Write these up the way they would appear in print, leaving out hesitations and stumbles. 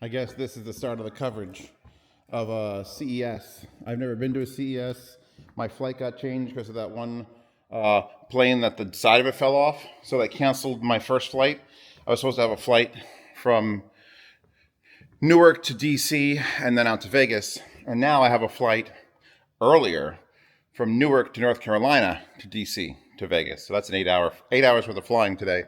I guess this is the start of the coverage of CES. I've never been to a CES. My flight got changed because of that one plane that the side of it fell off. So they canceled my first flight. I was supposed to have a flight from Newark to DC and then out to Vegas. And now I have a flight earlier from Newark to North Carolina to DC to Vegas. So that's an 8 hours worth of flying today.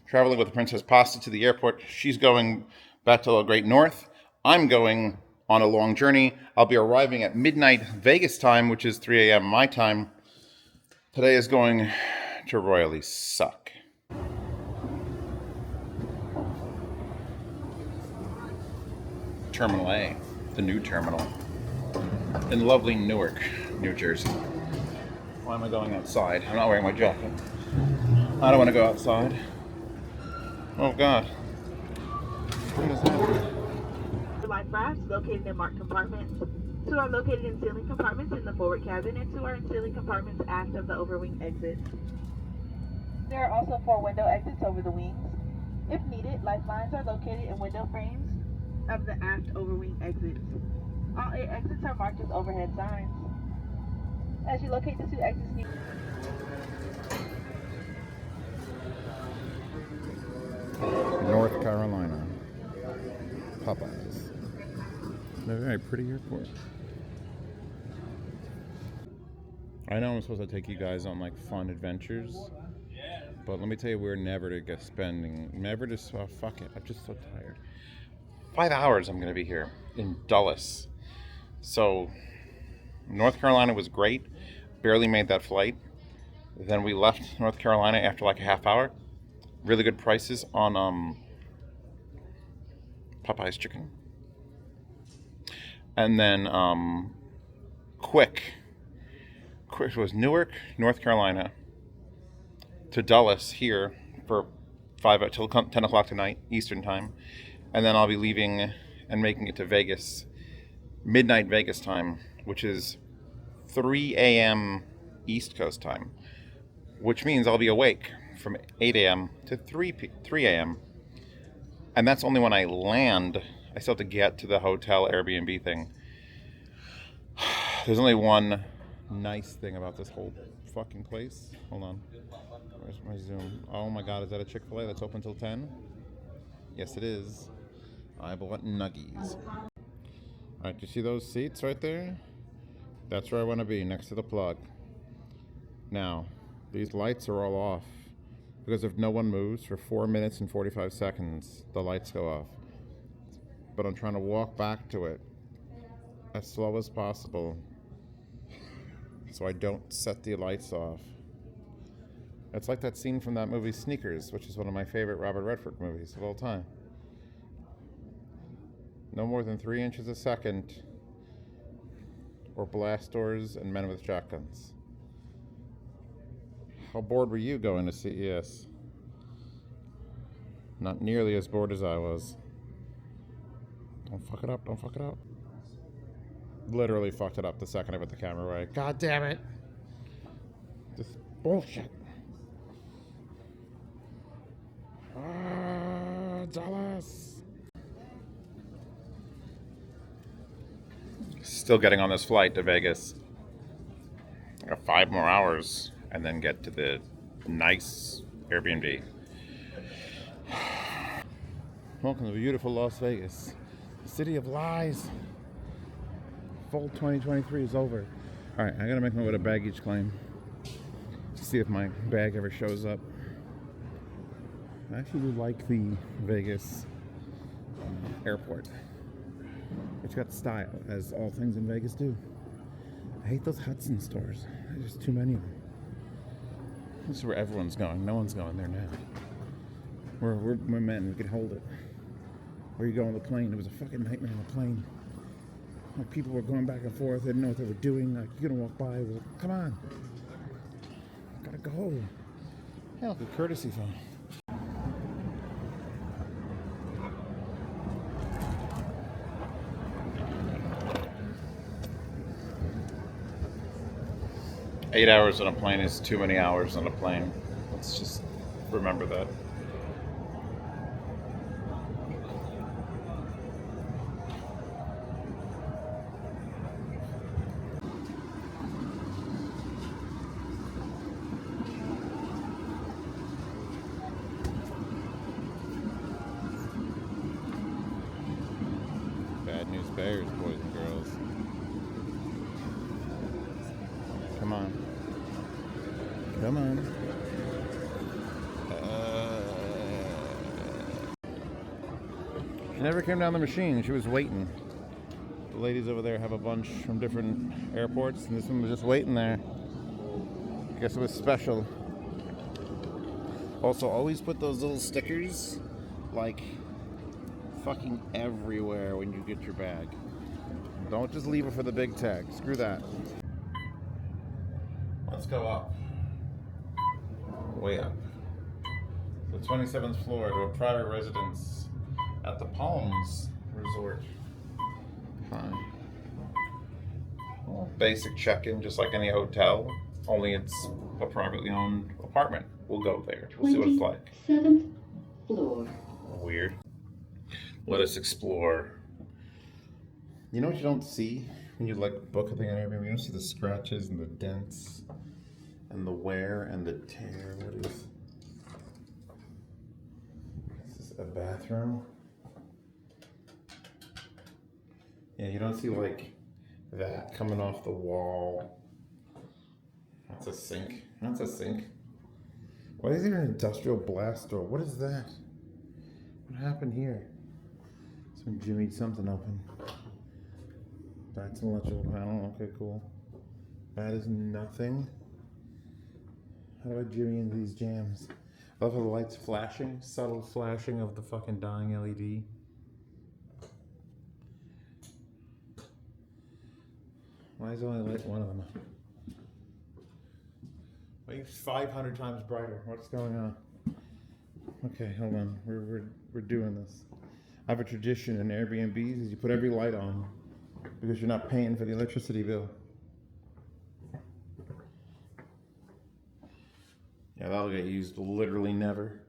Traveling with Princess Pasta to the airport. She's going back to the Great North. I'm going on a long journey. I'll be arriving at midnight Vegas time, which is 3 a.m. my time. Today is going to royally suck. Terminal A, the new terminal, in lovely Newark, New Jersey. Why am I going outside? I'm not wearing my jacket. I don't want to go outside. Oh God. What is that? Life rafts located in marked compartments. Two are located in ceiling compartments in the forward cabin, and two are in ceiling compartments aft of the overwing exits. There are also 4 window exits over the wings. If needed, lifelines are located in window frames of the aft overwing exits. All 8 exits are marked as overhead signs. As you locate the 2 exits near North Carolina. Popeyes. They're a very pretty airport. I know I'm supposed to take you guys on like fun adventures, but let me tell you, we're never to get spending, never to, fuck it, I'm just so tired. 5 hours I'm going to be here in Dulles. So, North Carolina was great, barely made that flight. Then we left North Carolina after like a half hour. Really good prices on Popeye's chicken. And then quick was Newark, North Carolina to Dulles here for 5 till 10 o'clock tonight Eastern time, and then I'll be leaving and making it to Vegas, midnight Vegas time, which is 3 a.m. East Coast time, which means I'll be awake from 8 a.m. to 3 a.m. And that's only when I land. I still have to get to the hotel Airbnb thing. There's only one nice thing about this whole fucking place. Hold on. Where's my Zoom? Oh my God, is that a Chick-fil-A that's open till 10? Yes, it is. I bought nuggies. Alright, do you see those seats right there? That's where I want to be, next to the plug. Now, these lights are all off. Because if no one moves for 4 minutes and 45 seconds, the lights go off. But I'm trying to walk back to it as slow as possible so I don't set the lights off. It's like that scene from that movie Sneakers, which is one of my favorite Robert Redford movies of all time. No more than 3 inches a second, or blast doors and men with shotguns. How bored were you going to CES? Not nearly as bored as I was. Don't fuck it up, don't fuck it up. Literally fucked it up the second I put the camera away. God damn it. This bullshit. Dallas. Still getting on this flight to Vegas. I got 5 more hours and then get to the nice Airbnb. Welcome to beautiful Las Vegas, the city of lies. Fall 2023 is over. All right, I gotta make my way to baggage claim to see if my bag ever shows up. I actually do like the Vegas airport. It's got style, as all things in Vegas do. I hate those Hudson stores. There's just too many of them. This is where everyone's going. No one's going there now. We're men. We can hold it. Where you go on the plane? It was a fucking nightmare on the plane. Like people were going back and forth. They didn't know what they were doing. Like you're gonna walk by. It was like, come on, gotta go. Hell, the courtesy phone. Eight hours on a plane is too many hours on a plane. Let's just remember that. bears, boys and girls. Come on. Come on. She never came down the machine. She was waiting. The ladies over there have a bunch from different airports, and this one was just waiting there. I guess it was special. Also, always put those little stickers, like, fucking everywhere when you get your bag. Don't just leave it for the big tag. Screw that. Let's go up. Way up. The 27th floor to a private residence at the Palms Resort. Fine. Well, basic check-in, just like any hotel, only it's a privately owned apartment. We'll go there. We'll see what it's like. 27th floor. Weird. Let us explore. You know what you don't see when you like book a thing on Airbnb? You don't see the scratches and the dents and the wear and the tear. What is this? A bathroom? Yeah, you don't see like that coming off the wall. That's a sink. That's a sink. Why is there an industrial blast door? What is that? What happened here? Someone jimmied something open. That's an electrical panel. Okay, cool. That is nothing. How do I jimmy into these jams? I love how the light's flashing. Subtle flashing of the fucking dying LED. Why is it only lit one of them? Why are you 500 times brighter? What's going on? Okay, hold on. We're doing this. I have a tradition in Airbnbs is you put every light on because you're not paying for the electricity bill. Yeah, that'll get used literally never.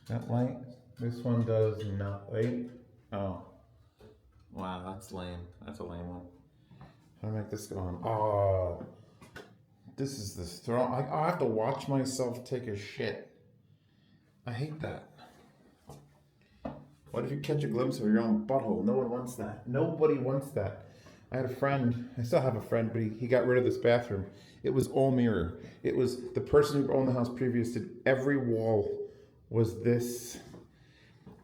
That light, this one does nothing. Oh. Wow, that's lame. That's a lame one. How do I make this go on? Oh. This is this throne. I have to watch myself take a shit. I hate that. What if you catch a glimpse of your own butthole? No one wants that. Nobody wants that. I had a friend, I still have a friend, but he got rid of this bathroom. It was all mirror. It was the person who owned the house previous to every wall was this,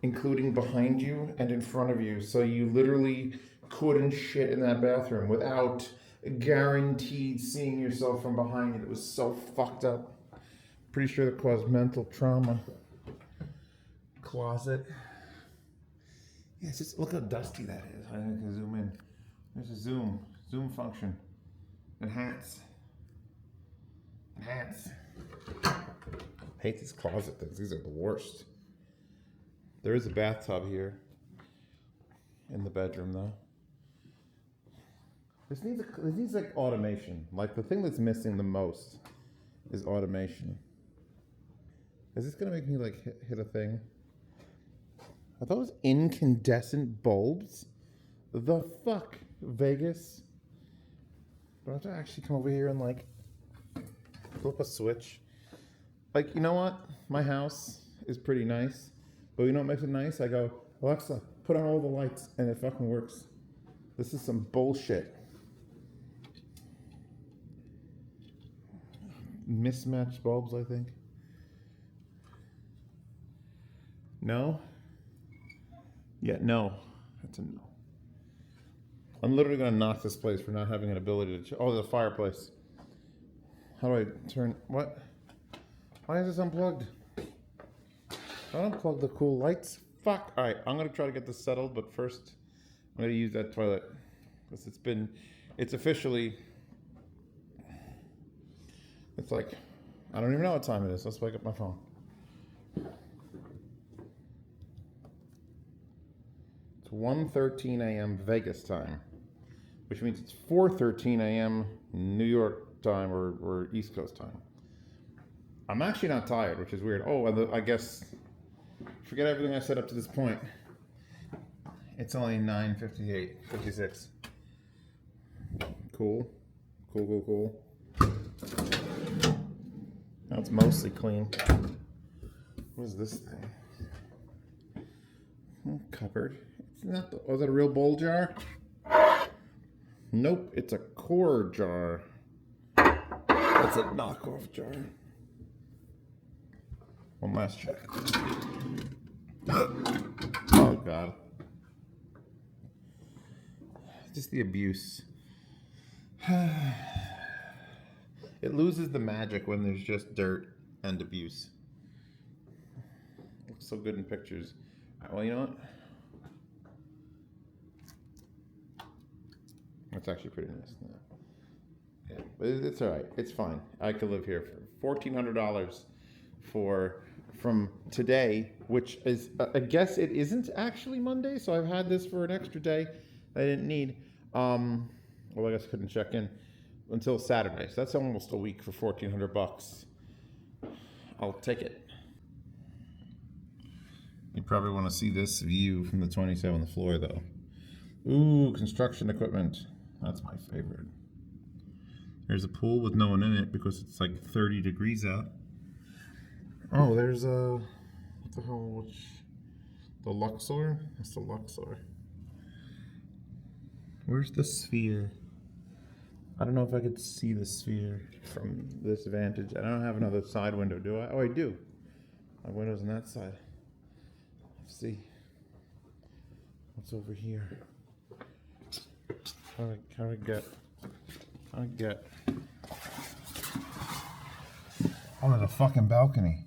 including behind you and in front of you. So you literally couldn't shit in that bathroom without guaranteed seeing yourself from behind it. It was so fucked up. Pretty sure it caused mental trauma. Closet. Yeah, it's just, look how dusty that is. I can zoom in. There's a zoom function. Enhance. Hate these closet things. These are the worst. There is a bathtub here in the bedroom though. This needs like automation. Like the thing that's missing the most is automation. Is this gonna make me like hit a thing? Are those incandescent bulbs? The fuck, Vegas? Do I have to actually come over here and like flip a switch? Like, you know what? My house is pretty nice, but you know what makes it nice? I go, Alexa, put on all the lights, and it fucking works. This is some bullshit. Mismatched bulbs, I think. No? Yeah, no. That's a no. I'm literally gonna knock this place for not having an ability to. Oh, there's a fireplace. How do I turn? What? Why is this unplugged? I unplug the cool lights. Fuck. All right, I'm gonna try to get this settled, but first I'm gonna use that toilet because it's officially. It's like, I don't even know what time it is. Let's wake up my phone. It's 1:13 a.m. Vegas time, which means it's 4:13 a.m. New York time or East Coast time. I'm actually not tired, which is weird. Oh, and I guess, forget everything I said up to this point. It's only 9:58, 56. Cool. Now it's mostly clean. What is this thing? Cupboard. It's not the, was it a real bowl jar? Nope, it's a core jar. That's a knockoff jar. One last check. Oh God. Just the abuse. It loses the magic when there's just dirt and abuse. Looks so good in pictures. Well, you know what? That's actually pretty nice. Yeah, but it's all right. It's fine. I could live here for $1,400 from today, which is I guess it isn't actually Monday. So I've had this for an extra day I didn't need. Well, I guess I couldn't check in until Saturday. So that's almost a week for $1,400. I'll take it. You probably want to see this view from the 27th floor, though. Ooh, construction equipment. That's my favorite. There's a pool with no one in it because it's like 30 degrees out. Oh, there's a... What the hell? The Luxor? That's the Luxor. Where's the sphere? I don't know if I could see the sphere from this vantage. I don't have another side window, do I? Oh, I do. My window's on that side. Let's see. What's over here? How do I get? Oh, there's a fucking balcony.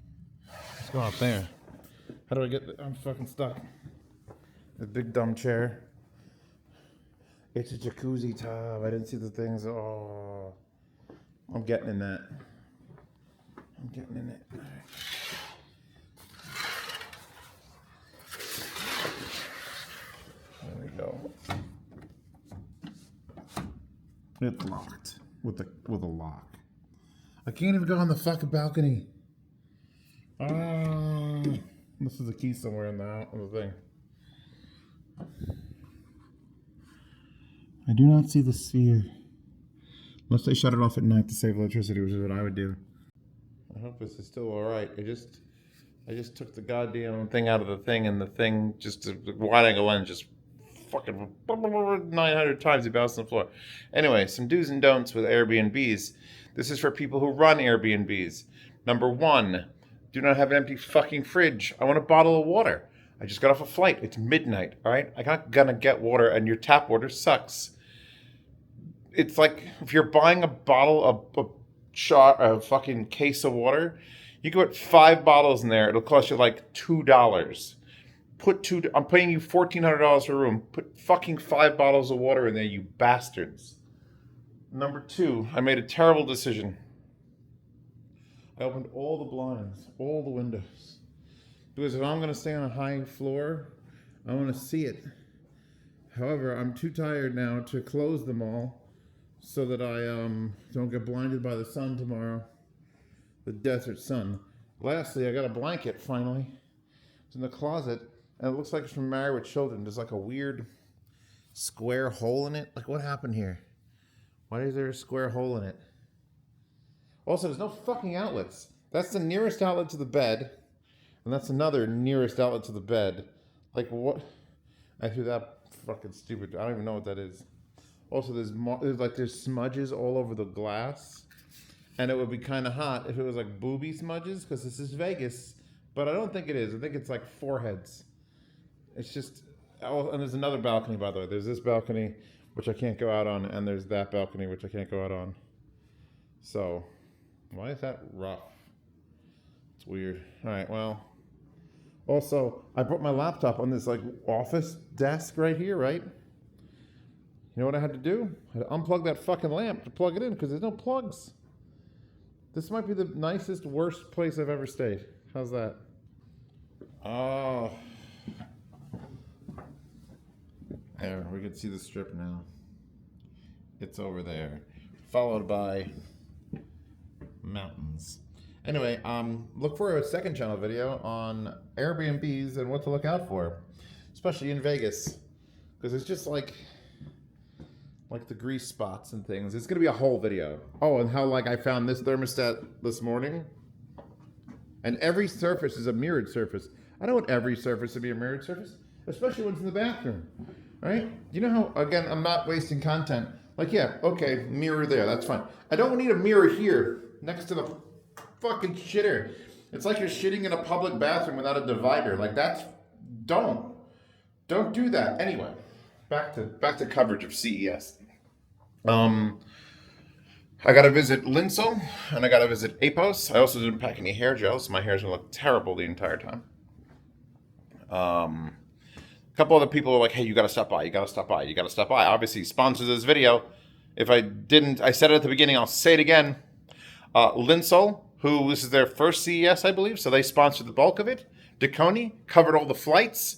Let's go out there. How do I get? I'm fucking stuck. The big dumb chair. It's a jacuzzi tub. I didn't see the things. Oh, I'm getting in that. I'm getting in it. All right. There we go. It's locked with a lock. I can't even go on the fucking balcony. This is a key somewhere in the thing. I do not see the sphere. Unless they shut it off at night to save electricity, which is what I would do. I hope this is still alright. I just took the goddamn thing out of the thing, and the thing just, the wide angle lens just fucking 900 times it bounced on the floor. Anyway, some do's and don'ts with Airbnbs. This is for people who run Airbnbs. Number 1, do not have an empty fucking fridge. I want a bottle of water. I just got off a flight. It's midnight, all right? I'm not gonna get water, and your tap water sucks. It's like if you're buying a bottle of a fucking case of water, you can put 5 bottles in there. It'll cost you like $2. I'm paying you $1,400 for a room. Put fucking 5 bottles of water in there, you bastards. Number 2, I made a terrible decision. I opened all the blinds, all the windows. Because if I'm going to stay on a high floor, I want to see it. However, I'm too tired now to close them all so that I don't get blinded by the sun tomorrow. The desert sun. Lastly, I got a blanket finally. It's in the closet, and it looks like it's from Married with Children. There's like a weird square hole in it. Like, what happened here? Why is there a square hole in it? Also, there's no fucking outlets. That's the nearest outlet to the bed, and that's another nearest outlet to the bed. Like, what? I threw that fucking stupid. I don't even know what that is. Also, there's smudges all over the glass, and it would be kind of hot if it was like booby smudges, because this is Vegas, but I don't think it is. I think it's like foreheads. It's just, oh, and there's another balcony, by the way. There's this balcony, which I can't go out on, and there's that balcony, which I can't go out on. So, why is that rough? It's weird. All right, well. Also, I put my laptop on this like office desk right here, right? You know what I had to do? I had to unplug that fucking lamp to plug it in because there's no plugs. This might be the nicest, worst place I've ever stayed. How's that? Oh. There, we can see the strip now. It's over there. Followed by mountains. Anyway, look for a second channel video on Airbnbs and what to look out for, especially in Vegas, because it's just like the grease spots and things. It's gonna be a whole video. Oh, and how like I found this thermostat this morning, And every surface is a mirrored surface. I don't want every surface to be a mirrored surface, especially when it's in the bathroom, right? You know how, again, I'm not wasting content. Like, yeah, okay, mirror there, that's fine. I don't need a mirror here next to the fucking shitter. It's like you're shitting in a public bathroom without a divider. Like, don't do that. Anyway, back to coverage of CES. I got to visit Linsel, and I got to visit Apos. I also didn't pack any hair gel, so my hair's going to look terrible the entire time. A couple other people were like, hey, you got to stop by, you got to stop by, you got to stop by. Obviously, sponsors this video. If I didn't, I said it at the beginning, I'll say it again. Linsel, who this is their first CES, I believe, so they sponsored the bulk of it. Deconi covered all the flights.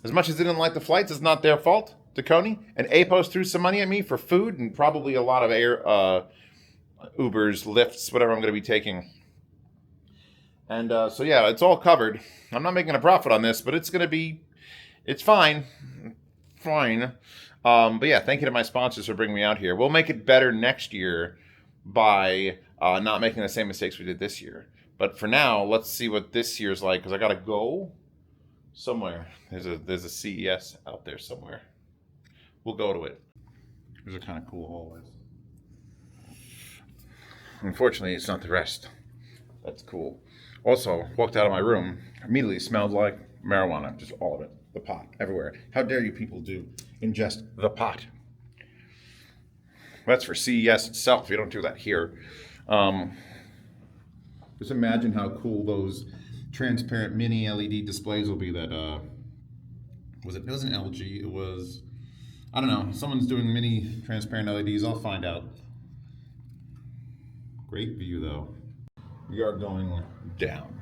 As much as they didn't like the flights, it's not their fault. Deconi. And Apos threw some money at me for food and probably a lot of Ubers, Lyfts, whatever I'm going to be taking. And so, yeah, it's all covered. I'm not making a profit on this, but it's fine. Fine. But yeah, thank you to my sponsors for bringing me out here. We'll make it better next year by not making the same mistakes we did this year. But for now, let's see what this year's like, because I got to go somewhere. There's a CES out there somewhere. We'll go to it. These are kind of cool hallways. Unfortunately, it's not the rest. That's cool. Also, walked out of my room, immediately smelled like marijuana, just all of it, the pot, everywhere. How dare you people ingest the pot? That's for CES itself. You don't do that here. Just imagine how cool those transparent mini LED displays will be. That it wasn't LG. It was, I don't know. Someone's doing mini transparent LEDs. I'll find out. Great view, though. We are going down.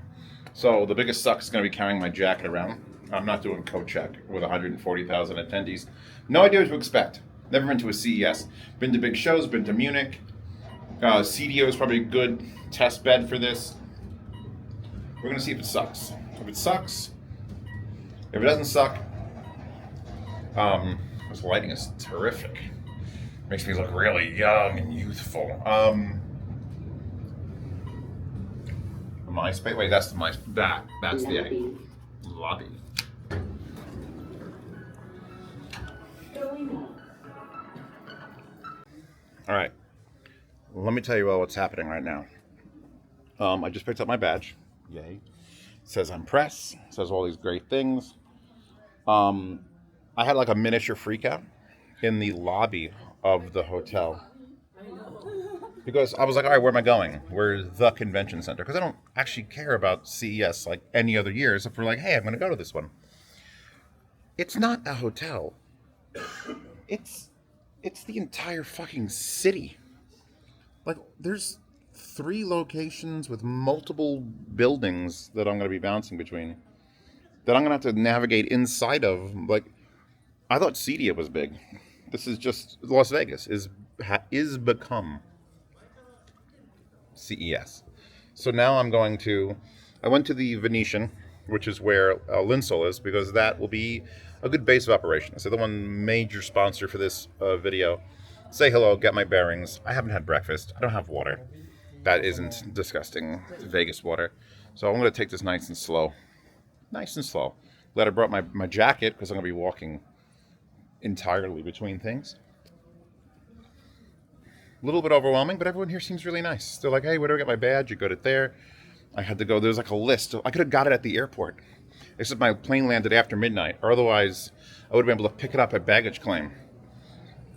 So the biggest suck is going to be carrying my jacket around. I'm not doing coat check with 140,000 attendees. No idea what to expect. Never been to a CES. Been to big shows, been to Munich. CDO is probably a good test bed for this. We're going to see if it sucks. If it sucks, if it doesn't suck, this lighting is terrific. Makes me look really young and youthful. MySpace. Wait, that's the MySpace. That's the lobby. All right. Let me tell you what's happening right now. I just picked up my badge. Yay. It says I'm press. It says all these great things. I had like a miniature freak out in the lobby of the hotel. Because I was like, all right, where am I going? Where's the convention center? Because I don't actually care about CES like any other year, except for like, hey, I'm going to go to this one. It's not a hotel. It's the entire fucking city. Like, there's 3 locations with multiple buildings that I'm going to be bouncing between. That I'm going to have to navigate inside of. Like, I thought CEDIA was big. This is just Las Vegas is become CES. So now I went to the Venetian, which is where Linsel is, because that will be a good base of operations. So the one major sponsor for this video. Say hello, get my bearings. I haven't had breakfast. I don't have water. That isn't disgusting Vegas water. So I'm going to take this nice and slow. Nice and slow. Glad I brought my jacket, because I'm going to be walking entirely between things. A little bit overwhelming, but everyone here seems really nice. They're like, hey, where do I get my badge? You got it there. I had to go. There's like a list. I could have got it at the airport, except my plane landed after midnight. Or otherwise, I would have been able to pick it up at baggage claim.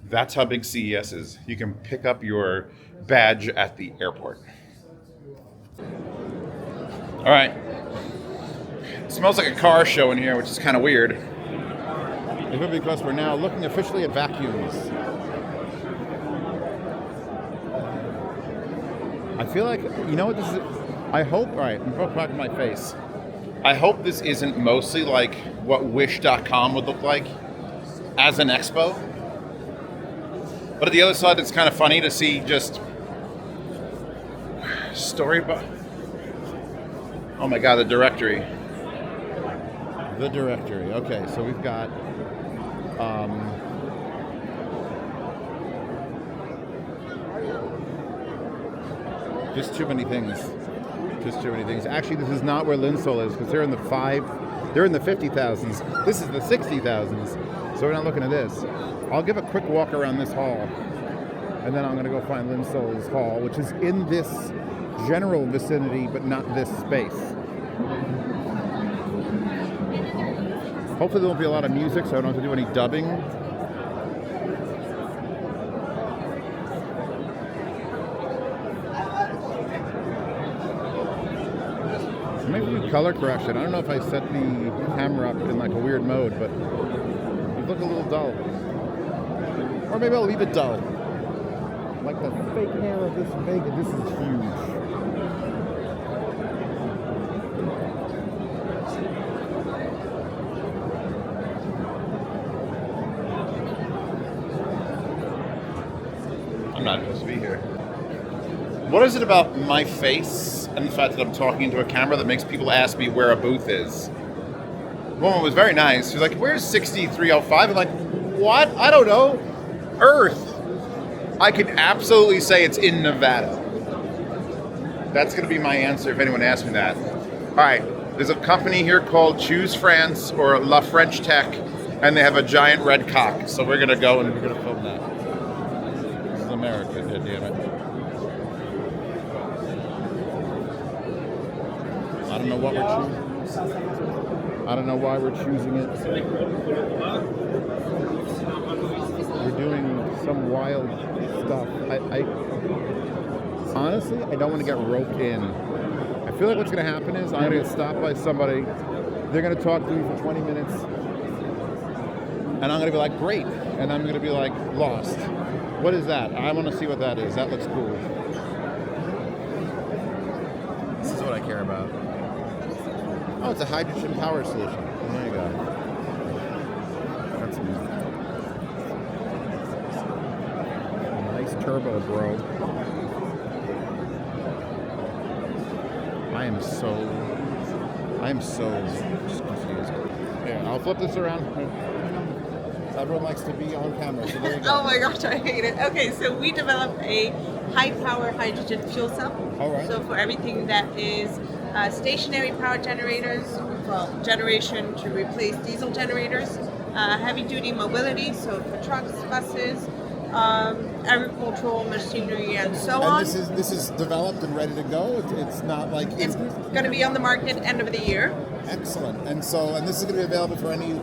That's how big CES is. You can pick up your badge at the airport. All right. It smells like a car show in here, which is kind of weird. Because we're now looking officially at vacuums. I feel like, you know what this is? I hope, all right, I'm back in my face. I hope this isn't mostly like what Wish.com would look like as an expo. But at the other side, it's kind of funny to see just storybook. Oh my God, the directory. The directory. Okay, so we've got just too many things. just too many things. Actually, this is not where Linsol is because they're in the 50,000s. This is the 60,000s. So we're not looking at this. I'll give a quick walk around this hall, and then I'm going to go find Linsol's hall, which is in this general vicinity, but not this space. Hopefully there won't be a lot of music, so I don't have to do any dubbing. Maybe color correction. I don't know if I set the camera up in like a weird mode, but you look a little dull. Or maybe I'll leave it dull. Like the fake hair of this Vega. This is huge. I'm not supposed to be here. What is it about my face and the fact that I'm talking into a camera that makes people ask me where a booth is? The woman was very nice. She's like, "Where's 6305?" I'm like, "What? I don't know. Earth." I can absolutely say it's in Nevada. That's going to be my answer if anyone asks me that. All right. There's a company here called Choose France or La French Tech, and they have a giant red cock. So we're going to go and we're going to film that. This is America, damn it. I don't know what we're choosing. I don't know why we're choosing it. We're doing some wild stuff. I honestly, I don't want to get roped in. I feel like what's going to happen is I'm going to get stopped by somebody. They're going to talk to me for 20 minutes. And I'm going to be like, great. And I'm going to be like, lost. What is that? I want to see what that is. That looks cool. This is what I care about. Oh, it's a hydrogen power solution. There you go. That's neat. Nice turbo, bro. I am so just confused. Yeah, I'll flip this around. Everyone likes to be on camera, so there you go. Oh my gosh, I hate it. Okay, so we developed a high-power hydrogen fuel cell. All right. So for everything that is stationary power generators, well, generation to replace diesel generators, heavy-duty mobility, so for trucks, buses, agricultural machinery, and so on. And this is developed and ready to go. It's not like It's going to be on the market end of the year. Excellent. And this is going to be available for any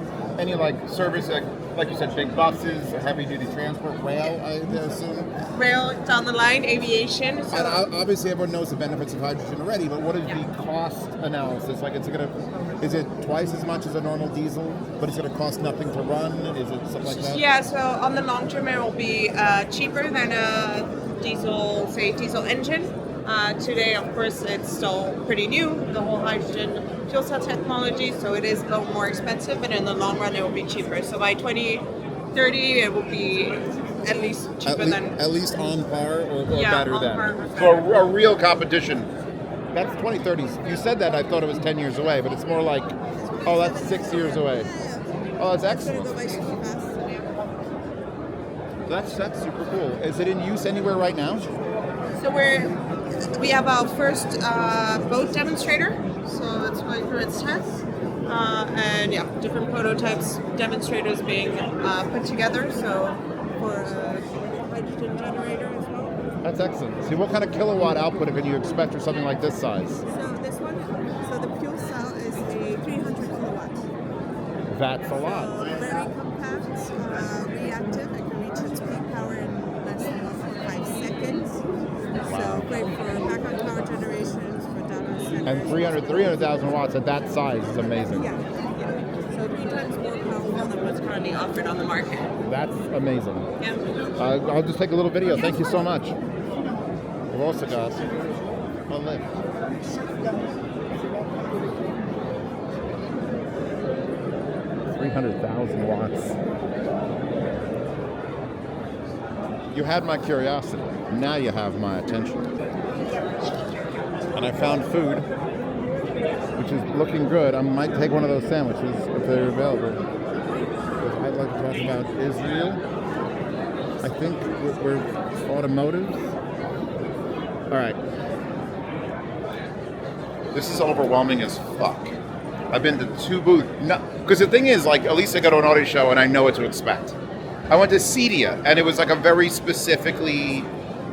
like service, like you said, big buses, heavy duty transport, rail, I assume. Rail down the line, aviation. So And obviously, everyone knows the benefits of hydrogen already. But what is the cost analysis? Like, is it twice as much as a normal diesel, but it's going to cost nothing to run? Is it something like that? Yeah. So on the long term, it will be cheaper than a diesel engine. Today, of course, it's still pretty new, the whole hydrogen fuel cell technology, so it is a little more expensive, but in the long run, it will be cheaper. So by 2030, it will be at least cheaper at least on par or yeah, better on than. par. So a real competition. That's 2030. You said that, I thought it was 10 years away, but it's more like, oh, that's 6 years away. Oh, that's excellent. That's super cool. Is it in use anywhere right now? So we have our first boat demonstrator, so it's going through its tests, and yeah, different prototypes, demonstrators being put together. So for a hydrogen generator as well. That's excellent. See, what kind of kilowatt output can you expect for something like this size? So this one, so the fuel cell is a 300 kilowatts. That's a lot. So very compact, reactive. It can reach its peak power in less than 1.5 seconds. So great for background power generations, for data centers. And 300,000 watts at that size is amazing. Yeah. So 3 times more powerful than what's currently offered on the market. That's amazing. Yeah. I'll just take a little video. Thank you so much. We've also got a lift. 300,000 watts. You had my curiosity. Now you have my attention. And I found food, which is looking good. I might take one of those sandwiches if they're available. Because I'd like to talk about Israel. I think we're automotive. All right. This is overwhelming as fuck. I've been to 2 booths. Because the thing is, like, at least I go to an auto show and I know what to expect. I went to Cedia, and it was like a very specifically,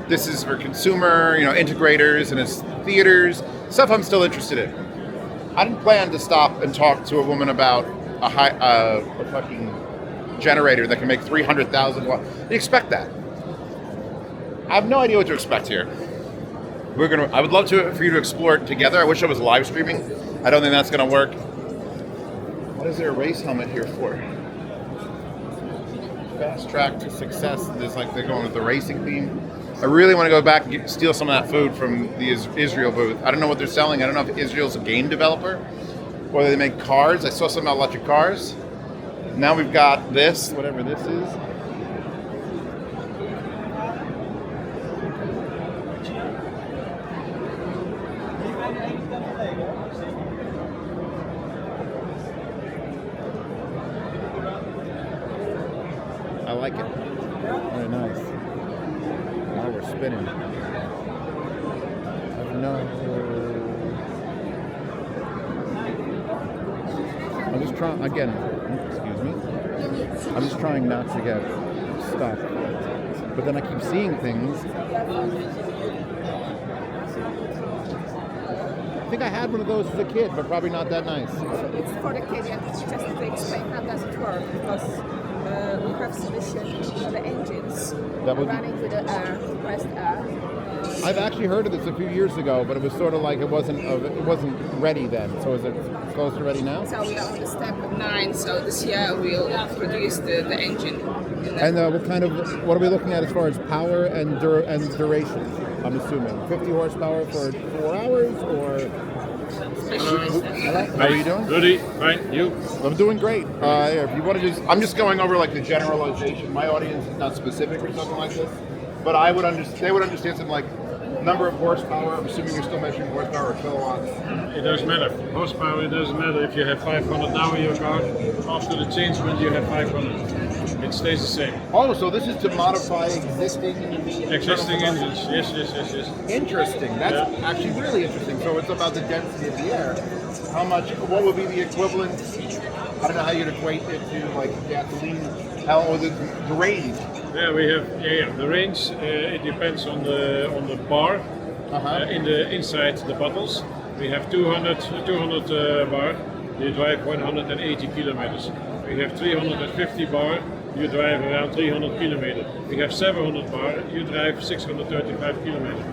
this is for consumer, integrators, and it's theaters, stuff I'm still interested in. I didn't plan to stop and talk to a woman about a fucking generator that can make 300,000 watts. You expect that. I have no idea what to expect here. I would love for you to explore it together. I wish I was live streaming. I don't think that's going to work. What is there a race helmet here for? Fast track to success. There's like they're going with the racing theme. I really want to go back and steal some of that food from the Israel booth. I don't know what they're selling. I don't know if Israel's a game developer or they make cars. I saw some electric cars. Now we've got this, whatever this is. I like it. Very nice. Now we're spinning. I'm just trying, again, excuse me. I'm just trying not to get stuck. But then I keep seeing things. I think I had one of those as a kid, but probably not that nice. It's for the kid, and it's just to explain how does it work, because we have solution for the engines running with the air, compressed air. I've actually heard of this a few years ago, but it was sort of like it wasn't ready then. So is it close to ready now? So we are on the step 9. So this year we'll produce the engine. And what are we looking at as far as power and duration? I'm assuming 50 horsepower for 4 hours, or hello? How are you doing? Goody, fine. You? I'm doing great. If you want to I'm just going over like the generalization. My audience is not specific or something like this, but they would understand something like number of horsepower. I'm assuming you're still measuring horsepower or kilowatts. It doesn't matter. Horsepower, it doesn't matter if you have 500 now in your car. After the change when you have 500. It stays the same. Oh, so this is to modify existing engines. Yes. Interesting. That's actually really interesting. So it's about the density of the air. What would be the equivalent? I don't know how you'd equate it to like gasoline. The range? Yeah, we have the range. It depends on the bar inside the bottles. We have 200 bar. You drive 180 kilometers. We have 350 bar. You drive around 300 kilometers. We have 700 bar. You drive 635 kilometers.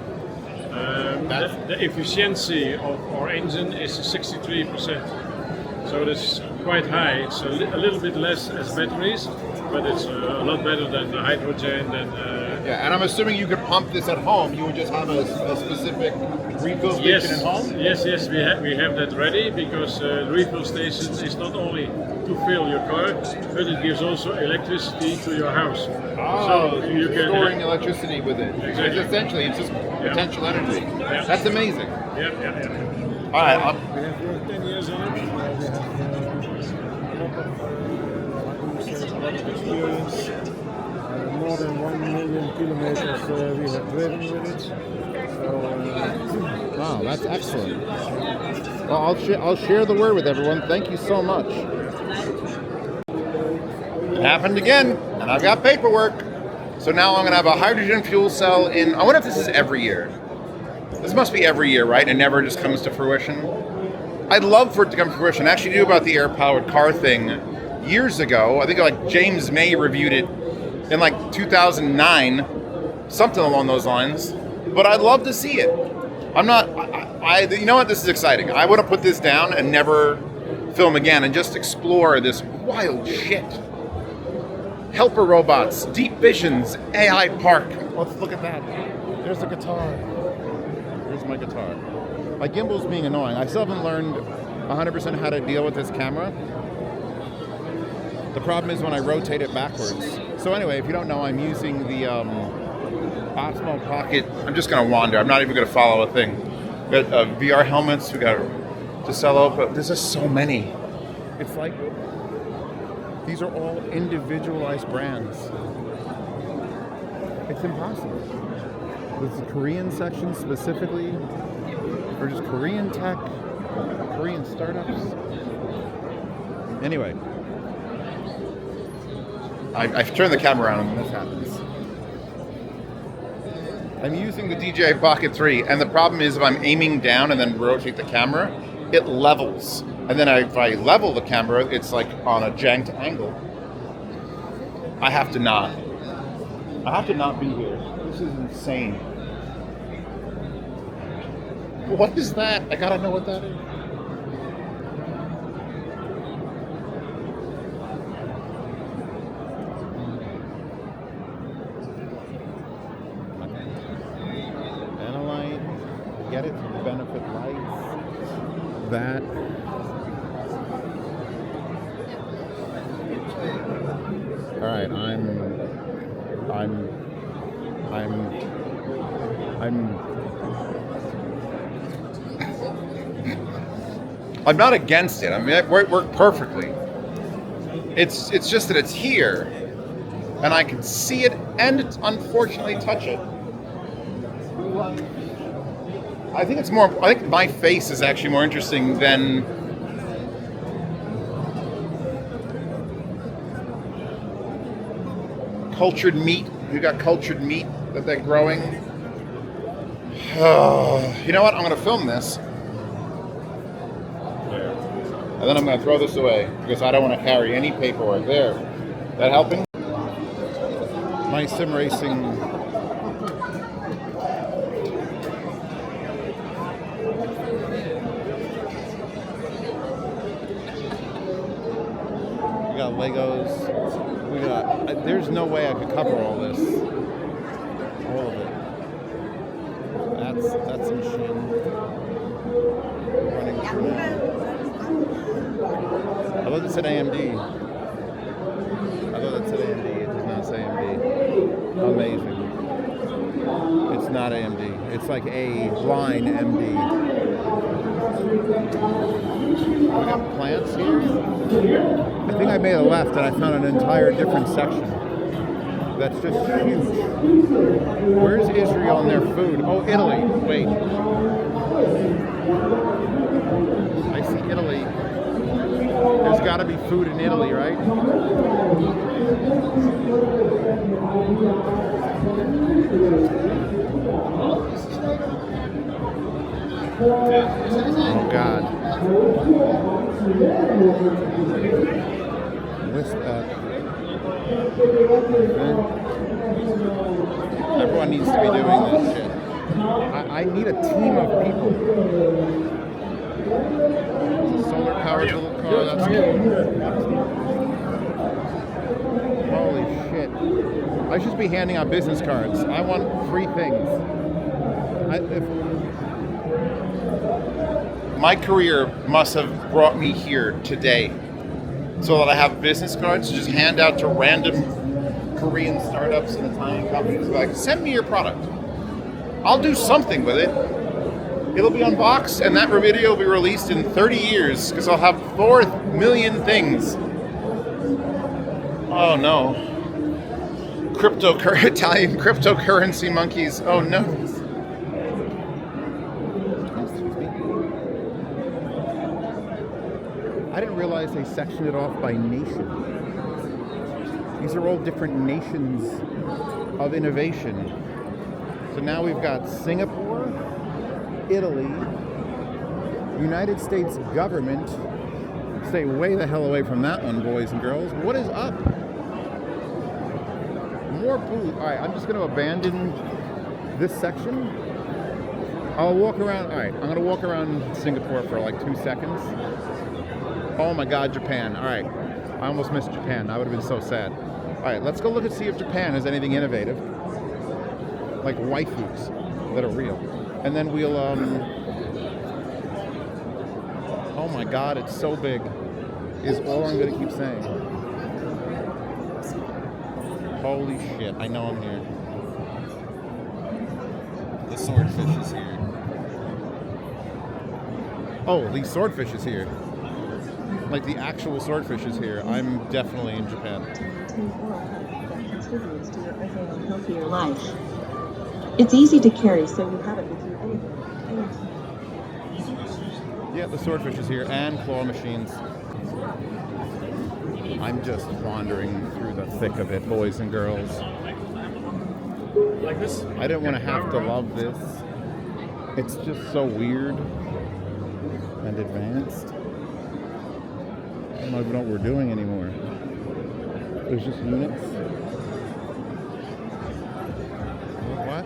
The efficiency of our engine is 63%. So it's quite high. It's a little bit less as batteries, but it's a lot better than the hydrogen. And I'm assuming you could pump this at home. You would just have a specific refill station at home? Yes, we have that ready, because the refill station is not only to fill your car, but it gives also electricity to your house. Oh, so you can storing electricity with it. Exactly. It's just potential energy. Yeah. That's amazing. Yeah. All right. We have worked 10 years on it. We have a lot of experience. More than 1 million kilometers we have driven with it. So, wow, that's excellent. Well, I'll share the word with everyone. Thank you so much. It happened again, and I've got paperwork. So now I'm going to have a hydrogen fuel cell in. I wonder if this is every year. This must be every year, right? It never just comes to fruition. I'd love for it to come to fruition. I actually knew about the air-powered car thing years ago. I think like James May reviewed it in like 2009, something along those lines. But I'd love to see it. You know what? This is exciting. I want to put this down and never film again and just explore this wild shit. Helper robots, deep visions, AI park. Let's look at that. There's a guitar. Here's my guitar. My gimbal's being annoying. I still haven't learned 100% how to deal with this camera. The problem is when I rotate it backwards. So anyway, if you don't know, I'm using the Osmo Pocket. I'm just going to wander. I'm not even going to follow a thing. We got VR helmets. We got DeCello, but there's just so many. It's like these are all individualized brands. It's impossible. There's the Korean section specifically Or just Korean tech, Korean startups. Anyway, I've turned the camera around and this happens. I'm using the DJI Pocket 3, and the problem is if I'm aiming down and then rotate the camera, it levels. And then if I level the camera, it's like on a janked angle. I have to not be here. This is insane. What is that? I gotta know what that is. Get it from Benefit Lights. That. All right, I'm not against it. I mean, it worked perfectly. It's just that it's here, and I can see it, and unfortunately touch it. I think my face is actually more interesting than cultured meat. You got cultured meat that they're growing. You know what? I'm going to film this. There. And then I'm going to throw this away because I don't want to carry any paperwork. There. That helping? My sim racing. We got Legos. We got. There's no way I could cover all this. All of it. That's a machine. Running through now. I thought it said AMD. It does not say AMD. Amazing. It's not AMD. It's like a line MD. We got plants here. I think I made a left and I found an entire different section. That's just huge. Where's Israel and their food? Oh, Italy. Wait. I see Italy. There's got to be food in Italy, right? Oh, God. List up. Everyone needs to be doing this shit. I need a team of people. It's a solar powered little car. That's cool. Holy shit. I should just be handing out business cards. I want free things. My career must have brought me here today so that I have business cards to just hand out to random Korean startups and Italian companies. Like, send me your product. I'll do something with it. It'll be unboxed, and that video will be released in 30 years because I'll have 4 million things. Oh no. Italian cryptocurrency monkeys. Oh no. I didn't realize they sectioned it off by nation. These are all different nations of innovation. So now we've got Singapore, Italy, United States government. Stay way the hell away from that one, boys and girls. What is up? More booth. All right, I'm just going to abandon this section. I'll walk around. All right, I'm going to walk around Singapore for like 2 seconds. Oh my God, Japan. All right, I almost missed Japan. I would have been so sad. All right, let's go look and see if Japan has anything innovative, like waifus that are real. And then we'll, oh my God, it's so big, is all I'm gonna keep saying. Holy shit, I know I'm here. The swordfish is here. Oh, the swordfish is here. Like the actual swordfish is here. I'm definitely in Japan. It's easy to carry, so you have it with you anywhere. Yeah, the swordfish is here, and claw machines. I'm just wandering through the thick of it, boys and girls. Like this? I didn't want to have to love this. It's just so weird and advanced. I don't even know what we're doing anymore. There's just units. What?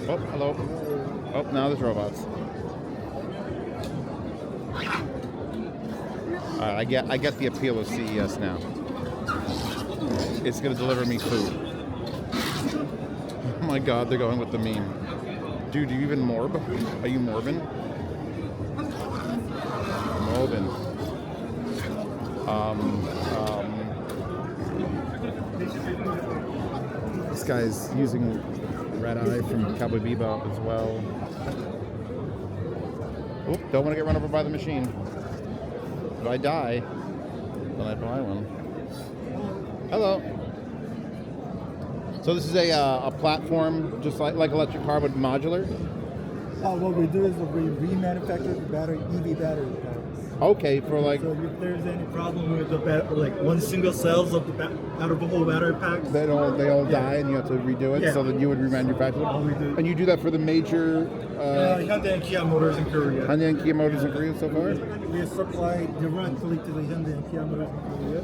Oh, hello. Oh, now there's robots. I get the appeal of CES now. It's gonna deliver me food. Oh my God, they're going with the meme. Dude, do you even morb? Are you morbin? Morbin. This guy's using Red Eye from Cowboy Bebop as well. Oop, don't want to get run over by the machine. If I die, then I buy one. Hello. So this is a platform, just like electric car, but modular? What we do is we remanufacture the battery, EV battery packs. Okay, for like... So if there's any problem with the like one single cells of the out of the whole battery pack, They all die and you have to redo it, so that you would remanufacture them? all we do. And you do that for the major... Hyundai and Kia Motors in Korea. Hyundai and Kia Motors in Korea so far? We supply directly to the Hyundai and Kia Motors in Korea.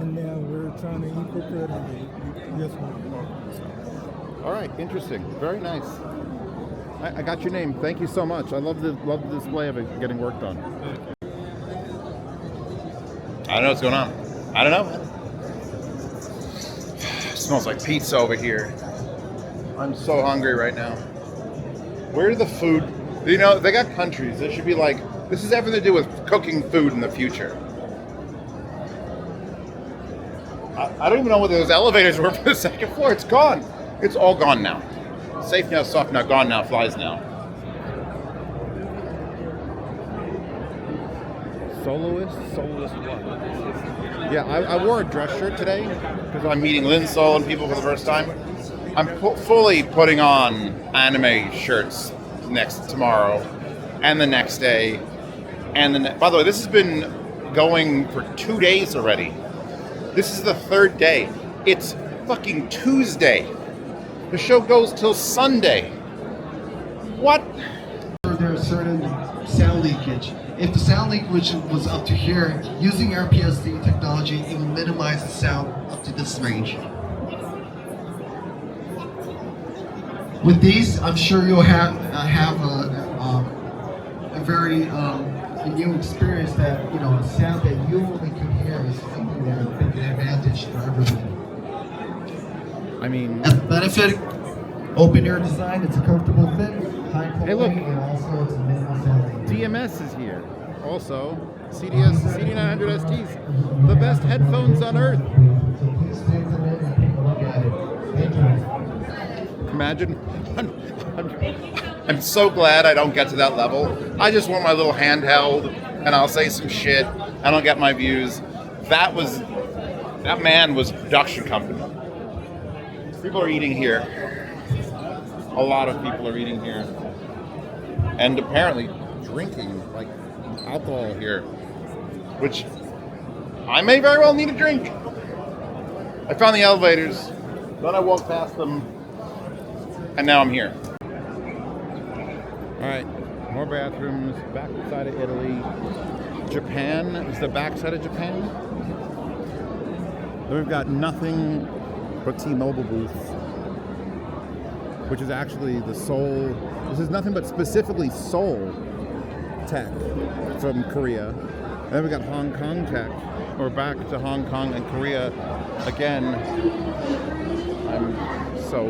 And now we're trying to import it in the US market. All right, interesting. Very nice. I got your name. Thank you so much. I love the display of it getting worked on. I don't know what's going on. I don't know. It smells like pizza over here. I'm so hungry right now. Where's the food? You know, they got countries. There should be like, this has everything to do with cooking food in the future. I don't even know what those elevators were for the second floor. It's gone. It's all gone now. Safe now, soft now, gone now, flies now. Soloist what? Yeah, I wore a dress shirt today because I'm meeting Linsol and people for the first time. I'm fully putting on anime shirts tomorrow and the next day. And by the way, this has been going for 2 days already. This is the third day. It's fucking Tuesday. The show goes till Sunday. What? There's certain sound leakage. If the sound leakage was up to here, using RPSD technology, it will minimize the sound up to this range. With these, I'm sure you'll have a very a new experience that, a sound that you only can hear is something that will take an advantage for everyone. I mean, benefit, open air design, it's a comfortable fit, high quality, hey, look. and also it's a minimal sound. DMS is here. Also, CD900 STs, the best headphones on earth. So please stay to it and take a look at it. Thank you. Imagine, I'm so glad I don't get to that level. I just want my little handheld, and I'll say some shit. I don't get my views. That man was production company. People are eating here. A lot of people are eating here. And apparently drinking, like alcohol here. Which I may very well need a drink. I found the elevators, then I walked past them, and now I'm here. Alright, more bathrooms, backside of Italy. Japan is the backside of Japan. Then we've got nothing but T-Mobile booths, which is actually the Seoul. This is nothing but specifically Seoul tech from Korea. And then we got Hong Kong tech. We're back to Hong Kong and Korea again. I'm so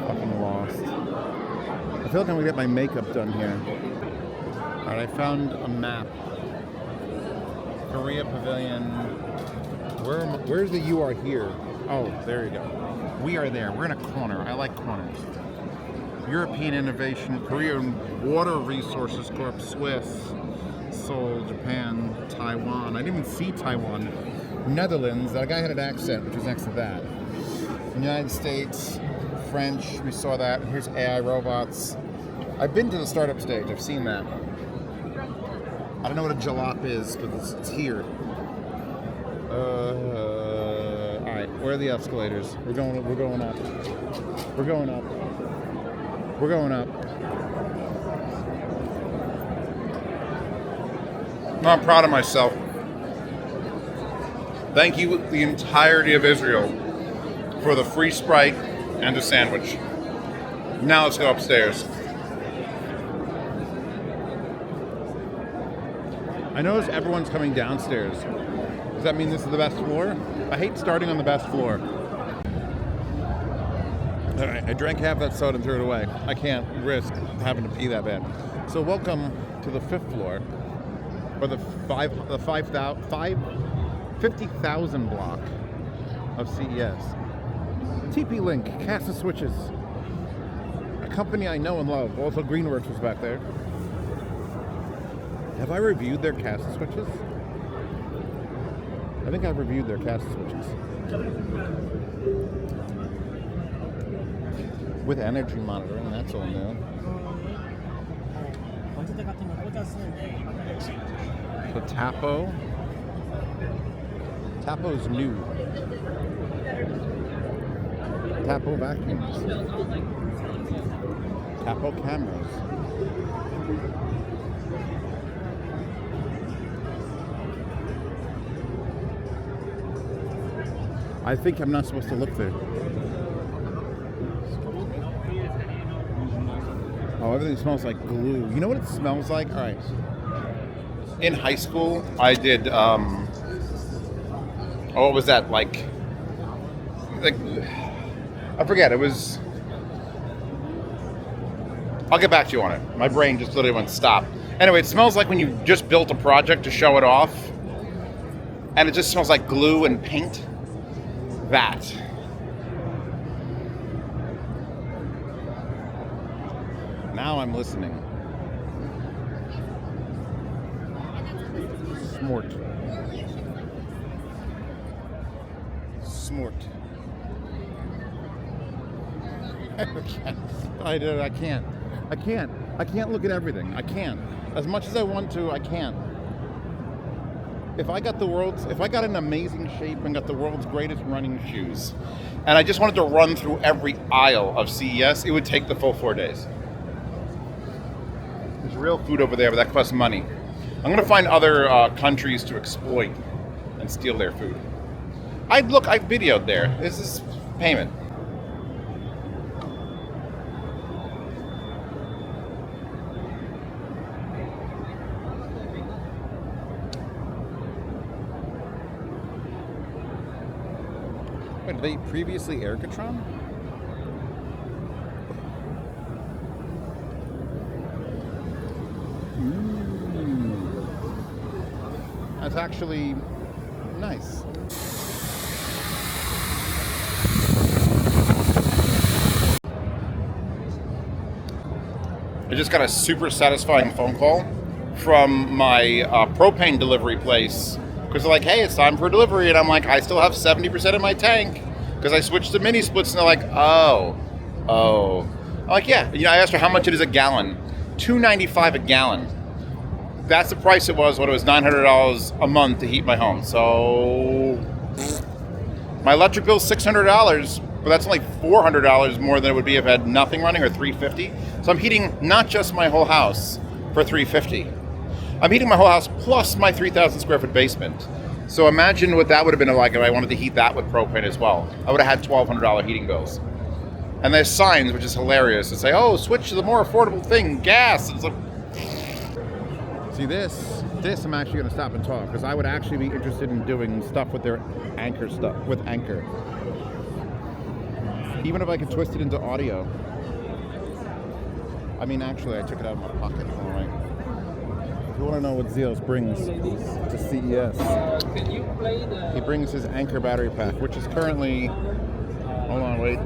fucking lost. I feel like I'm gonna get my makeup done here. Alright, I found a map. Korea Pavilion. Where's the you are here? Oh, there you go. We are there. We're in a corner. I like corners. European Innovation, Korean Water Resources Corp, Swiss, Seoul, Japan, Taiwan. I didn't even see Taiwan. Netherlands. That guy had an accent, which was next to that. United States, French. We saw that. Here's AI robots. I've been to the startup stage. I've seen that. I don't know what a jalop is, but it's here. All right, where are the escalators? We're going up. We're going up. We're going up. I'm proud of myself. Thank you, the entirety of Israel, for the free Sprite and a sandwich. Now let's go upstairs. I notice everyone's coming downstairs. Does that mean this is the best floor? I hate starting on the best floor. All right, I drank half that soda and threw it away. I can't risk having to pee that bad. So welcome to the 5th floor, or the 50,000 block of CES. TP Link, Cast of Switches, a company I know and love. Also, Greenworks was back there. Have I reviewed their Cast of Switches? I think I've reviewed their Cast of Switches. With energy monitoring, that's all new. The Tapo. Tapo's new. Tapo vacuums. Tapo cameras. I think I'm not supposed to look there. Oh, everything smells like glue. You know what it smells like? All right. In high school, I did, what was that? Like, I forget. It was, I'll get back to you on it. My brain just literally went stop. Anyway, it smells like when you just built a project to show it off, and it just smells like glue and paint. That. Now I'm listening. Smort. I can't look at everything. I can't. As much as I want to, I can't. If I got in amazing shape and got the world's greatest running shoes, and I just wanted to run through every aisle of CES, it would take the full 4 days. There's real food over there, but that costs money. I'm going to find other countries to exploit and steal their food. I videoed there. This is payment. Wait, did they previously Ericatron? That's actually nice. I just got a super satisfying phone call from my propane delivery place. Because they're like, hey, it's time for delivery. And I'm like, I still have 70% of my tank. Because I switched to mini splits. And they're like, oh. I'm like, yeah. I asked her how much it is a gallon. $2.95 a gallon. That's the price it was when it was $900 a month to heat my home. So my electric bill is $600, but that's only $400 more than it would be if I had nothing running, or $350. So I'm heating not just my whole house for $350. I'm heating my whole house plus my 3,000 square foot basement. So imagine what that would have been like if I wanted to heat that with propane as well. I would have had $1,200 heating bills. And there's signs, which is hilarious, that say, oh, switch to the more affordable thing, gas. It's like, see, this I'm actually going to stop and talk, because I would actually be interested in doing stuff with their Anchor stuff, with Anchor. Even if I could twist it into audio. I mean, actually, I took it out of my pocket. All right. If you want to know what Zeos brings to CES, he brings his Anchor battery pack, which is currently, hold on, wait,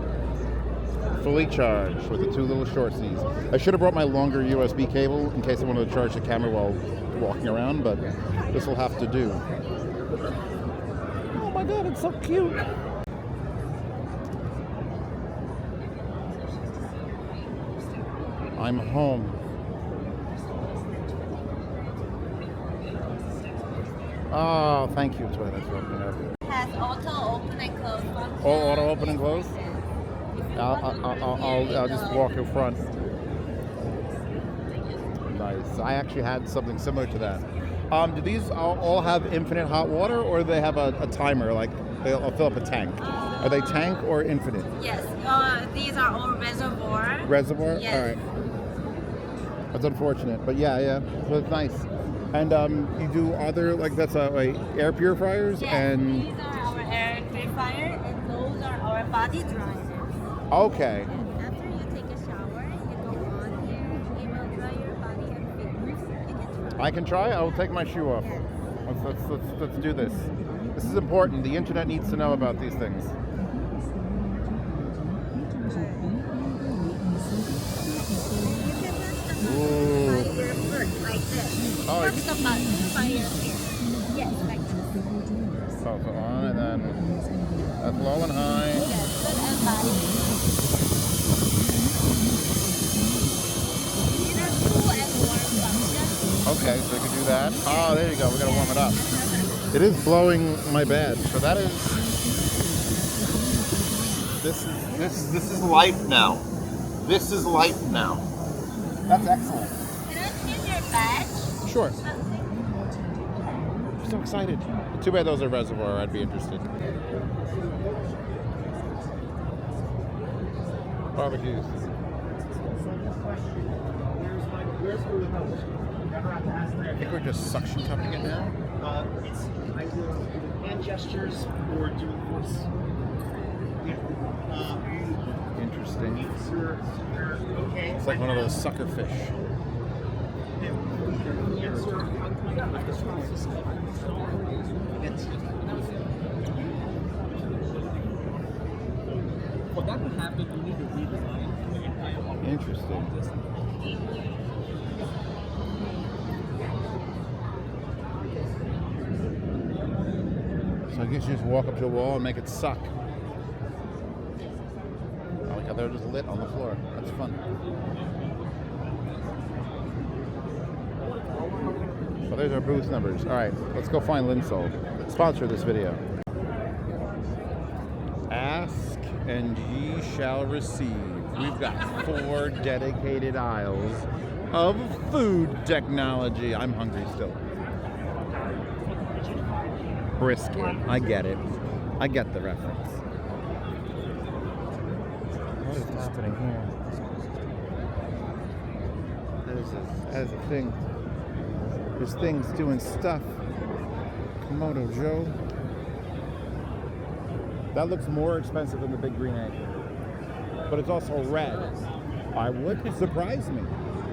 fully charged with the 2 little short Cs. I should have brought my longer USB cable in case I wanted to charge the camera while walking around, but this will have to do. Oh my god, it's so cute! I'm home. Oh, thank you, Toilets for opening up. Has auto open and close function. Oh, auto open and close? I'll just walk in front. Nice. I actually had something similar to that. Do these all have infinite hot water, or do they have a timer, like they'll fill up a tank? Are they tank or infinite? Yes, these are all reservoir. Reservoir? Yes. All right. That's unfortunate, but yeah, so it's nice. And you do other, like that's like air purifiers? Yes, And these are our air purifier, and those are our body dryers. okay. After you take a shower, you go on here, it will dry your body and feet. You can try. I can try. I will take my shoe off. Let's do this. This is important. The internet needs to know about these things. Ooh. By your foot, like this. Oh, Touch the button by your hair. Yes, like this. So on, and then that's low and high. Yes, foot and body. These are cool and warm functions. Okay, so we can do that. Oh, there you go. We gotta warm it up. It is blowing my bed. So that is. This is life now. This is life now. That's excellent. Can I choose your badge? Sure. I'm so excited. Too bad those are reservoir. I'd be interested. Barbecues. I think we're just suction cupping it now. It's either hand gestures or doing voice. Interesting. Okay. It's like one of those sucker fish. For that to happen, you need to redesign the entire Interesting. So I guess you just walk up to a wall and make it suck. I like how they're just lit on the floor. That's fun. So there's our booth numbers. All right, let's go find Linsol. Sponsor this video. Ask and ye shall receive. We've got 4 dedicated aisles of food technology. I'm hungry still. Brisket. I get it. I get the reference. What is happening here? That is a thing. There's things doing stuff. Komodo Joe. That looks more expensive than the big green egg. But it's also red. I wouldn't surprise me.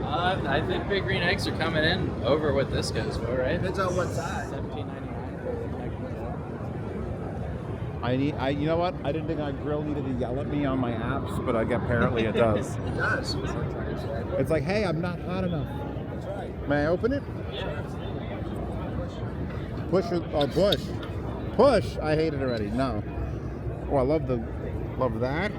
I think big green eggs are coming in over what this goes for, right? Depends on what size. $17.99. You know what? I didn't think our grill needed to yell at me on my apps, but apparently it does. It does. It's like, hey, I'm not hot enough. That's right. May I open it? Yeah. Push it. Oh, push. Push. I hate it already. No. Oh, I love that.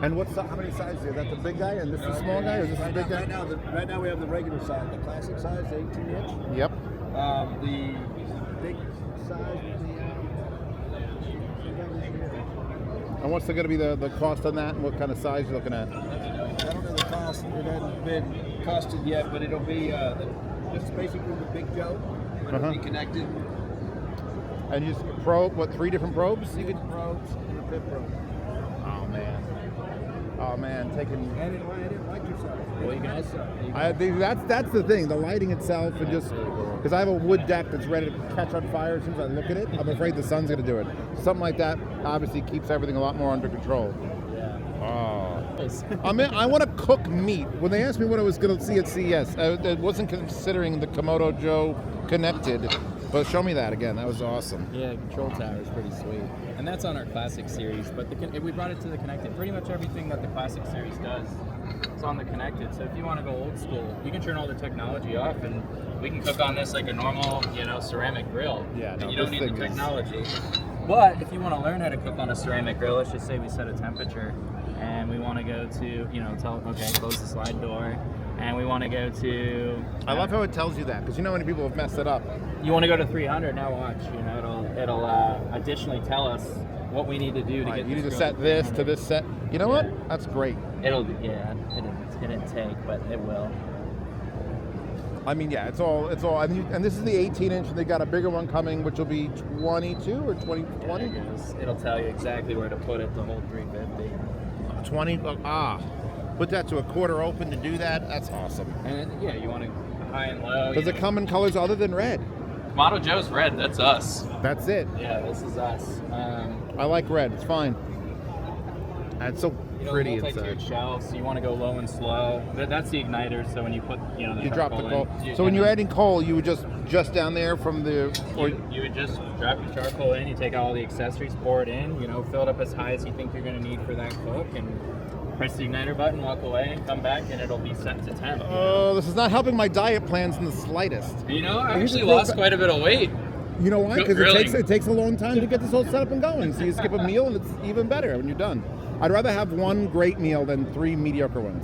And how many sizes? Is that the big guy and this is the small guy, or is this the big guy? Right now we have the regular size, the classic size, the 18-inch. Yep. The big size with the. And what's going to be the cost on that, and what kind of size you're looking at? I don't know the cost. It hasn't been costed yet, but it'll be just basically the Big Joe. It'll be connected. And you just probe, 3 different probes? You can probes and a pit probe. Oh man, taking. And I didn't like yourself. Well, you can also. That's the thing. The lighting itself, and just because I have a wood deck that's ready to catch on fire as soon as I look at it, I'm afraid the sun's going to do it. Something like that obviously keeps everything a lot more under control. Yeah. Oh. I want to cook meat. When they asked me what I was going to see at CES, I wasn't considering the Komodo Joe connected. But show me that again. That was awesome. Yeah, the control tower is pretty sweet. And that's on our Classic series. But we brought it to the Connected. Pretty much everything that the Classic series does is on the Connected. So if you want to go old school, you can turn all the technology off and we can cook on this like a normal, ceramic grill. Yeah, no, and you don't need the technology. But if you want to learn how to cook on a ceramic grill, let's just say we set a temperature and and we want to go to, tell, okay, close the slide door, and we want to go to... I love how it tells you that, because you know many people have messed it up. You want to go to 300, now watch, it'll additionally tell us what we need to do to get You need to this set this to this set. You know what? That's great. It didn't take, but it will. I mean, yeah, it's all, and this is the 18-inch, and they got a bigger one coming, which will be 22 or 20? It'll tell you exactly where to put it, the whole 350. 20, put that to a quarter open to do that. That's awesome. And yeah, you want to high and low. Does it come in colors other than red? Kamado Joe's red, that's us. That's it. Yeah, this is us. I like red, it's fine. And it's so pretty multi-tiered shelves, so you want to go low and slow. That's the igniter, so when you put, the you drop the coal. in, So when you're adding coal, you would just down there from the... You would just drop your charcoal in, you take out all the accessories, pour it in, fill it up as high as you think you're going to need for that cook, and press the igniter button, walk away, and come back, and it'll be set to temp. Oh, this is not helping my diet plans in the slightest. I actually lost quite a bit of weight. You know why? Because it takes a long time to get this all set up and going. So you skip a meal, and it's even better when you're done. I'd rather have one great meal than 3 mediocre ones.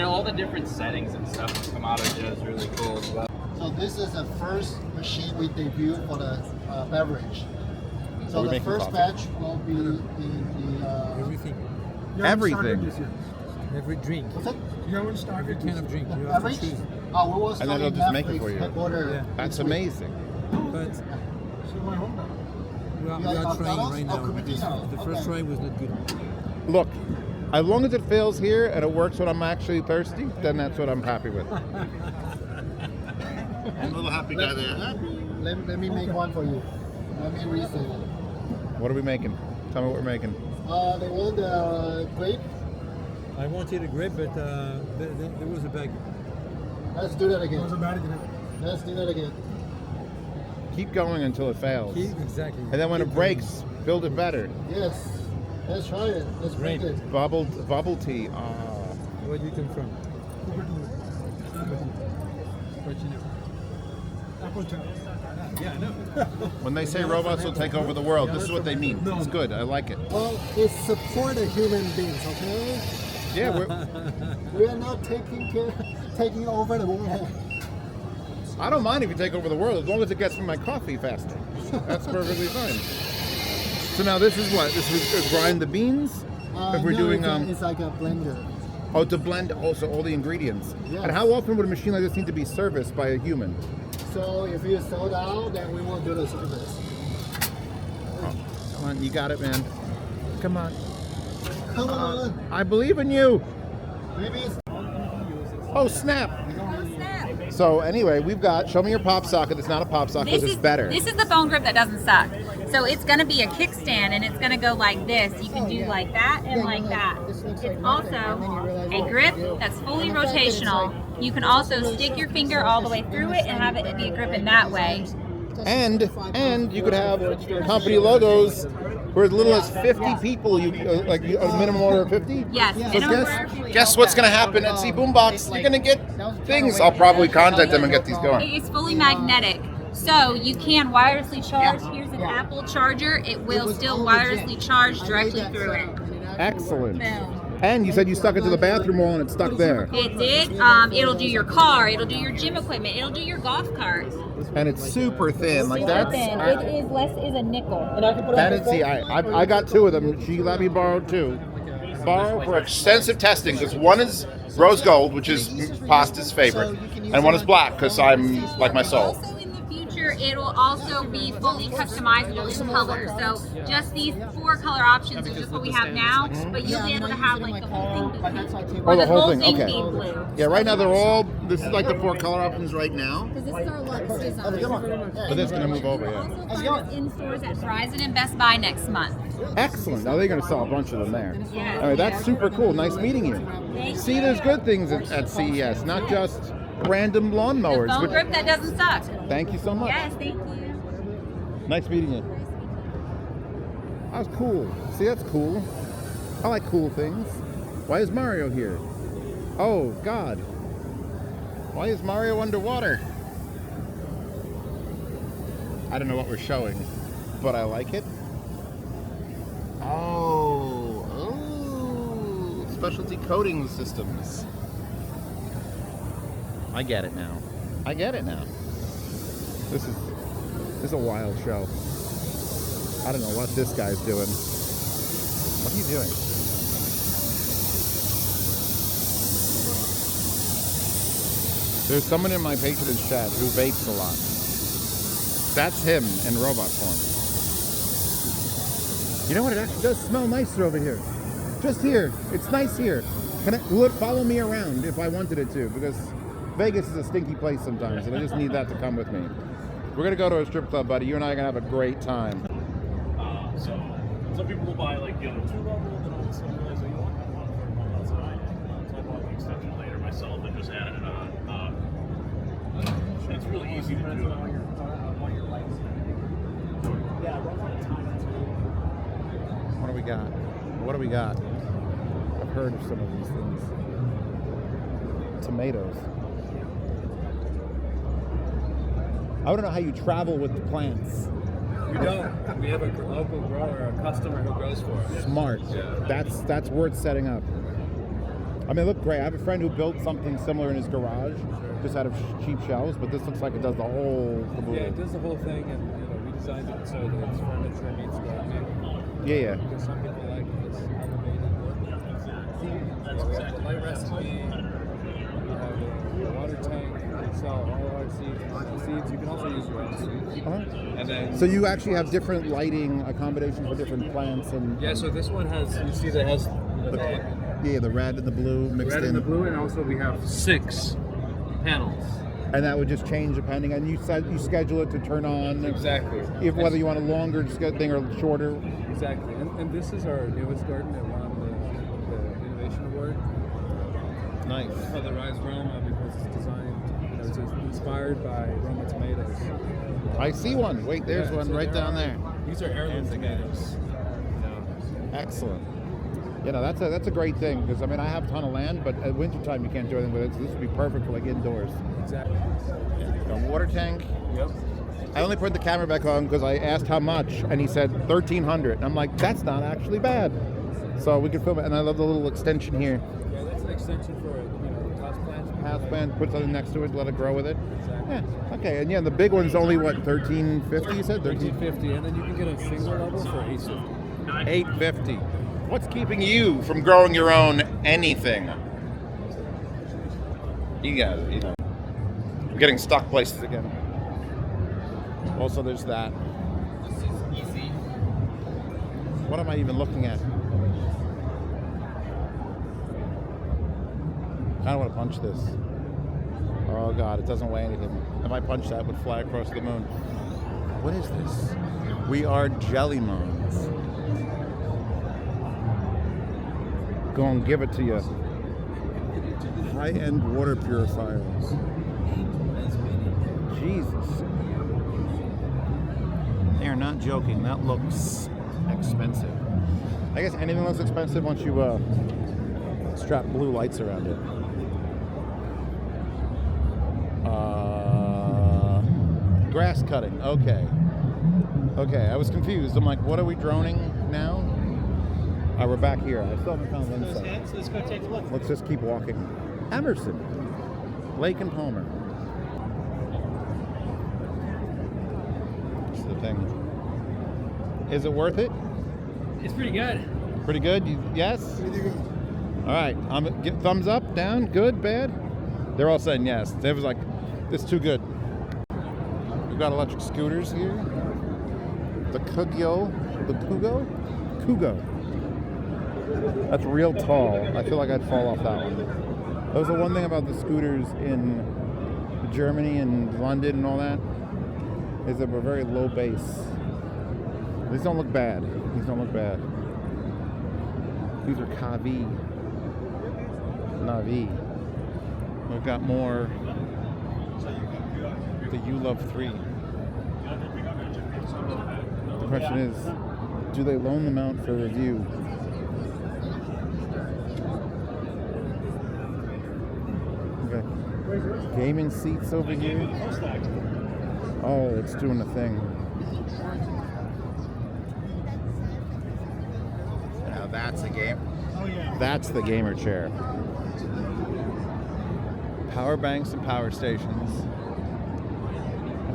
All the different settings and stuff from Kamado Joe is really cool as well. So this is the first machine we debuted for the beverage. So the first batch will be the Everything. Everything. Every drink. What's it? You haven't started every kind of drink. You have Every? to choose. Oh, we will And start then they'll in just make it Netflix for you. headquarters Yeah. That's next week. amazing. But we are Yeah, trying right now oh, because Cupertino. the first Okay. try was not good. Look, as long as it fails here and it works when I'm actually thirsty, then that's what I'm happy with. I'm a little happy guy there. Let me make one for you. Let me refill. What are we making? Tell me what we're making. They want grape. I wanted a grape, but there was a bag. Let's do that again. Let's do that again. Keep going until it fails. Exactly. And then when it breaks, build it better. Yes. Let's try it. Let's break it. Bubble tea. Where do you come from? Yeah, I know. When they say robots will take over the world, this is what they mean. It's good. I like it. Well, it support the human beings, okay? Yeah, we are not taking over the world. I don't mind if you take over the world as long as it gets me my coffee faster. That's perfectly fine. So now this is what? This is grind the beans? If we're doing it's like a blender. Oh, to blend also all the ingredients. Yes. And how often would a machine like this need to be serviced by a human? So if you sold out, then we will do the service. Oh, come on, you got it, man. Come on. Come on. I believe in you. Maybe it's... Oh, snap. So anyway, we've got, show me your pop socket. It's not a pop socket because it's better. This is the phone grip that doesn't suck. So it's going to be a kickstand and it's going to go like this. You can do like that and like that. It's also a grip that's fully rotational. You can also stick your finger all the way through it and have it be a grip in that way. And you could have company logos for as little as 50 people. You like a minimum order of 50. Yes. So guess what's going to happen at C Boombox? You're going to get things. I'll probably contact them and get these going. It's fully magnetic. So you can wirelessly charge. Here's an Apple charger. It will still wirelessly charge directly through it. Excellent. Boom. And you said you stuck it to the bathroom wall and it's stuck there. It did. It'll do your car. It'll do your gym equipment. It'll do your golf cart. And it's super thin. Like that's. Thin. It is less is a nickel. That is. See, I got 2 of them. She let me borrow 2. Borrow for extensive testing because one is rose gold, which is Pasta's favorite, and one is black because I'm like my soul. Also in the future, it'll also be fully customizable in color. So just these 4 color options is just what we have now, but you'll be able to have like the whole thing blue. Oh, the whole thing. be Okay. blue. Yeah, right now they're all. This is like the 4 color options right now. Because this is our Lux design. But this is gonna move over. Yeah. Also find us in stores at Verizon and Best Buy next month. Excellent. Now they're going to sell a bunch of them there. Yes. All right, that's super cool. Nice meeting you. See, there's good things at CES, not just random lawnmowers. The phone grip that doesn't suck. Thank you so much. Yes, thank you. Nice meeting you. That was cool. See, that's cool. I like cool things. Why is Mario here? Oh, God. Why is Mario underwater? I don't know what we're showing, but I like it. Oh, it's specialty coating systems. I get it now. I get it now. This is a wild show. I don't know what this guy's doing. What are you doing? There's someone in my patronage chat who vapes a lot. That's him in robot form. You know what? It actually does smell nicer over here. Just here. It's nice here. Will it follow me around if I wanted it to? Because Vegas is a stinky place sometimes, and I just need that to come with me. We're going to go to a strip club, buddy. You and I are going to have a great time. So some people will buy like the other 2 level, then all of a sudden realize they want one outside. So I bought the extension later myself and just added it on. It's really easy to do. What do we got? What do we got? I've heard of some of these things. Tomatoes. I don't know how you travel with the plants. We don't. We have a local grower, a customer who grows for us. Smart. Yeah. That's worth setting up. I mean, they look great. I have a friend who built something similar in his garage, just out of cheap shelves, but this looks like it does the whole caboodle. Yeah, it does the whole thing, and we designed it so that it's furniture meets gardening. Yeah. Because some people like this elevated look. We have the light recipe. We have the water tank. We sell all our seeds. You can also use your own seeds. Uh-huh. And then, so you actually have different lighting accommodations for different plants and. Yeah. So this one has. You see that has. The red and the blue mixed in. Red and the blue, and also we have 6 panels. And that would just change depending, and you schedule it to turn on. Exactly. If whether you want a longer thing or shorter. Exactly. And this is our newest garden that won the Innovation Award. Nice. It's called the Rise Roma because it's designed, it's inspired by Roma tomatoes. I see one. Wait, there's one right down there. These are heirloom tomatoes. Excellent. You know, that's a great thing because I mean I have a ton of land, but at wintertime you can't do anything with it. So this would be perfect for like indoors. Exactly. Got a water tank. Yep. I only put the camera back on because I asked how much, and he said $1,300. And I'm like, that's not actually bad. So we can film it, and I love the little extension here. Yeah, that's an extension for house plants. House plant, put something next to it, let it grow with it. Exactly. Yeah. Okay, and yeah, the big one's only what, $1,350? You said $1,350, and then you can get a single level for $850. $850. What's keeping you from growing your own anything? You guys, I'm getting stuck places again. Also, there's that. What am I even looking at? I don't want to punch this. Oh God, it doesn't weigh anything. If I punch that, it would fly across the moon. What is this? We are Jellymons. Go and give it to you. High-end water purifiers. Jesus. They are not joking. That looks expensive. I guess anything looks expensive once you strap blue lights around it. Grass cutting. Okay. Okay, I was confused. I'm like, what are we droning now? All right, we're back here. I still haven't found one side. Let's go take a look. Let's just keep walking. Emerson. Lake and Palmer. This is the thing. Is it worth it? It's pretty good. Pretty good? Yes? All right. Get thumbs up, down, good, bad? They're all saying yes. They was like, this is too good. We've got electric scooters here. The Kugo. That's real tall. I feel like I'd fall off that one. That was the one thing about the scooters in Germany and London and all that, is that we're very low base. These don't look bad. These don't look bad. These are Kavi. Navi. We've got more. The U-Love 3. The question is, do they loan them out for review? Okay. Gaming seats over here. Oh, it's doing the thing. Now that's a game. Oh yeah. That's the gamer chair. Power banks and power stations.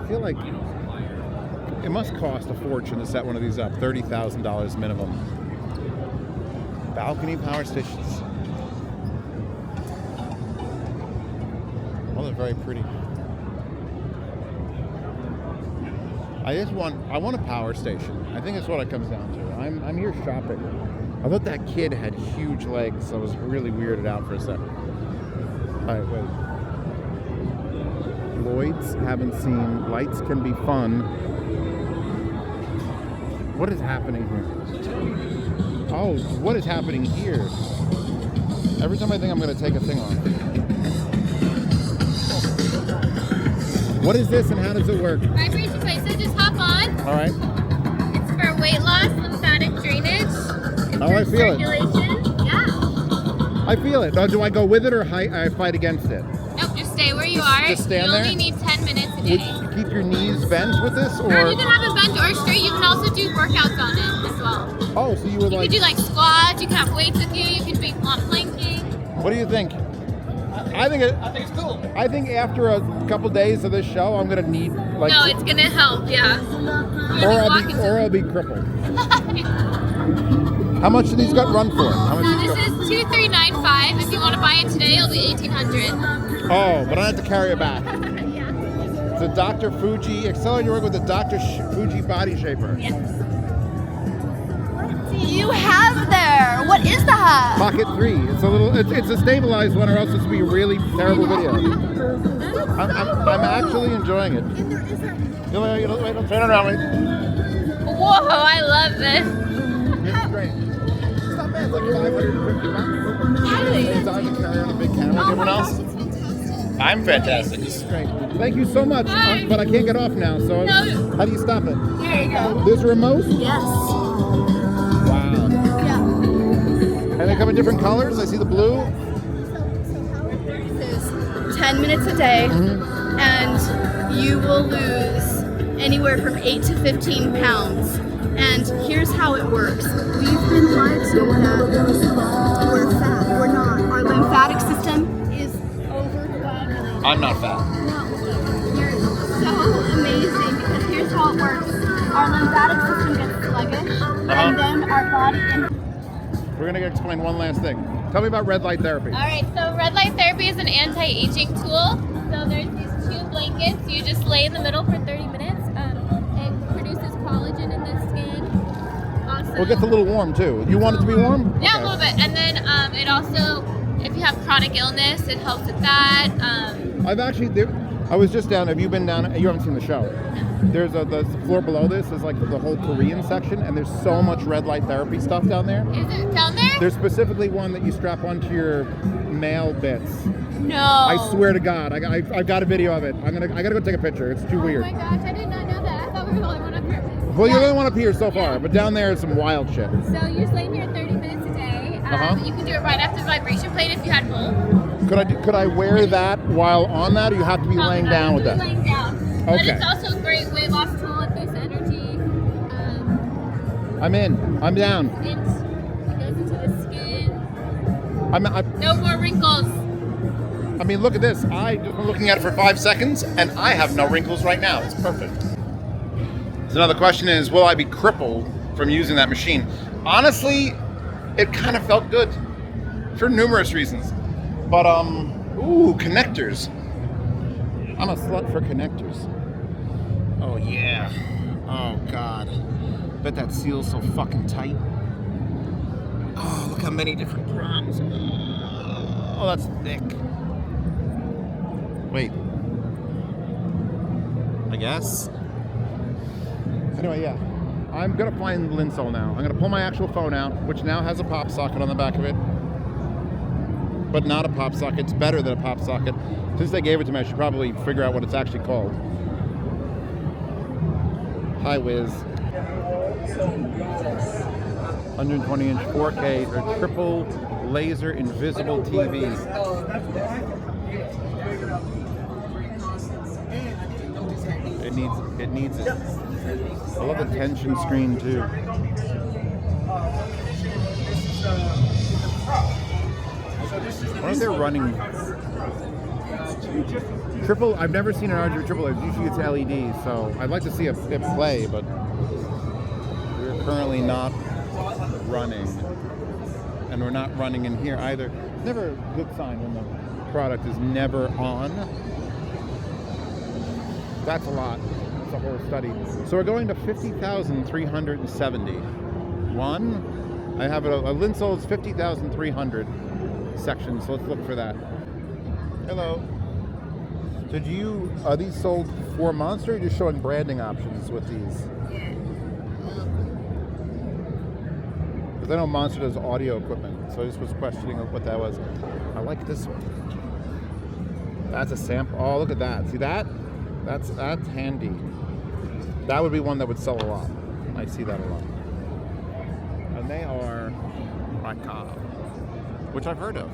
I feel like it must cost a fortune to set one of these up. $30,000 minimum. Balcony power stations. Oh, they're very pretty. I want a power station. I think that's what it comes down to. I'm here shopping. I thought that kid had huge legs. I was really weirded out for a second. All right, wait. Lloyd's, haven't seen. Lights can be fun. What is happening here? Oh, what is happening here? Every time I think I'm going to take a thing off. What is this and how does it work? Vibration plate, so just hop on. All right. It's for weight loss, lymphatic drainage. Oh, I feel it. Circulation. Yeah. I feel it. Oh, do I go with it or I fight against it? Nope, just stay where you are. Just stand there? You only need 10 minutes a Would day. you keep your knees bent with this, Or or? you can have it bent or straight. You can also do workouts on it as well. Oh, so you would You like? can do like squats. You can have weights with you. You can be on planking. What do you think? I think it's cool. I think after a couple days of this show, I'm gonna need like. No, it's gonna help. Yeah. Or I'll be crippled. How much do these got run for? How much So do these this go- is 2395. If you want to buy it today, it'll be 1800. Oh, but I have to carry it back. It's a Dr. Fuji accelerator work with the Dr. Fuji body shaper. Yes. What do you have there? What is that? Pocket 3. It's a stabilized one, or else this would be a really terrible video. I'm actually enjoying it. Wait, don't turn around. Wait. Whoa, I love this. It's great. It's not bad. It's like 550 bucks. It's on to carry on a big camera. Like everyone else. I'm fantastic. This is great. Thank you so much. But I can't get off now. So how do you stop it? There you go. There's a remote? Yes. Wow. Yeah. And they come in different colors. I see the blue. So how it works is 10 minutes a day, and you will lose anywhere from 8 to 15 pounds. And here's how it works. We've been lied to that we're fat. We're not. Our lymphatic system is overcoagulated. I'm not fat. No, you're so amazing because here's how it works. Our lymphatic system gets sluggish, and then our body. We're going to explain one last thing. Tell me about red light therapy. All right, so red light therapy is an anti-aging tool. So there's these 2 blankets. You just lay in the middle for 30 minutes. It produces collagen in the skin. Also, Well, it gets a little warm too. You want it to be warm? yeah, a little bit. And then it also, if you have chronic illness, it helps with that. I was just down. Have you been down? You haven't seen the show. There's the floor below this is like the whole Korean section, and there's so much red light therapy stuff down there. Is it down there? There's specifically one that you strap onto your male bits. No. I swear to God, I've got a video of it. I gotta go take a picture. It's too weird. Oh my gosh, I did not know that. I thought we were the only one up here. Well, you're the only one up here so far, but down there is some wild shit. So you just lay here 30 minutes a day. You can do it right after the vibration plate if you had both. Could I wear that while on that, or you have to be laying down with that? Laying down. But Okay. it's also a great weight loss tool. It boosts energy. I'm in. I'm down. It goes into the skin. I'm No more wrinkles. I mean, look at this. I've been looking at it for 5 seconds, and I have no wrinkles right now. It's perfect. So now the question is, will I be crippled from using that machine? Honestly, it kind of felt good for numerous reasons. But, ooh, connectors. I'm a slut for connectors. Oh, yeah. Oh, God. Bet that seal's so fucking tight. Oh, look how many different prongs. Oh, that's thick. Wait. I guess. Anyway, yeah. I'm gonna find the Linsole now. I'm gonna pull my actual phone out, which now has a pop socket on the back of it. But not a pop socket. It's better than a pop socket. Since they gave it to me, I should probably figure out what it's actually called. Hi, Wiz. 120-inch 4K or triple laser invisible TV. It needs it. I love the tension screen too. What if they're running triple? I've never seen an RGB triple. Usually it's LED, so I'd like to see it play, but we're currently not running, and we're not running in here either. It's never a good sign when the product is never on. That's a lot. It's a whole study. So we're going to 50,371. I have a Linsoul's 50,300 section, so let's look for that. Hello. So are these sold for Monster, or are you just showing branding options with these? Because I know Monster does audio equipment, so I just was questioning what that was. I like this one. That's a sample. Oh, look at that. See that? That's handy. That would be one that would sell a lot. I see that a lot. And they are Rakab, which I've heard of.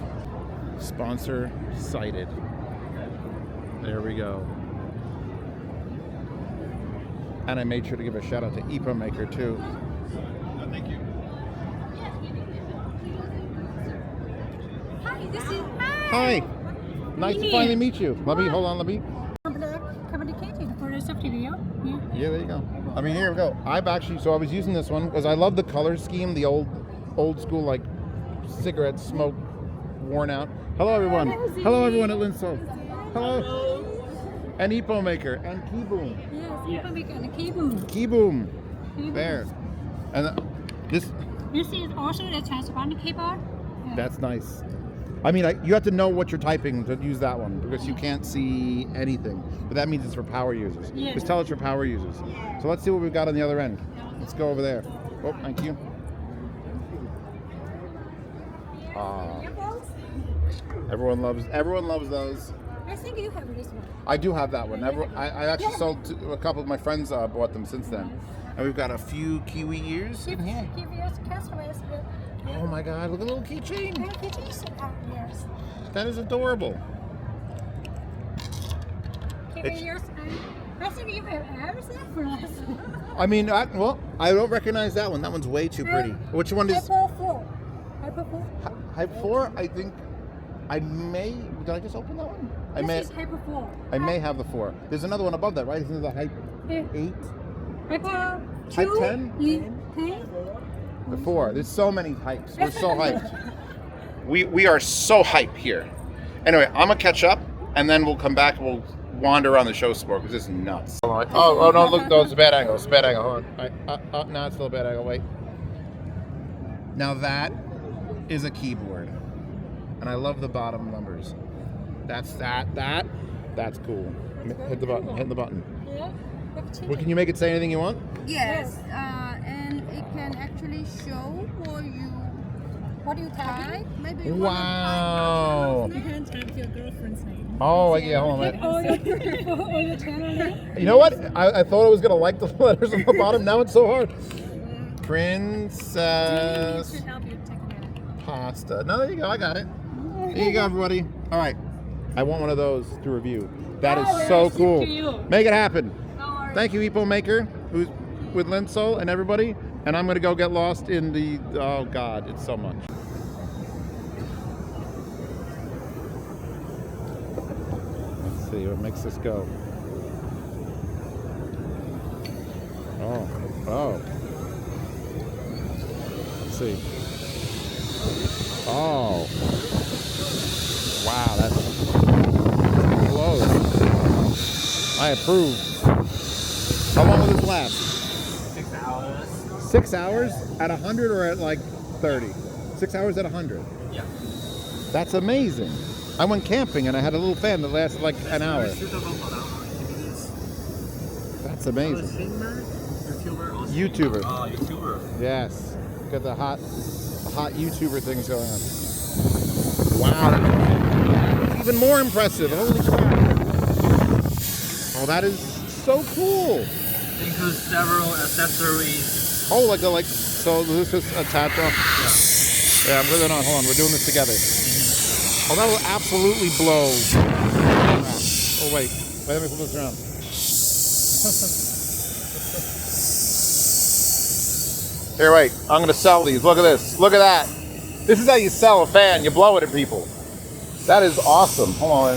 Sponsor cited. There we go. And I made sure to give a shout out to Epo Maker too. Thank you. Hi, this is Hi. Nice to finally meet you. Hold on, let me. communicated for the safety video. Yeah, there you go. I mean, here we go. I was using this one because I love the color scheme, the old school, like, cigarette smoke, worn out. Hello, everyone. Hello, everyone at Linsoul. Hello. And Epo Maker and Keyboom. Yes, Epo Maker and Keyboom. Keyboom. There. And this is also the transparent keyboard. That's nice. I mean, you have to know what you're typing to use that one because you can't see anything. But that means it's for power users. Yes. Just tell it's for power users. So let's see what we've got on the other end. Let's go over there. Oh, thank you. Everyone loves those. I think you have this one. I do have that one. I actually sold to a couple of my friends bought them since then. And we've got a few Kiwi ears in here. Oh my God, look at the little keychain. Yes. That is adorable. Kiwi ears. I think you have everything for us. I mean, I don't recognize that one. That one's way too pretty. Which one is? Hyper 4. Hype 4? I think I may. Did I just open that one? This is Hyper 4. I may have the 4. There's another one above that, right? Isn't it the Hype 8? Hyper 2. Hype 10? 10. The 4. There's so many hypes. We're so hyped. We are so hyped here. Anyway, I'm gonna catch up, and then we'll come back and we'll wander around the show spore because it's nuts. Oh no! Look, no, it's a bad angle. It's a bad angle. Hold on. No, it's still a bad angle. Wait. Now that is a keyboard, and I love the bottom numbers. That's cool. Hit the button. Hit the button. Yeah. Well, can you make it say anything you want? Yes, and it can actually show for you what do you type? Maybe Wow. You can type your girlfriend's name. Oh, yeah, hold on. All your channel name. You know what? I thought I was going to like the letters on the bottom. Now it's so hard. Princess Pasta. No, there you go. I got it. There you go, everybody. All right. I want one of those to review. That is so cool. Make it happen. Thank you, Epo Maker, who's with Linsoul and everybody. And I'm going to go get lost in the... Oh, God. It's so much. Let's see what makes this go. Oh. Let's see. Oh. Wow, that's close. I approve. How long will this last? 6 hours. 6 hours at 100 or at like 30? 6 hours at 100? Yeah. That's amazing. I went camping and I had a little fan that lasted like an hour. That's amazing. YouTuber. Oh, YouTuber. Yes. Got the hot YouTuber things going on. Wow. That's even more impressive. Holy crap. Oh, that is so cool. It includes several accessories. Oh, so this is attached off? Yeah, I'm really not. Hold on, we're doing this together. Oh, that will absolutely blow. Oh, wait, let me flip this around. Here, wait, I'm gonna sell these. Look at this. Look at that. This is how you sell a fan. You blow it at people. That is awesome. Hold on.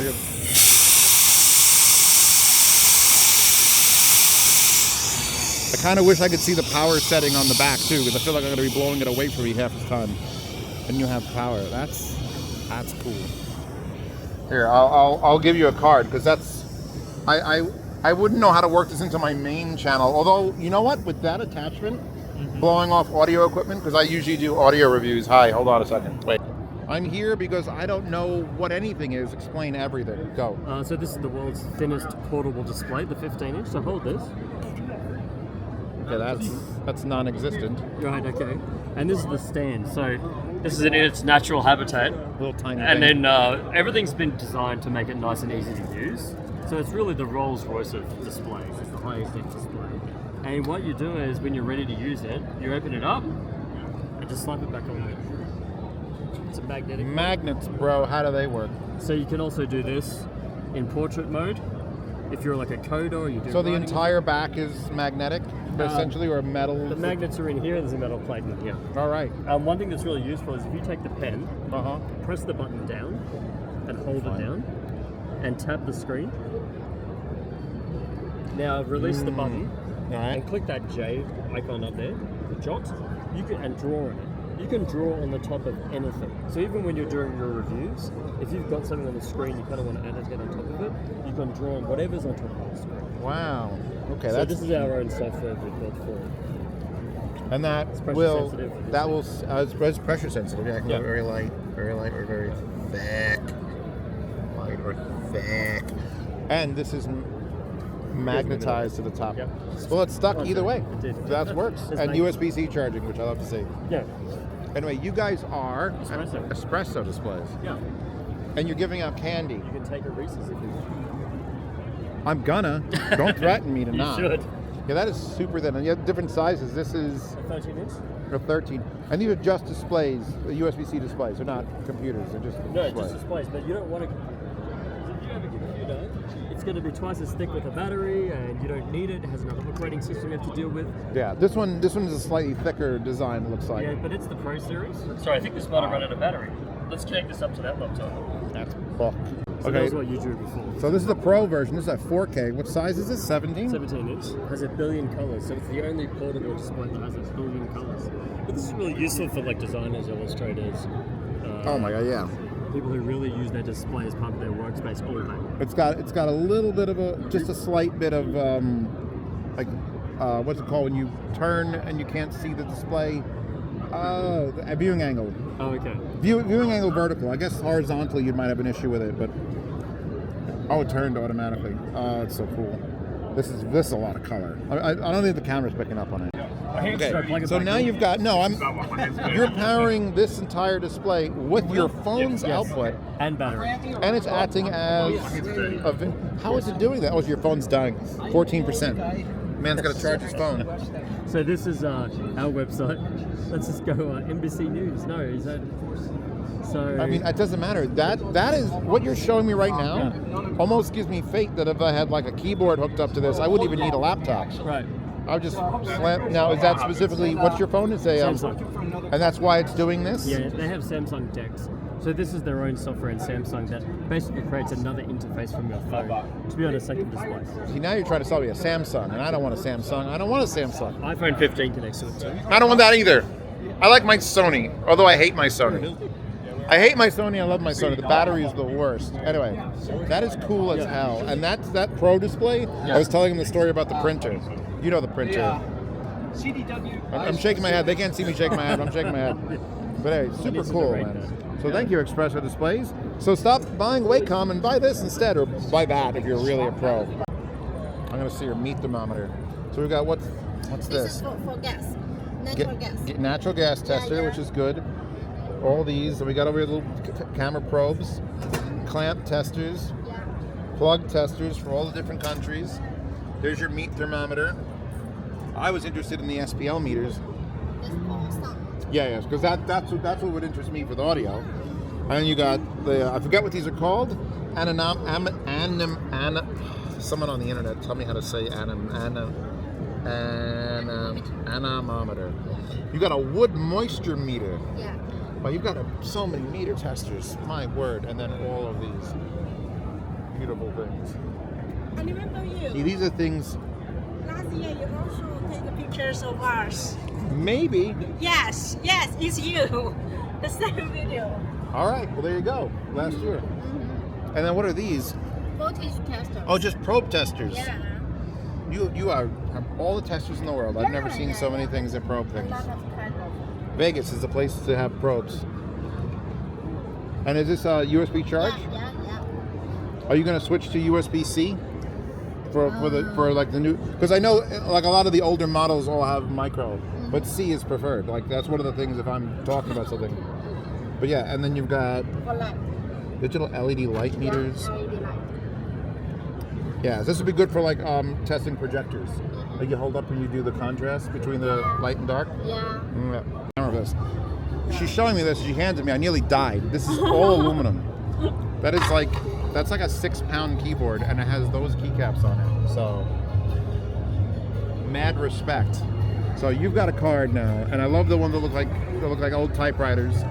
I kind of wish I could see the power setting on the back too, because I feel like I'm going to be blowing it away from me half the time. And you have power. That's cool. Here, I'll give you a card, because that's I wouldn't know how to work this into my main channel. Although, you know what? With that attachment, blowing off audio equipment, because I usually do audio reviews. Hi, hold on a second. Wait. I'm here because I don't know what anything is. Explain everything. Go. So this is the world's thinnest portable display, the 15-inch. So hold this. Okay, that's non-existent. Right, okay. And this is the stand. So this is in its natural habitat. Little tiny and thing. then everything's been designed to make it nice and easy to use. So it's really the Rolls Royce of displays. It's the highest end display. And what you do is, when you're ready to use it, you open it up and just slap it back on there. It's a magnetic. Magnets, bro. How do they work? So you can also do this in portrait mode. If you're like a coder, or you do. So the entire back is magnetic, essentially, or metal? The magnets are in here. There's a metal plate in here. All right. One thing that's really useful is if you take the pen, press the button down, and hold it down, and tap the screen. Now release the button, and click that J icon up there, the jot. You can and draw on it. You can draw on the top of anything. So even when you're doing your reviews, if you've got something on the screen you kind of want to annotate on top of it, you can draw on whatever's on top of the screen. Wow. Okay, so that's... this is our own software we've built for it. And that it's pressure sensitive. Yeah, I can go very light, or very thick. Light or thick. And this is magnetized to the top. Yep. Well, it's stuck either way. It did. That works. And USB-C charging, which I love to see. Yeah. Anyway, you guys are espresso displays. Yeah. And you're giving out candy. You can take a Reese's if you want. I'm gonna. Don't threaten me to You not. should. Yeah, that is super thin. And you have different sizes. This is... 13 inch? Or 13. And these are just displays, USB-C displays. They're not computers. They're just displays. No, just displays. But you don't want a computer. If you have a computer, it's going to be twice as thick with a battery, and you don't need it. It has another operating system you have to deal with. Yeah, this one is a slightly thicker design, it looks like. Yeah, but it's the Pro Series. Sorry, I think this might have run out of battery. Let's connect this up to that laptop. That's fuck. So that was what you drew before. So this is the Pro version. This is at 4K. What size is this? 17? 17 inch. It has 1 billion colors, so it's the only portable display that has 1 billion colors. But this is really useful for like designers, illustrators. Oh my god, yeah. People who really use their display as part of their workspace all day. It's got a little bit of just a slight bit of what's it called when you turn and you can't see the display? A viewing angle. Oh, okay. Viewing angle vertical. I guess horizontally you might have an issue with it, but it turned automatically. Oh, it's so cool. This is a lot of color. I don't think the camera's picking up on it. Okay, so now you've got you're powering this entire display with your phone's output and battery, and it's acting as how is it doing that? Oh, your phone's dying. 14%. Man's got to charge his phone. So this is our website. Let's just go NBC News. No, is that? So I mean, it doesn't matter. That is what you're showing me right now. Yeah. Almost gives me fate that if I had like a keyboard hooked up to this, I wouldn't even need a laptop. Right. I'll just slam. Now, is that specifically what's your phone? It's a Samsung. And that's why it's doing this? Yeah, they have Samsung decks. So this is their own software in Samsung that basically creates another interface from your phone to be on a second display. See, now you're trying to sell me a Samsung, and I don't want a Samsung. I don't want a Samsung. iPhone 15 connects to it too. I don't want that either. I like my Sony, although I hate my Sony. I hate my Sony. I love my Sony. The battery is the worst. Anyway, that is cool as hell. And that's that Pro display. I was telling him the story about the printer. You know the printer. I'm shaking my head. They can't see me shaking my head. I'm shaking my head. But anyway, super cool, man. So thank you, Espresso Displays. So stop buying Wacom and buy this instead, or buy that if you're really a pro. I'm going to see your meat thermometer. So we've got what's this? This is for gas. Natural gas. Natural gas tester, which is good. All these, and we got over here little camera probes, clamp testers, plug testers for all the different countries. There's your meat thermometer. I was interested in the SPL meters. Yeah, because that's what would interest me for the audio. And then you got I forget what these are called. Someone on the internet tell me how to say anemometer. You got a wood moisture meter. Yeah. But you've got so many meter testers, my word, and then all of these beautiful things. I remember you. See, these are things. Last year you also take pictures of us. Maybe. Yes, it's you. The same video. All right, well there you go. Last year. And then what are these? Voltage tester. Oh, just probe testers. Yeah. You have all the testers in the world. I've never seen so many things that probe things. A lot of kind of. Vegas is the place to have probes. And is this a USB charge? Yeah. Are you going to switch to USB-C for like the new? Because I know like a lot of the older models all have micro, but C is preferred. Like that's one of the things if I'm talking about something. But yeah, and then you've got For light. digital LED light meters. LED light. Yeah, this would be good for like testing projectors. Like you hold up and you do the contrast between the light and dark. Yeah. I remember this. She's showing me this. She handed me. I nearly died. This is all aluminum. That's like a 6-pound keyboard, and it has those keycaps on it. So, mad respect. So you've got a card now, and I love the one that look like old typewriters,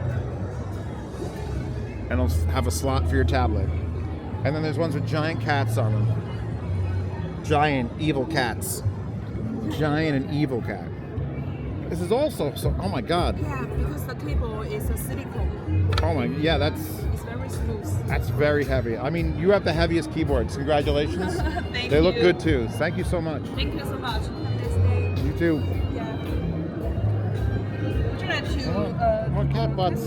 and it'll have a slot for your tablet. And then there's ones with giant cats on them. Giant evil cats. Giant and evil cat. This is also so. Oh my God. Yeah, because the cable is a silicone. Oh my. Yeah, It's very smooth. that's very heavy. I mean, you have the heaviest keyboards. Congratulations. Thank They look you. good too. Thank you so much. Thank you so much. Have a nice day. You too. Yeah. Would you like to? More cat butts.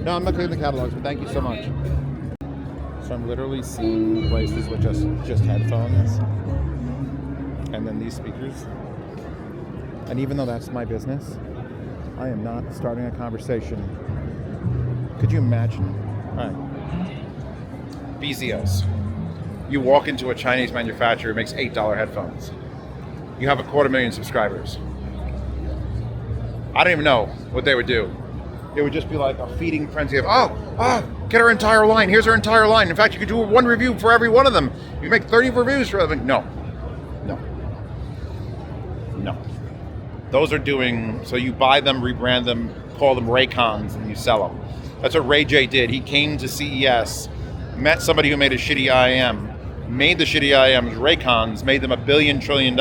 No, I'm not clearing the catalogs, but thank you so much. So I'm literally seeing places with just headphones, and then these speakers. And even though that's my business, I am not starting a conversation. Could you imagine? All right. Zeos. You walk into a Chinese manufacturer who makes $8 headphones. You have 250,000 subscribers. I don't even know what they would do. It would just be like a feeding frenzy of, get our entire line. Here's our entire line. In fact, you could do one review for every one of them. You make 30 reviews for them. No. Those are doing, so you buy them, rebrand them, call them Raycons, and you sell them. That's what Ray J did. He came to CES, met somebody who made a shitty IM, made the shitty IMs Raycons, made them $1 billion trillion.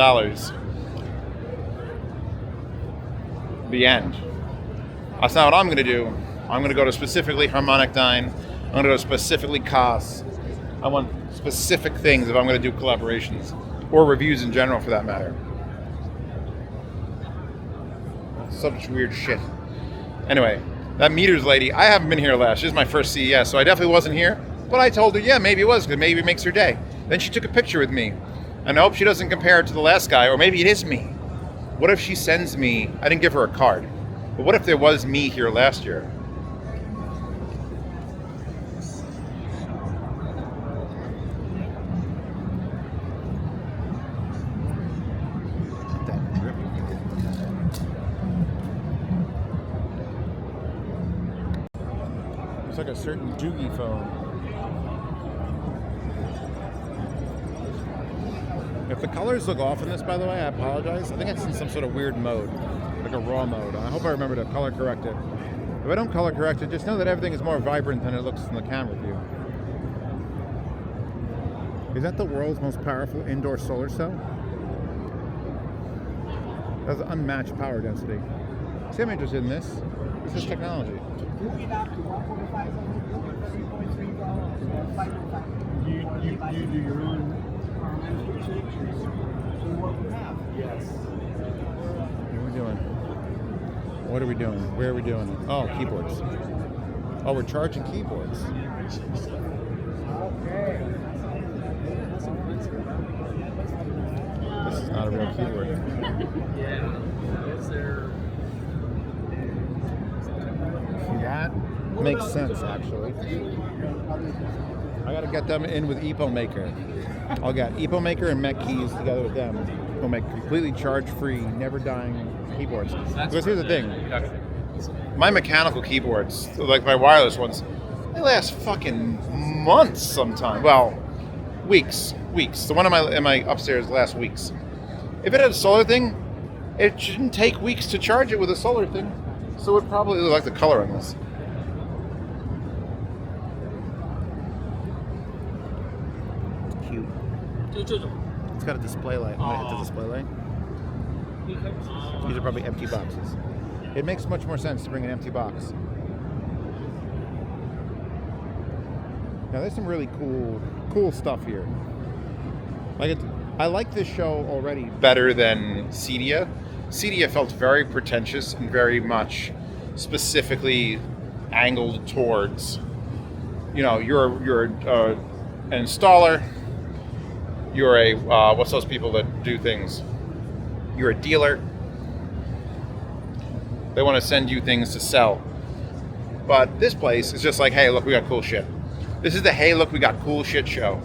The end. That's not what I'm going to do. I'm going to go to specifically Harmonic Dyne. I'm going to go to specifically COS. I want specific things if I'm going to do collaborations or reviews in general for that matter. Such weird shit. Anyway, that meters lady, I haven't been here last. This is my first CES, so I definitely wasn't here. But I told her, yeah, maybe it was, because maybe it makes her day. Then she took a picture with me. And I hope she doesn't compare it to the last guy, or maybe it is me. What if she sends me, I didn't give her a card, but what if there was me here last year? It's like a certain Doogie phone. If the colors look off in this, by the way, I apologize. I think it's in some sort of weird mode, like a raw mode. I hope I remember to color correct it. If I don't color correct it, just know that everything is more vibrant than it looks in the camera view. Is that the world's most powerful indoor solar cell? That's unmatched power density. See, I'm interested in this. This is technology. You do your own what we have. Yes. What are we doing? What are we doing? Where are we doing it? Oh, keyboards. Oh, we're charging keyboards. Okay. This is not a real keyboard. Yeah. Is there? That makes sense, actually. I gotta get them in with EPO Maker. I'll get EPO Maker and Mech Keys together with them. We'll make completely charge-free, never-dying keyboards. Because here's the thing. My mechanical keyboards, like my wireless ones, they last fucking months sometimes. Well, weeks. The one in my upstairs lasts weeks. If it had a solar thing, it shouldn't take weeks to charge it with a solar thing. So it would probably look like the color on this. cute. It's got a display light. It's a display light. These are probably empty boxes. It makes much more sense to bring an empty box. Now there's some really cool stuff here. I like this show already better than CEDIA. CEDIA felt very pretentious and very much specifically angled towards, you're an installer, you're a what's those people that do things? You're a dealer. They want to send you things to sell. But this place is just like, hey, look, we got cool shit. This is the hey, look, we got cool shit show.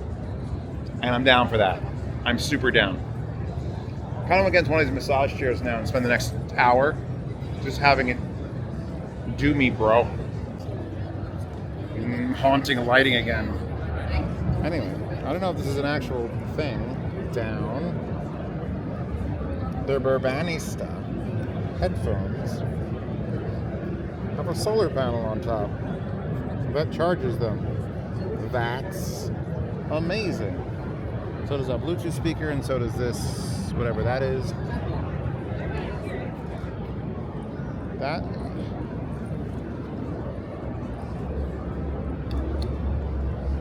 And I'm down for that. I'm super down. Kind of against one of these massage chairs now and spend the next hour just having it do me, bro. Haunting lighting again. Anyway, I don't know if this is an actual thing. Down. They're Burbanista. Headphones. Have a solar panel on top that charges them. That's amazing. So does a Bluetooth speaker, and so does this, whatever that is. That.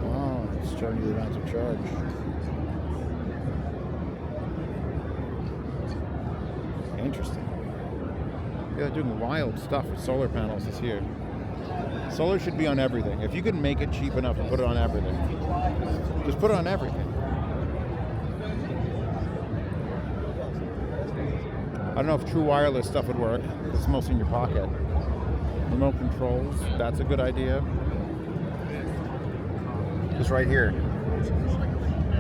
Oh, it's showing you the amount of charge. Interesting. Yeah, they're doing wild stuff with solar panels this year. Solar should be on everything. If you can make it cheap enough to put it on everything, just put it on everything. I don't know if true wireless stuff would work. It's mostly in your pocket. Remote controls, that's a good idea. It's right here.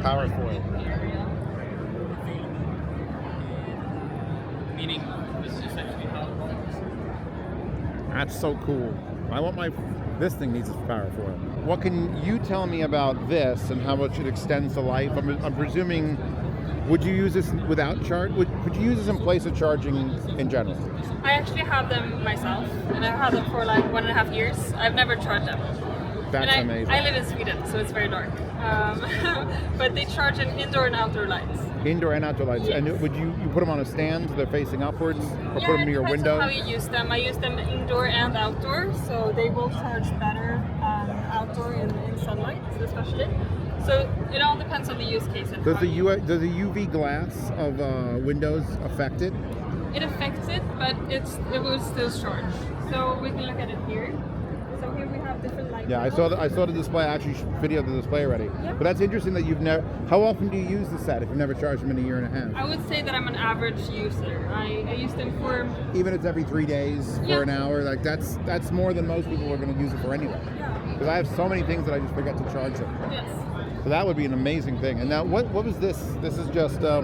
Power foil. Meaning, this is essentially how it works. That's so cool. This thing needs a power foil. What can you tell me about this and how much it extends the life? I'm presuming, would you use this without charge? Could you use this in place of charging in general? I actually have them myself, and I've had them for like 1.5 years. I've never charged them. That's amazing. I live in Sweden, so it's very dark. But they charge in indoor and outdoor lights. Indoor and outdoor lights. And would you put them on a stand so they're facing upwards, or put them near your window? Yeah, it depends on how you use them. I use them indoor and outdoor, so they will charge better outdoor in sunlight, especially. So it all depends on the use case. And Does the UV glass of windows affect it? It affects it, but it will still charge. So we can look at it here. So here we have different light. Yeah, I saw the display. I actually videoed the display already. Yeah. But that's interesting that you've never. How often do you use the set if you've never charged them in a year and a half? I would say that I'm an average user. I use them for. Even if it's every 3 days for an hour, like that's more than most people are going to use it for anyway. Yeah. Because I have so many things that I just forget to charge them. Yes. So that would be an amazing thing. And now, what was this? This is just. The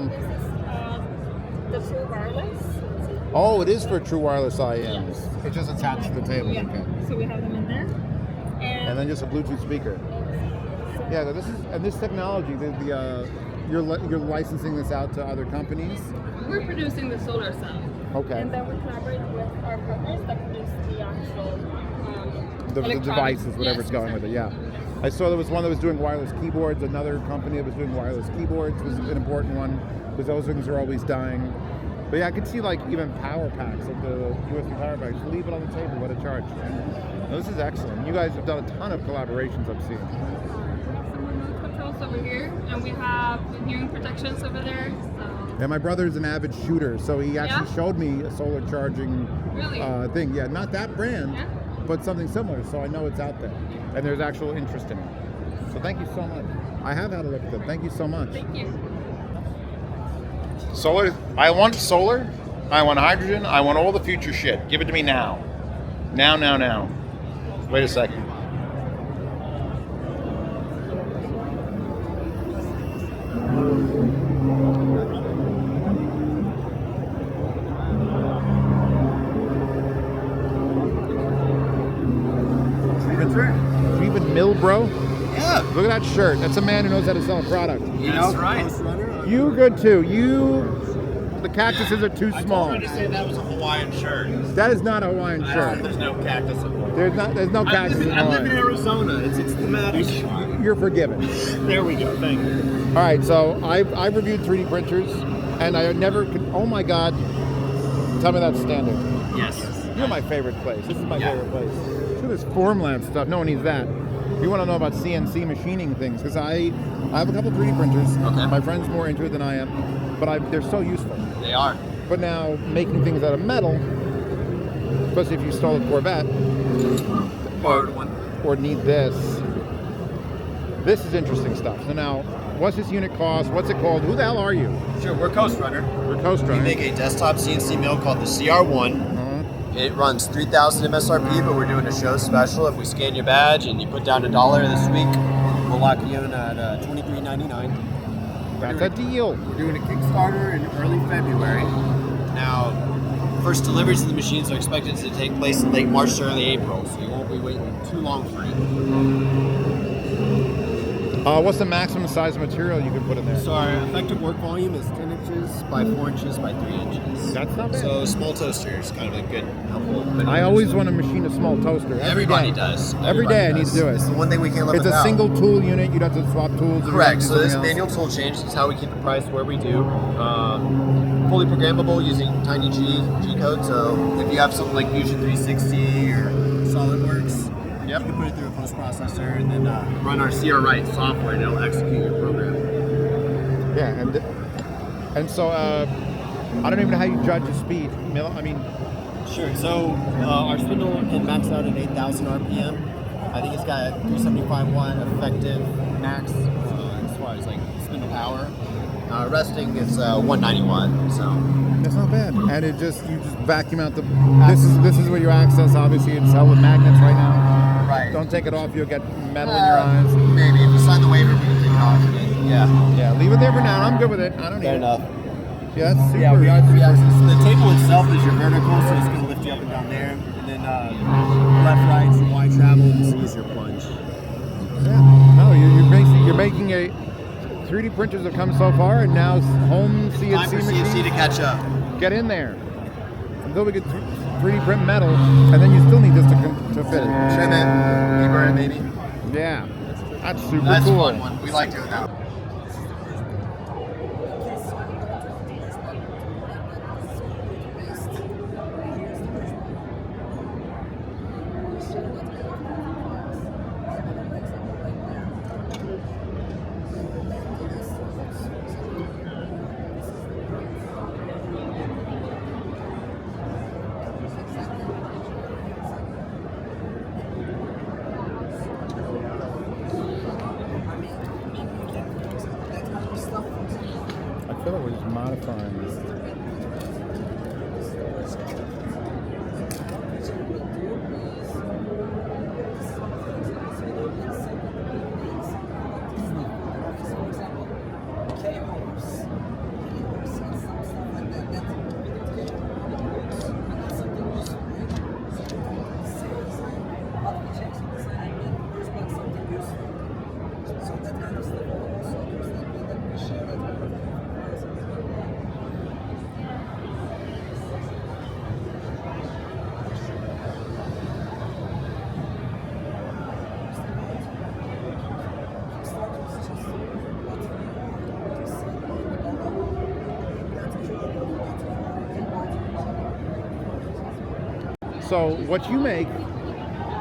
true wireless. Oh, it is for true wireless IEMs. It's just attached to the table. Yeah. Okay. So we have them in there. And then just a Bluetooth speaker. Yeah, this technology. You're licensing this out to other companies. We're producing the solar cell. Okay. And then we collaborate with our partners that produce the actual the devices, whatever's going with it. Yeah. I saw there was one that was doing wireless keyboards. Another company that was doing wireless keyboards was an important one because those things are always dying. But yeah, I could see like even power packs, like the USB power packs. Leave it on the table, let it charge. No, this is excellent. You guys have done a ton of collaborations, I've seen. We have some remote controls over here, and we have hearing protections over there. So. Yeah, my brother's an avid shooter, so he actually showed me a solar charging thing. Yeah, not that brand, but something similar. So I know it's out there, and there's actual interest in it. So thank you so much. I have had a look at them. Thank you so much. Thank you. Solar. I want solar. I want hydrogen. I want all the future shit. Give it to me now. Now. Wait a second. Even Mill, bro? Yeah. Look at that shirt. That's a man who knows how to sell a product. That's right. You good too. The cactuses are too small. I told her to say that was a Hawaiian shirt. That is not a Hawaiian shirt. There's no cactus in Hawaii. There's no cactus in Hawaii. I live in Arizona. It's thematic. you're forgiven. There we go. Thank you. All right, so I've reviewed 3D printers, and I never could. Oh my God! Tell me that's standard. Yes. You're my favorite place. This is my favorite place. Look at this Formlab stuff. No one needs that. You want to know about CNC machining things, because I have a couple 3D printers. Okay. My friend's more into it than I am, but they're so useful. They are. But now making things out of metal, especially if you stole a Corvette, or need this. This is interesting stuff. So now, what's this unit cost? What's it called? Who the hell are you? Sure, we're Coast Runner. We're Coast Runner. We make a desktop CNC mill called the CR1. It runs 3,000 MSRP, but we're doing a show special. If we scan your badge and you put down $1 this week, we'll lock you in at $23.99. That's a deal. We're doing a Kickstarter in early February. Now, first deliveries of the machines are expected to take place in late March to early April, so you won't be waiting too long for it. What's the maximum size of material you can put in there? So our effective work volume is 10 inches by 4 inches by 3 inches. That's not bad. So small toaster is kind of a good, helpful. I always want to machine a small toaster. Everybody day. does. Every day I need to do it. It's the one thing we can't live It's without. a single tool unit. You'd have to swap tools. Correct. So this manual tool change is how we keep the price where we do. Fully programmable using tiny G code. So if you have something like Fusion 360 or SolidWorks, you can put it through a post processor and then run our CR Write software and it'll execute your program. Yeah, and so I don't even know how you judge the speed. I mean, sure. So our spindle can max out at 8,000 RPM. I think it's got 375 watt effective max as far as like spindle power. Resting is 190 watt. So that's not bad. And you just vacuum out the. This is where you access. Obviously, it's held with magnets right now. Right. Don't take it off. You'll get metal in your eyes. Maybe if you sign the waiver, we can take it off. Yeah. Yeah. Leave it there for now. I'm good with it. I don't need Fair it. enough. Yeah, that's super. Yeah, we are 3 axis. The table itself is your vertical, so it's going to lift you up and down there. And then left, right, for wide travel, this is your plunge. Yeah. No, you're making a 3D printers have come so far, and now home CNC Time for machines. CNC to catch up. Get in there. Until we get 3D print metal, and then you still need this to fit it. Trim it, deburr it, maybe. Yeah, that's super That's cool. a fun one. We like doing that. I feel like we're just modifying this. So what you make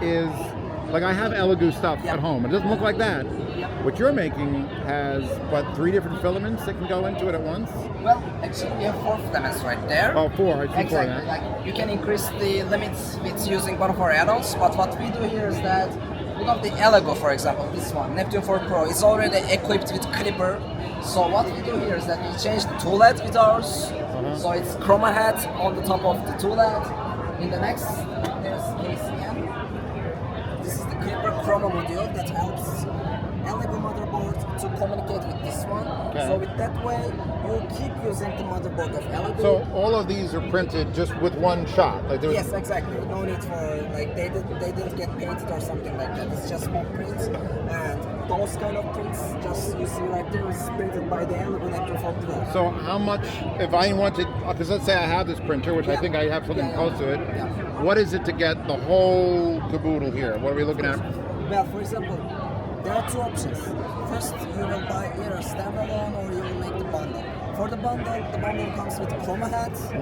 is, like I have Elegoo stuff at home. It doesn't look like that. What you're making has, what, 3 different filaments that can go into it at once? Well, actually we have 4 filaments right there. Oh, 4. I see 4 Exactly. now. Like you can increase the limits with using one of our add-ons, but what we do here is that we have the Elegoo, for example, this one, Neptune 4 Pro, is already equipped with clipper. So what we do here is that we change the tool head with ours. So it's chroma head on the top of the tool head. In the next, there's KCM. This is the clipper chroma module that helps Elegoo motherboard to communicate with this one. Okay. So with that way, you keep using the motherboard of Elegoo. So all of these are printed just with one shot. Like Yes, exactly. No need for like they didn't get painted or something like that. It's just one print, and those kind of prints just you see right there is printed by the Elegoo Neptune 4 Pro. So how much, if I wanted, because let's say I have this printer, which I think I have something close to it, what is it to get the whole caboodle here? What are we looking at? Well, for example, There are two options. First, you will buy either standalone or you will make the bundle. For the bundle comes with chroma hats, 4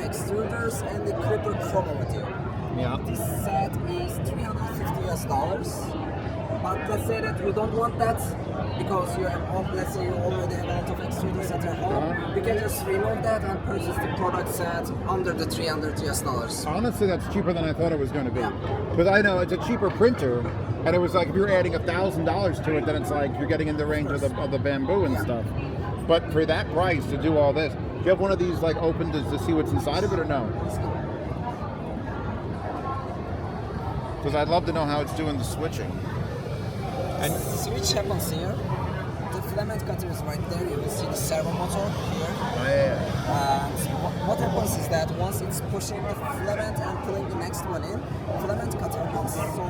extruders, and the clipper chroma material. Yeah. This set is $350. But let's say that you don't want that because you have, let's say you already have a lot of extruders at your home. You can just remove that and purchase the product set under the $300. Honestly, that's cheaper than I thought it was going to be. Because I know it's a cheaper printer, and it was like if you're adding $1,000 to it, then it's like you're getting in the range of the bamboo and stuff. But for that price to do all this, do you have one of these like open to see what's inside of it or no? Because I'd love to know how it's doing the switching. And switch happens here. The filament cutter is right there. You will see the servo motor here. Oh, yeah. What happens is that once it's pushing the filament and pulling the next one in, filament cutter comes. So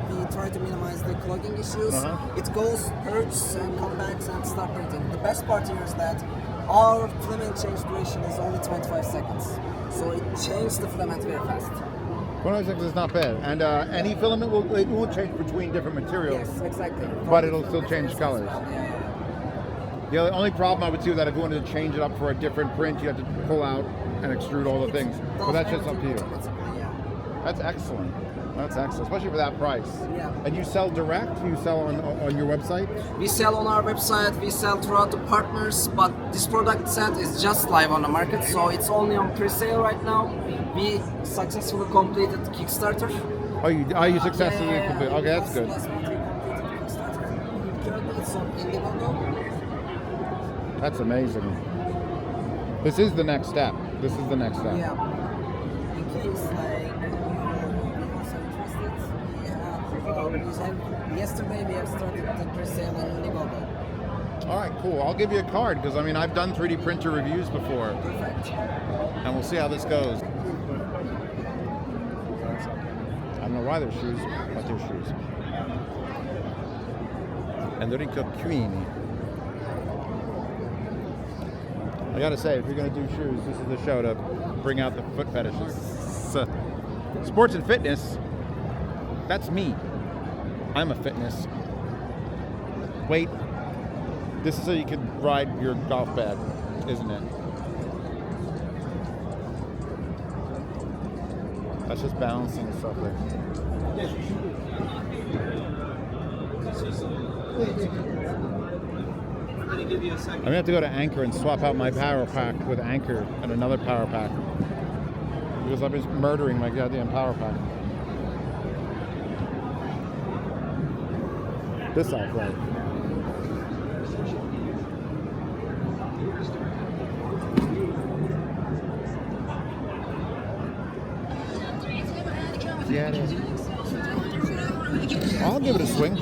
we try to minimize the clogging issues. It goes, purges, and comes back and start printing. The best part here is that our filament change duration is only 25 seconds. So it changes the filament very fast. 25 seconds is not bad. And any filament won't change between different materials. Yes, exactly. But it'll still change colors. The only problem I would see with that, if you wanted to change it up for a different print, you have to pull out and extrude all the things. But that's just up to you. That's excellent. That's excellent, especially for that price. Yeah. And you sell direct? You sell on your website? We sell on our website, we sell throughout the partners, but this product set is just live on the market, so it's only on pre-sale right now. We successfully completed Kickstarter. Oh, you successfully completed? Okay, that's good. It's on Indiegogo. That's amazing. This is the next step. This is the next step. Yeah. In case you're also interested, yesterday we have started the pre-sale on Indiegogo. All right, cool. I'll give you a card because I mean I've done 3D printer reviews before. Perfect. And we'll see how this goes. I don't know why they're shoes, but they're shoes. And they're cuini. I gotta say, if you're gonna do shoes, this is the show to bring out the foot fetishes. Sports and fitness, that's me. I'm a fitness. Wait, this is so you can ride your golf bag, isn't it? That's just balancing and stuff there. I'm gonna have to go to Anchor and swap out my power pack with Anchor and another power pack because I'm just murdering my goddamn power pack. This I'll play. Yeah, it is. I'll give it a swing.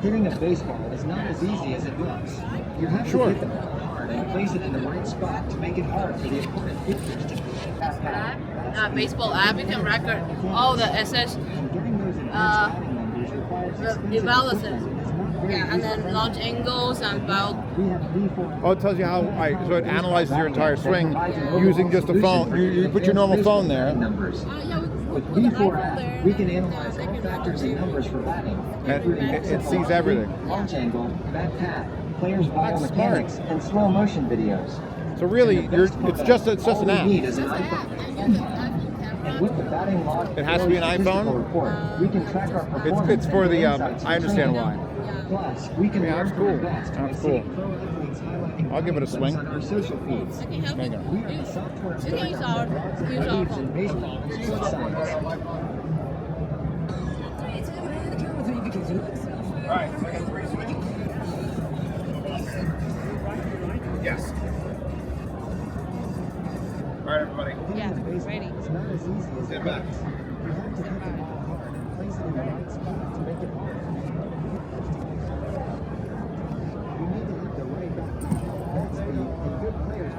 Hitting a baseball is not as easy as it looks. You have to hit the ball hard and place it in the right spot to make it hard for the opponent pitchers to baseball app, you can record all the SS evaluations. Yeah, and then launch angles and belt. Oh, it tells you how. So it analyzes your entire swing using just a phone. You put your normal phone there. With V4 app, we can analyze all factors and numbers for batting. And it sees everything. Launch angle, bat path, players' ball mechanics, and slow motion videos. So really, it's just an app. And with the batting log, it has to be an iPhone. We can track our performance. It's for the. I understand why. Plus, we can that's cool. That's cool. I'll give it a swing. On our social feeds. I can help you. You can use our phone. All right, yes. All right, everybody. Yeah, ready. It's not as easy as it looks. You have to hit the ball hard and place it in the right spot to make it hard. You need to hit the right back. That's the good players.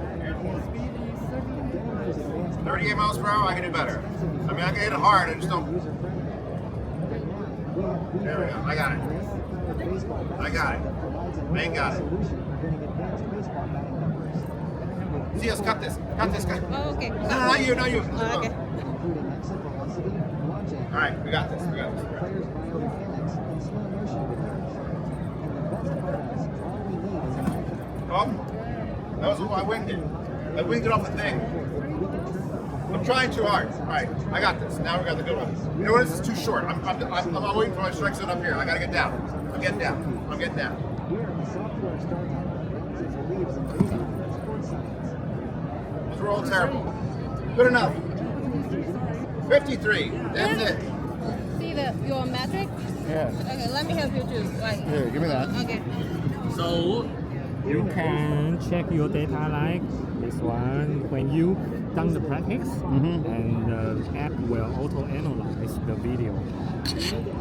38 miles per hour, I can do better. I mean, I can hit it hard, I just don't. There we go, I got it. I got it. I ain't got it. Zeos, cut this. Cut this guy. Oh, okay. No, not you, not you. Okay. All right, we got this. We got this. Oh, that was I winged it. I winged it off the thing. I'm trying too hard. All right, I got this. Now we got the good one. You know what? This is too short. I'm waiting for my strike zone up here. I gotta get down. I'm getting down. I'm getting down. Those were all terrible. Good enough. 53. That's it. See your metric? Yeah. Okay, let me help you too. Like, Here, give me that. Okay. So you can check your data like this one when you done the practice, and the app will auto-analyze the video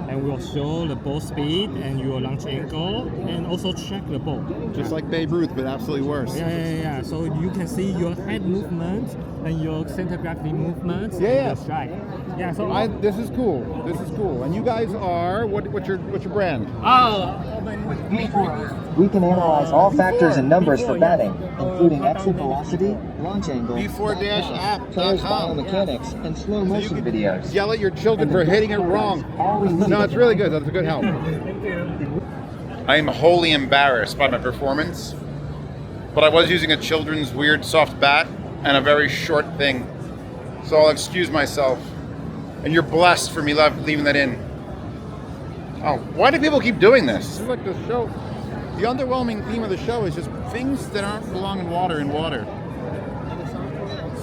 and will show the ball speed and your launch angle and also check the ball. Just like Babe Ruth, but absolutely worse. Yeah. So you can see your head movement and your center gravity movements. Yeah. And your strike. Yeah. So This is cool. This is cool. And you guys are what's your brand? We can analyze all factors and numbers for batting, including exit velocity, launch angle, players' biomechanics, and slow motion videos. Yell at your children for hitting it wrong. No, it's really good. That's a good help. I am wholly embarrassed by my performance, but I was using a children's weird soft bat and a very short thing, so I'll excuse myself. And you're blessed for me leaving that in. Oh, why do people keep doing this? This is like the show. The underwhelming theme of the show is just things that aren't belong in water.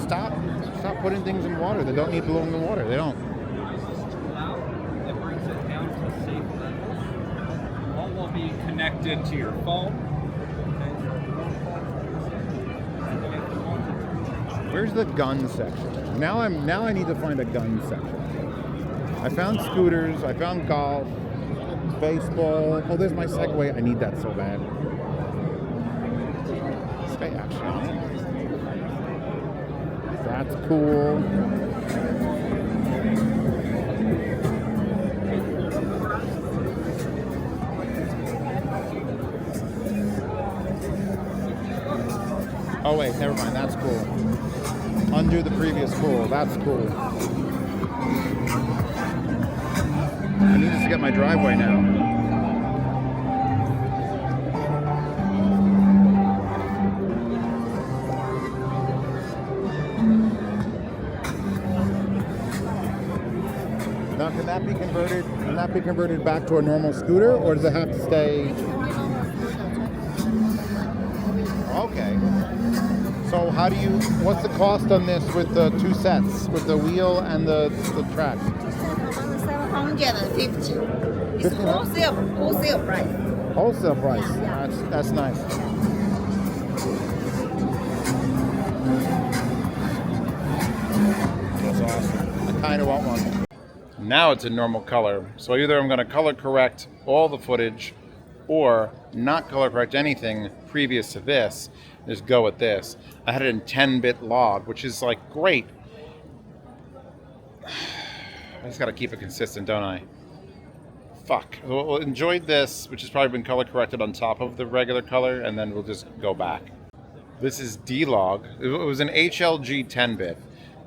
Stop putting things in water that don't need to belong in water. They don't. It brings it down to a safe level. All will be connected to your phone. Where's the gun section? Now I need to find a gun section. I found scooters. I found golf. Baseball. Oh, there's my Segway. I need that so bad. Stay action. That's cool. Oh wait, never mind. That's cool. Undo the previous cool. That's cool. I need this to get my driveway now. Now, can that be converted? Can that be converted back to a normal scooter, or does it have to stay? Okay. So, what's the cost on this with the two sets, with the wheel and the track? 750. It's 50? wholesale price. Wholesale price. That's nice. That's awesome. I kind of want one. Now it's in normal color. So either I'm going to color correct all the footage or not color correct anything previous to this. Just go with this. I had it in 10-bit log, which is like great. I just got to keep it consistent, don't I? Fuck. We'll enjoy this, which has probably been color corrected on top of the regular color, and then we'll just go back. This is D-Log. It was an HLG 10-bit.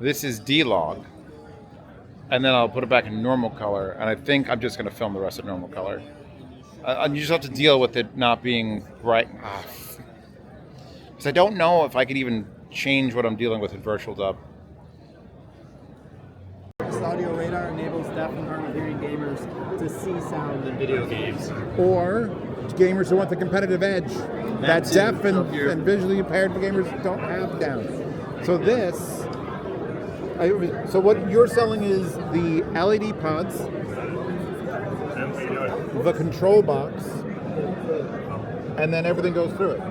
This is D-Log. And then I'll put it back in normal color, and I think I'm just going to film the rest of normal color. You just have to deal with it not being bright. Because I don't know if I could even change what I'm dealing with in Virtual Dub. This audio radar enables deaf and hard of hearing gamers to see sound in video games. Or gamers who want the competitive edge that deaf and visually impaired gamers don't have down. So so what you're selling is the LED pods, the control box, and then everything goes through it.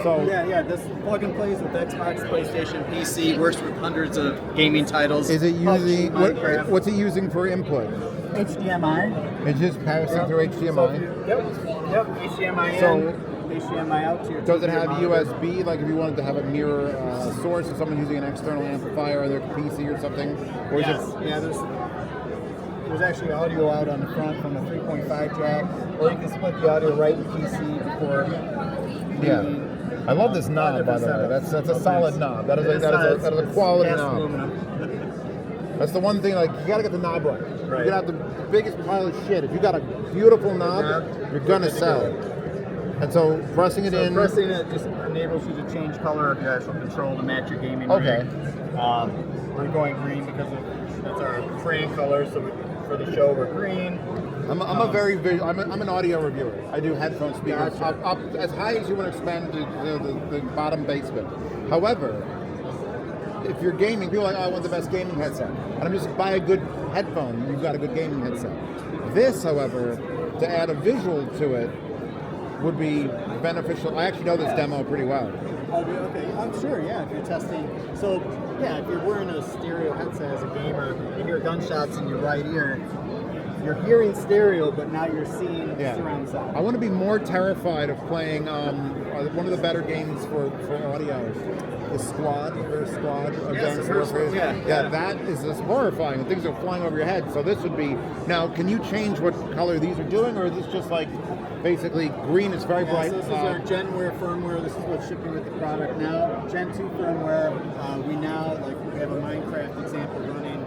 So yeah, this plug and plays with Xbox, PlayStation, PC, works with hundreds of gaming titles. Is it using what's it using for input? HDMI. It's just passing through HDMI. Yep, HDMI in, So HDMI out to your does it have monitor. USB? Like if you wanted to have a mirror source of someone using an external amplifier on their PC or something? Or Yes. is it, Yeah, there's actually audio out on the front from a 3.5 jack, or you can split the audio right in PC before the I love this knob, by the way. That's a solid knob. That is a quality knob. That's the one thing, like, you gotta get the knob right. You gotta have the biggest pile of shit. If you got a beautiful knob, you're gonna sell. And so pressing it in. Pressing it just enables you to change color of your actual control to match your gaming rig. We're going green because that's our brand color. So for the show, we're green. I'm an audio reviewer. I do headphone speakers up as high as you want to expand the bottom bass bit. However, if you're gaming, people are like, oh, I want the best gaming headset. And I'm just buy a good headphone, you've got a good gaming headset. This, however, to add a visual to it would be beneficial. I actually know this demo pretty well. Oh, okay. I'm sure, yeah, if you're testing. So, yeah, if you're wearing a stereo headset as a gamer, you hear gunshots in your right ear, you're hearing stereo, but now you're seeing surround sound. I want to be more terrified of playing one of the better games for audio. The Squad Advanced Warfare. Yeah, that is just horrifying. Things are flying over your head. So this would be, now can you change what color these are doing, or is this just like basically green is very bright? So this is our Genware firmware. This is what's shipping with the product now. Gen 2 firmware. We have a Minecraft example running.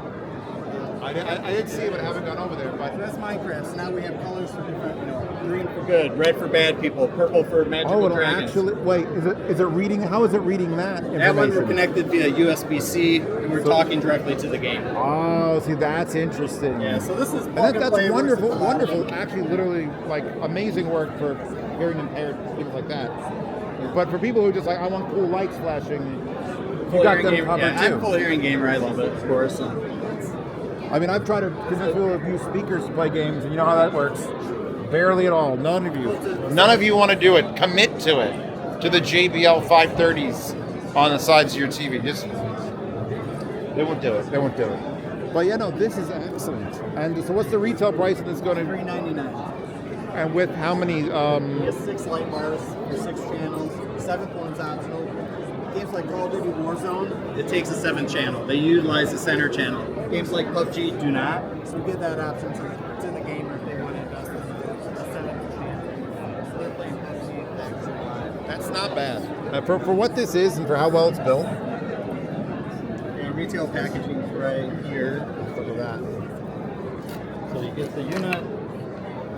I did see it, but I haven't gone over there. But that's Minecraft. So now we have colors for different, green for good, red for bad people, purple for magical dragons. Actually, wait, is it reading? How is it reading that information? That one we're connected via USB-C, and we're talking directly to the game. Oh, see, that's interesting. Yeah, so this is that's wonderful. Actually, literally, like, amazing work for hearing impaired people like that. But for people who just like, I want cool lights flashing, you got them covered too. I'm a full hearing gamer. I love it, of course. I mean, I've tried to convince people to use speakers to play games, and you know how that works. Barely at all. None of you want to do it. Commit to it. To the JBL 530s on the sides of your TV. They won't do it. But yeah, no, this is excellent. And so, what's the retail price of this going to? $399. And with how many? We have 6 light bars for 6 channels. 7th one's optional. Games like Call of Duty Warzone, it takes a 7th channel. They utilize the center channel. Games like PUBG do not. So we give that option to the gamer if they want to invest in a 7th channel. So they're playing PUBG. That's not bad. For what this is and for how well it's built. Yeah, retail packaging is right here. Look at that. So you get the unit,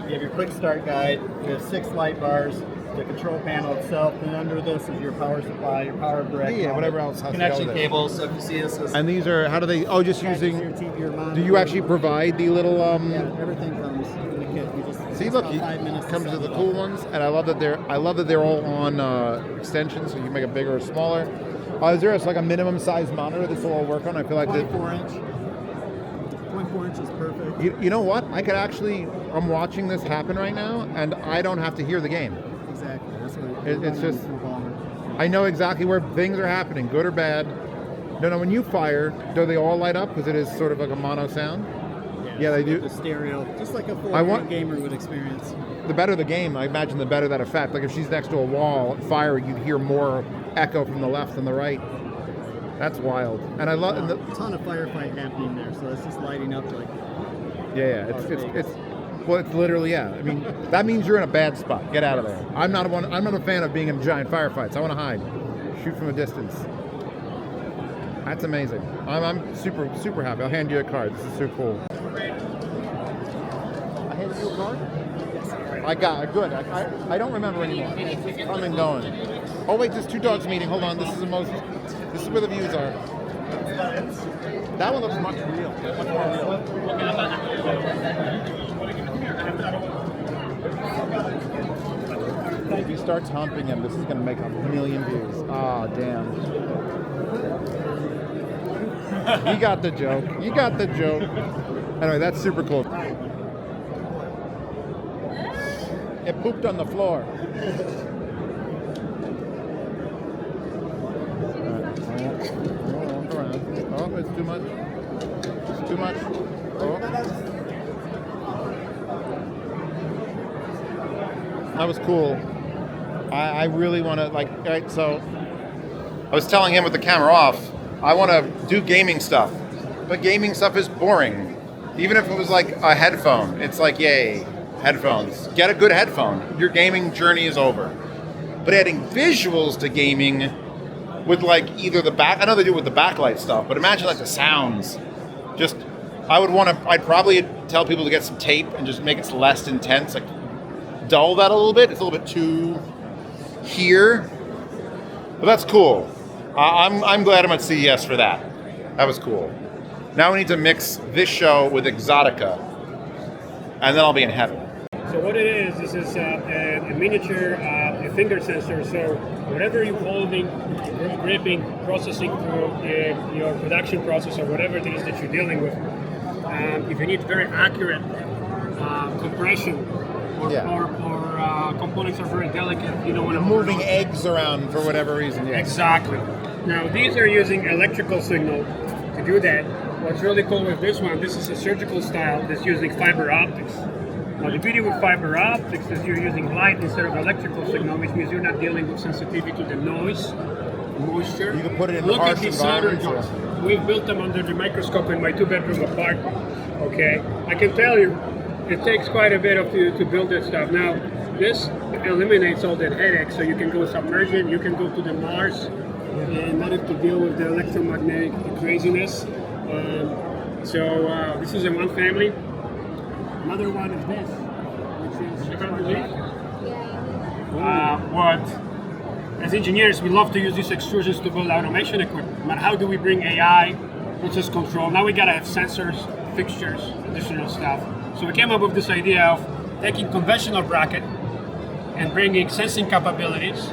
you have your quick start guide, you have 6 light bars, the control panel itself, and under this is your power supply, your power brick, whatever else has connection to go cables. So if you see this, and these are, how do they? Oh, just using. Your TV or monitor. Do you actually provide the little? Yeah, everything comes in the kit. You just see, look, it comes to the cool ones, and I love that they're all on extensions, so you can make it bigger or smaller. Is there like a minimum size monitor this will all work on? I feel like 24-inch. 24-inch is perfect. You know what? I'm watching this happen right now, and I don't have to hear the game. Exactly. That's what it's just. I know exactly where things are happening, good or bad. No, when you fire, do they all light up because it is sort of like a mono sound? Yeah, they do. The stereo, just like a full gamer would experience. The better the game, I imagine, the better that effect. Like if she's next to a wall firing, you'd hear more echo from the left than the right. That's wild, and I love a ton of firefight happening there. So it's just lighting up like. Yeah, it's literally, yeah. I mean, that means you're in a bad spot. Get out of there. I'm not a fan of being in giant firefights. I want to hide, shoot from a distance. That's amazing. I'm super happy. I'll hand you a card. This is so cool. I handed you a card? I got it. Good. I don't remember anymore. It's come and going. Oh wait, there's 2 dogs meeting. Hold on. This is where the views are. That one looks much real. Much more real. If he starts humping him, this is going to make 1 million views. Ah, damn. You got the joke. Anyway, that's super cool. It pooped on the floor. Oh, it's too much. It's too much. Oh. That was cool. I really want to, like, all right, so I was telling him with the camera off, I want to do gaming stuff, but gaming stuff is boring. Even if it was like a headphone, it's like, yay, headphones. Get a good headphone. Your gaming journey is over. but adding visuals to gaming with like either the back. I know they do it with the backlight stuff, but imagine like the sounds. Just, I'd probably tell people to get some tape and just make it less intense, like dull that a little bit. It's a little bit too here, but that's cool. I'm glad I'm at CES for that. That was cool. Now we need to mix this show with Exotica, and then I'll be in heaven. So what it is, this is a miniature finger sensor. So whatever you're holding, gripping, processing through your production process or whatever it is that you're dealing with, if you need very accurate compression or components are very delicate, you don't want to moving eggs around for whatever reason. Yeah. Exactly. Now these are using electrical signal to do that. What's really cool with this one, this is a surgical style that's using fiber optics. Now the beauty with fiber optics is you're using light instead of electrical signal, which means you're not dealing with sensitivity to the noise, moisture. You can put it in Look harsh at these solder environments. joints. We've built them under the microscope in my 2-bedroom apartment. Okay, I can tell you, it takes quite a bit to build this stuff. Now, this eliminates all that headache, so you can go submersion, you can go to the Mars, and not have to deal with the electromagnetic craziness. So this is in one family. Another one is this, which is what, as engineers, we love to use these extrusions to build automation equipment. But how do we bring AI, process control? Now we gotta have sensors, fixtures, additional stuff. So we came up with this idea of taking conventional bracket and bringing sensing capabilities,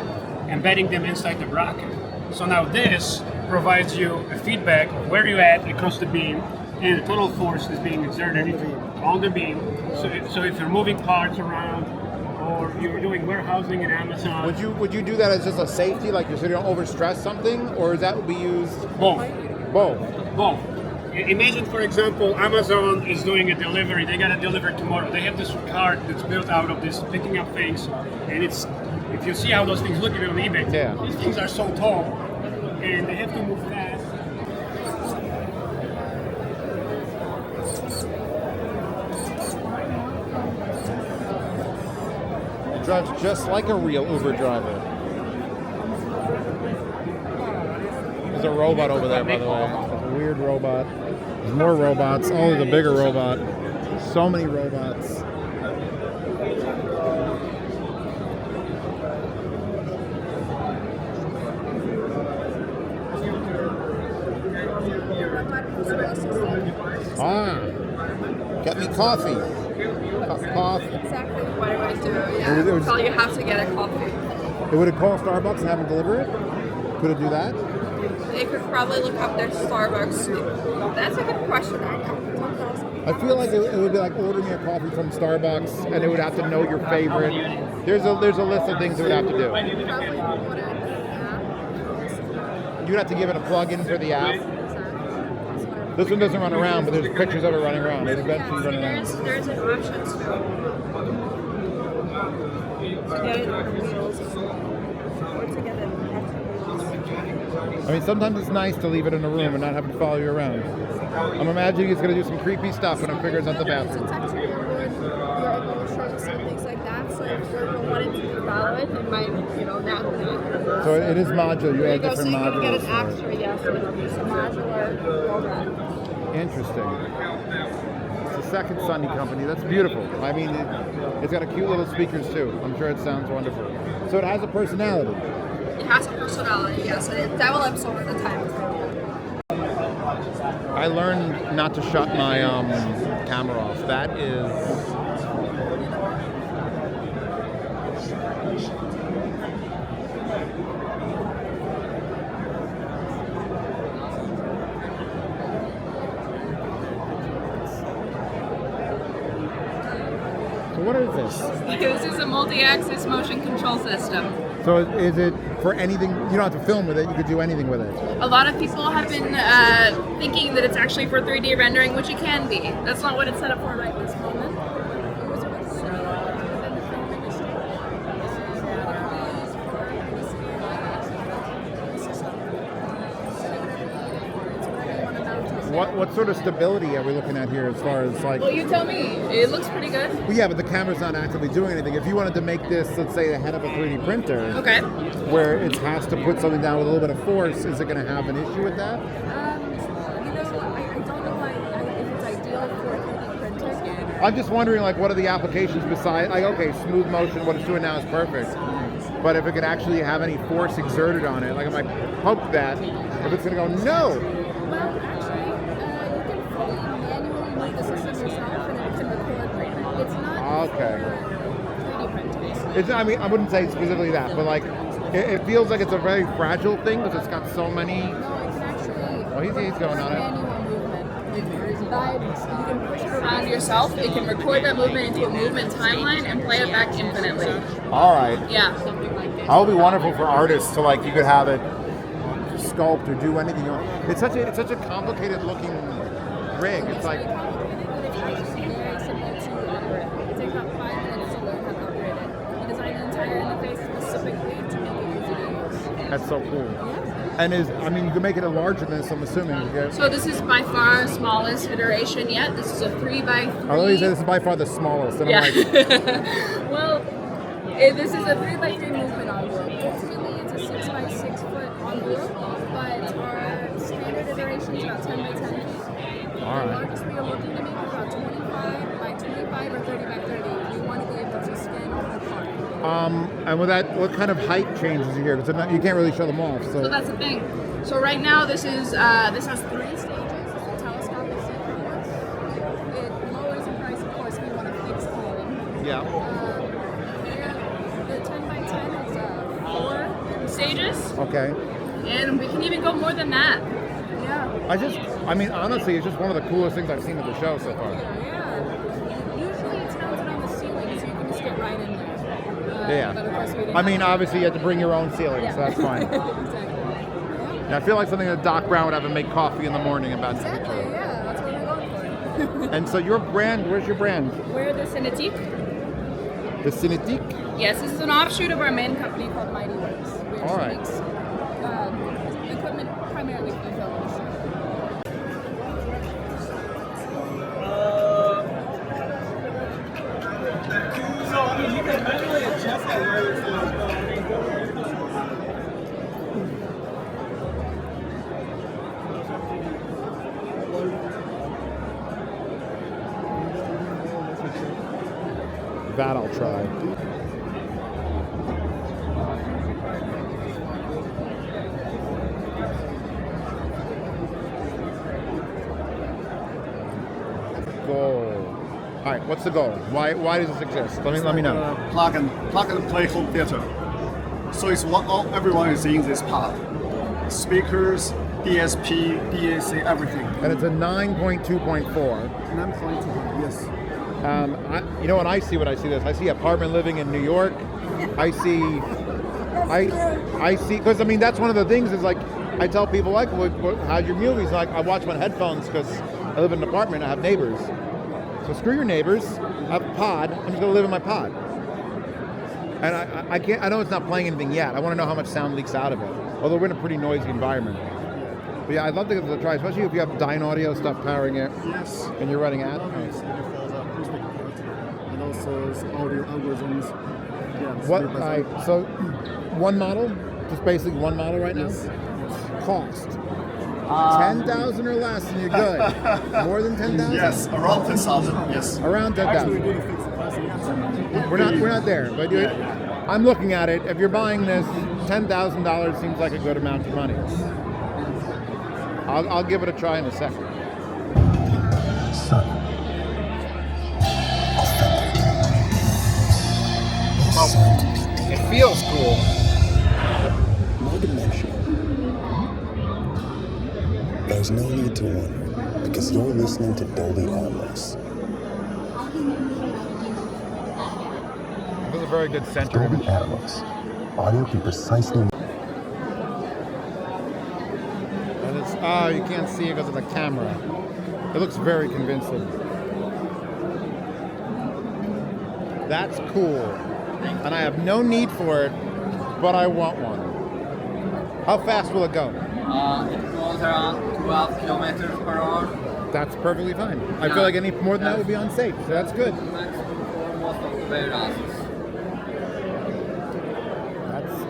embedding them inside the bracket. So now this provides you a feedback of where you're at across the beam, and the total force is being exerted on the beam. So if you're moving parts around, or you're doing warehousing in Amazon. Would you do that as just a safety, like so you don't overstress something, or is that would be used? Both. Both. Imagine, for example, Amazon is doing a delivery. They gotta deliver tomorrow. They have this cart that's built out of this picking up things, and it's, if you see how those things look at it on eBay, these things are so tall, and they have to move fast. It drives just like a real Uber driver. There's a robot over there, by the way. There's a weird robot. There's more robots. Oh, there's a bigger robot. So many robots. Get me coffee. Coffee. Exactly what I would do. Yeah. So you have to get a coffee. Would it call Starbucks and have them deliver it? Could it do that? They could probably look up their Starbucks. That's a good question. I feel like it would be like ordering a coffee from Starbucks, and it would have to know your favorite. There's a list of things it would have to do. You'd have to give it a plug-in for the app. This one doesn't run around, but there's pictures of it running around. It eventually running around. There's an option I mean, sometimes it's nice to leave it in a room and not have to follow you around. I'm imagining it's going to do some creepy stuff when it figures out the bathroom. things like that. So if you're wanting to follow it, it might, not. So it is modular. You add different so you can get modules. an extra, yes, it's a modular program. Interesting. It's the second Sunny company. That's beautiful. I mean, it's got a cute little speakers too. I'm sure it sounds wonderful. So it has a personality. It has a personality, yes, and it develops over the time. I learned not to shut my camera off. That is... So what is this? This is a multi-axis motion control system. So is it for anything? You don't have to film with it. You could do anything with it. A lot of people have been thinking that it's actually for 3D rendering, which it can be. That's not what it's set up for right this moment. what sort of stability are we looking at here as far as like? Well, you tell me. It looks pretty good. Well, yeah, but the camera's not actively doing anything. If you wanted to make this, let's say, the head of a 3D printer, Okay. where it has to put something down with a little bit of force, is it going to have an issue with that? I don't know if it's ideal for a 3D printer. I'm just wondering, like, what are the applications besides, like, okay, smooth motion, what it's doing now is perfect. But if it could actually have any force exerted on it, like if I poke that, if it's going to go, no! Well, actually, you can fully manually move the system yourself and it can record for you. It's not Okay. 3D printers. It's, I mean, I wouldn't say specifically that, but like, it feels like it's a very fragile thing because it's got so many. No, it can actually. Oh, he's going on it. Manual movement. You can push it around yourself. It can record that movement into a movement timeline and play it back infinitely. All right. Yeah, something like this. That would be wonderful for artists to like. You could have it sculpt or do anything you want. It's such a complicated looking rig. It's like. It's actually very simple to operate. It takes about 5 minutes to learn how to operate it. We designed the entire interface specifically to make it easy to use. That's so cool. And I mean, you can make it a larger than this, I'm assuming. So this is by far smallest iteration yet. This is a 3x3. I always say this is by far the smallest. And Yeah. I'm like, Well, this is a 3x3 movement envelope. Ultimately, it's a 6x6 foot envelope, but our standard iteration is about 10 by 10 feet. All right. The largest we are looking to make is about 25 by 25 or 30 by 30. We want to be able to scan over the car. and with that, what kind of height changes are here? Because you can't really show them off. So that's the thing. So right now, this has 3 stages. It's a telescopic sequence. It lowers the price, of course, if you want a fixed column. Yeah. The 10 by 10 is 4 stages, Okay. and we can even go more than that. Yeah. I mean, honestly, it's just one of the coolest things I've seen at the show so far. Yeah. Usually it's mounted on the ceiling, so you can just get right in there. But of course we didn't I mean, have obviously, you have to bring your own ceiling, so that's fine. Exactly. Yeah, I feel like something that Doc Brown would have to make coffee in the morning about. Exactly. Yeah, that's what we're going for. And so your brand, where's your brand? We're the Cinetique. The Cinetique? Yes, this is an offshoot of our main company called Mighty Works, which All right. makes equipment primarily for the film industry. So, I mean, you can manually adjust the wires. That I'll try. Goal. All right, what's the goal? Why does this exist? Let me know. Plug and play home theater. So it's everyone is in this pod. Speakers, DSP, DAC, everything. And it's a 9.2.4. 9.2, yes. You know, when I see this, I see apartment living in New York. I see, because I mean, that's one of the things is like, I tell people like, how's your movies? Like, I watch them on headphones because I live in an apartment, I have neighbors. So screw your neighbors, I have a pod, I'm just gonna live in my pod. And I know it's not playing anything yet. I want to know how much sound leaks out of it. Although we're in a pretty noisy environment. But yeah, I'd love to give it a try, especially if you have Dyne Audio stuff powering it. Yes. And you're running ads. And also audio algorithms. Yeah, So one model, just basically one model right now. Yes. Cost 10,000 or less, and you're good. More than 10,000? Yes, around 10,000. Yes. Around 10,000. We're not there, but I'm looking at it. If you're buying this, $10,000 seems like a good amount of money. I'll give it a try in a second. It feels cool. No dimension. There's no need to wonder, because you're listening to Dolby Atmos. This is a very good center Dolby image. Atmos. Audio can precisely... And it's, you can't see it because of the camera. It looks very convincing. That's cool. And I have no need for it, but I want one. How fast will it go? It goes around 12 kilometers per hour. That's perfectly fine. I feel like any more than that would be unsafe, so that's good.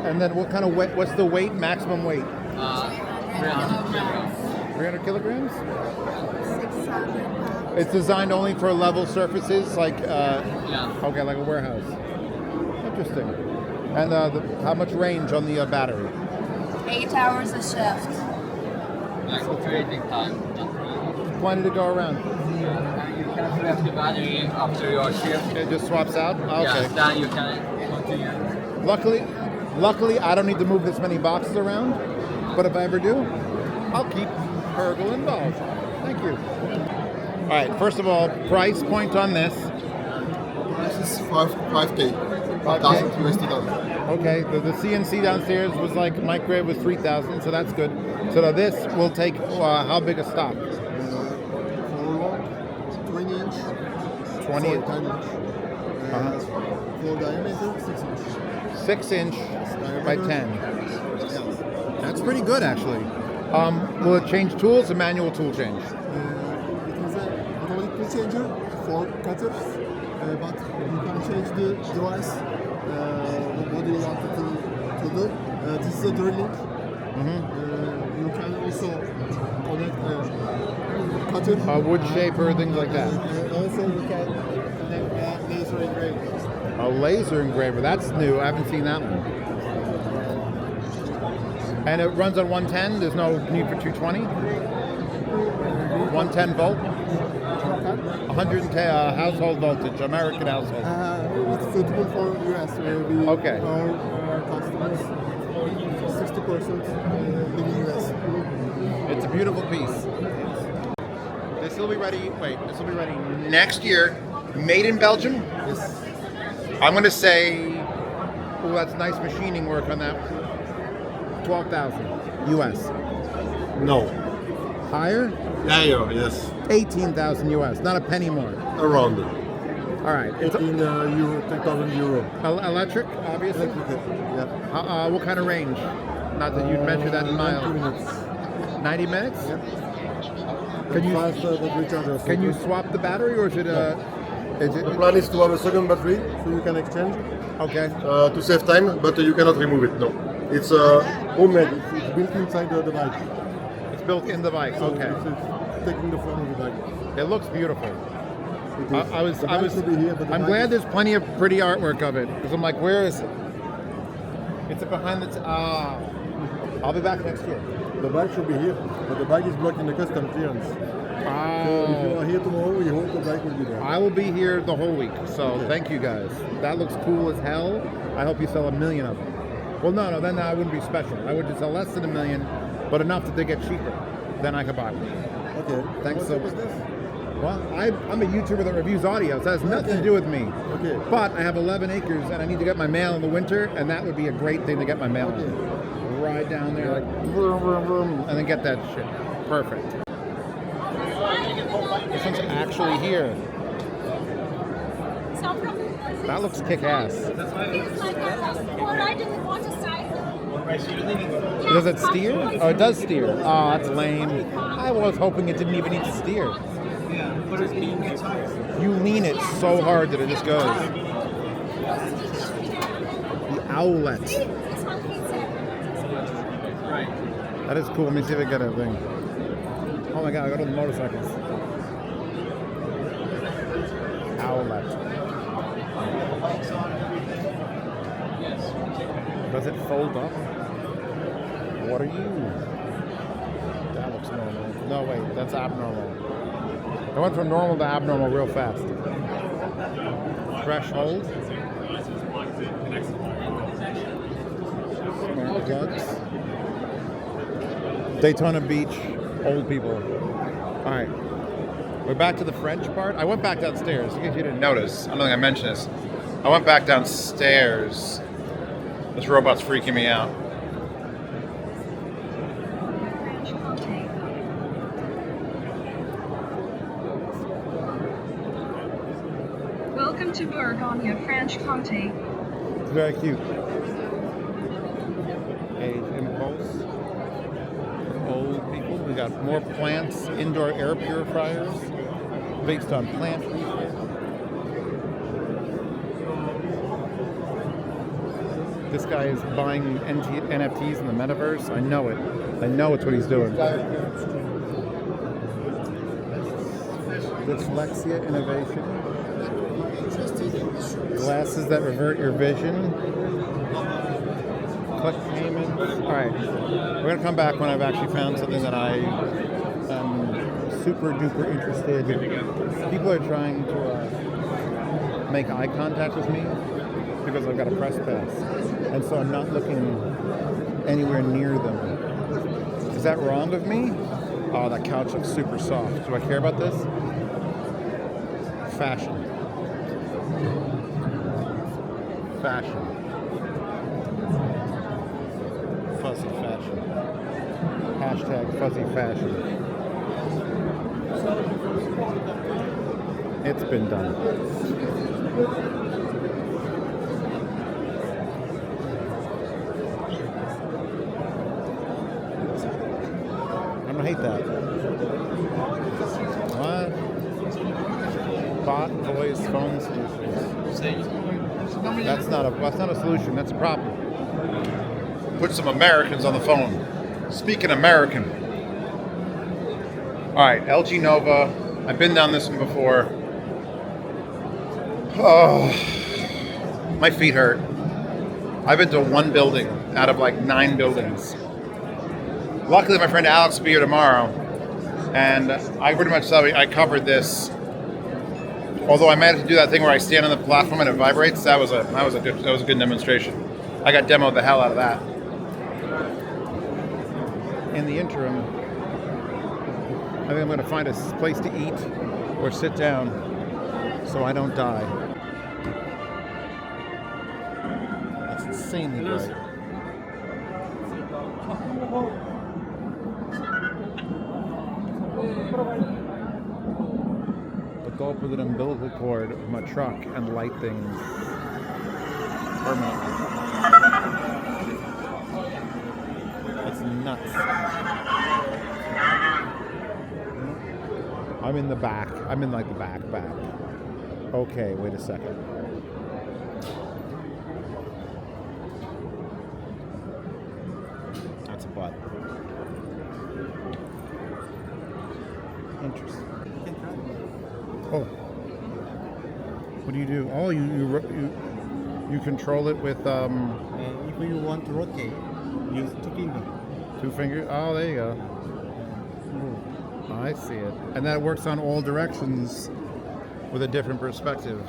And then what kind of weight? What's the weight? Maximum weight? 300 kilograms. It's designed only for level surfaces, like okay, like a warehouse. Interesting. And how much range on the battery? 8 hours a shift. Trading time. Plenty to go around. You can swap the battery after your shift. It just swaps out? Okay. Yeah, then you can continue. Luckily, I don't need to move this many boxes around, but if I ever do, I'll keep Fergal involved. Thank you. All right, first of all, price point on this. Price is 5K. 5,000 USD dollars. Okay, the CNC downstairs was like microwave was 3,000, so that's good. So now this will take how big a stock? 20 inch. 20 inch. For diameter, 6 inch. 6 inch by 10. That's pretty good, actually. Will it change tools? A manual tool change? It is an automatic tool changer for cutters, but you can change the device. What do you want it to do? This is a drilling. You can also connect a cutter. A wood shaper, things like that. Also, you can connect a laser engraver. A laser engraver, that's new. I haven't seen that one. And it runs on 110. There's no need for 220. 110 volt. 110 household voltage, American household. It's suitable for US. Okay. Our customers, 60% in the US. It's a beautiful piece. This will be ready. Wait, this will be ready next year. Made in Belgium. Yes. I'm going to say, oh, that's nice machining work on that. 12,000 US. No. Higher? Yeah, yes. 18,000 US, not a penny more. Around. All right. It's in euro, 10,000 euro. Electric, obviously? Yeah. What kind of range? Not that you'd measure that in miles. 90 minutes. 90 minutes? Yeah. Can you swap the battery, or is it The plan is to have a second battery, so you can exchange. Okay. To save time, but you cannot remove it. No. It's homemade. It's built inside the bike. It's built in the bike. So Okay. It's taking the form of the bike. It looks beautiful. I'm bike glad there's plenty of pretty artwork of it, because I'm like, where is it? It's behind the. I'll be back next year. The bike should be here, but the bike is blocking the custom clearance. So if you are here tomorrow, we hope the bike will be there. I will be here the whole week, so thank you guys. That looks cool as hell. I hope you sell 1 million of them. Well, no, then I wouldn't be special. I would just sell less than 1 million, but enough that they get cheaper. Then I could buy one. Okay. Thanks so much. Well, I'm a YouTuber that reviews audio, so it has nothing to do with me. Okay. But I have 11 acres, and I need to get my mail in the winter, and that would be a great thing to get my mail on. Ride down there, like, vroom, vroom, vroom, and then get that shit. Perfect. This one's actually here. That looks kick-ass. Does it steer? Oh, it does steer. Oh, that's lame. I was hoping it didn't even need to steer. You lean it so hard that it just goes. The owlet. That is cool. Let me see if I get a thing. Oh my god, I got all the motorcycles. Owlet. Does it fold up? What are you? That looks normal. No, wait, that's abnormal. I went from normal to abnormal real fast. Threshold. Smart plugs. Daytona Beach, old people. All right, we're back to the French part. I went back downstairs, in case you didn't notice. I don't think I mentioned this. I went back downstairs. This robot's freaking me out. Welcome to Bourgogne, Franche-Comté. It's very cute. Age impulse. old people. We got more plants, indoor air purifiers based on plant research. This guy is buying NFTs in the metaverse. I know it. I know it's what he's doing. Dyslexia innovation. Glasses that revert your vision. Click payments. All right. We're going to come back when I've actually found something that I am super duper interested in. People are trying to make eye contact with me because I've got a press pass. And so I'm not looking anywhere near them. Is that wrong of me? Oh, that couch looks super soft. Do I care about this? Fashion. Fashion. Fuzzy fashion. Hashtag fuzzy fashion. It's been done. I hate that. What? Bot voice phone solutions. That's not a solution. That's a problem. Put some Americans on the phone. Speaking American. All right, LG Nova. I've been down this one before. Oh, my feet hurt. I've been to one building out of like 9 buildings. Luckily, my friend Alex will be here tomorrow, and I pretty much saw I covered this. Although I managed to do that thing where I stand on the platform and it vibrates, that was a good demonstration. I got demoed the hell out of that. In the interim, I think I'm going to find a place to eat or sit down so I don't die. That's insanely bright. But go up with an umbilical cord from a truck and light things permanently. That's nuts. I'm in the back. I'm in like the back. Okay, wait a second. That's a butt. Interesting. Oh. What do you do? Oh, you control it with if you want to rotate, use 2 fingers. 2 fingers? Oh, there you go. I see it. And that works on all directions with a different perspective.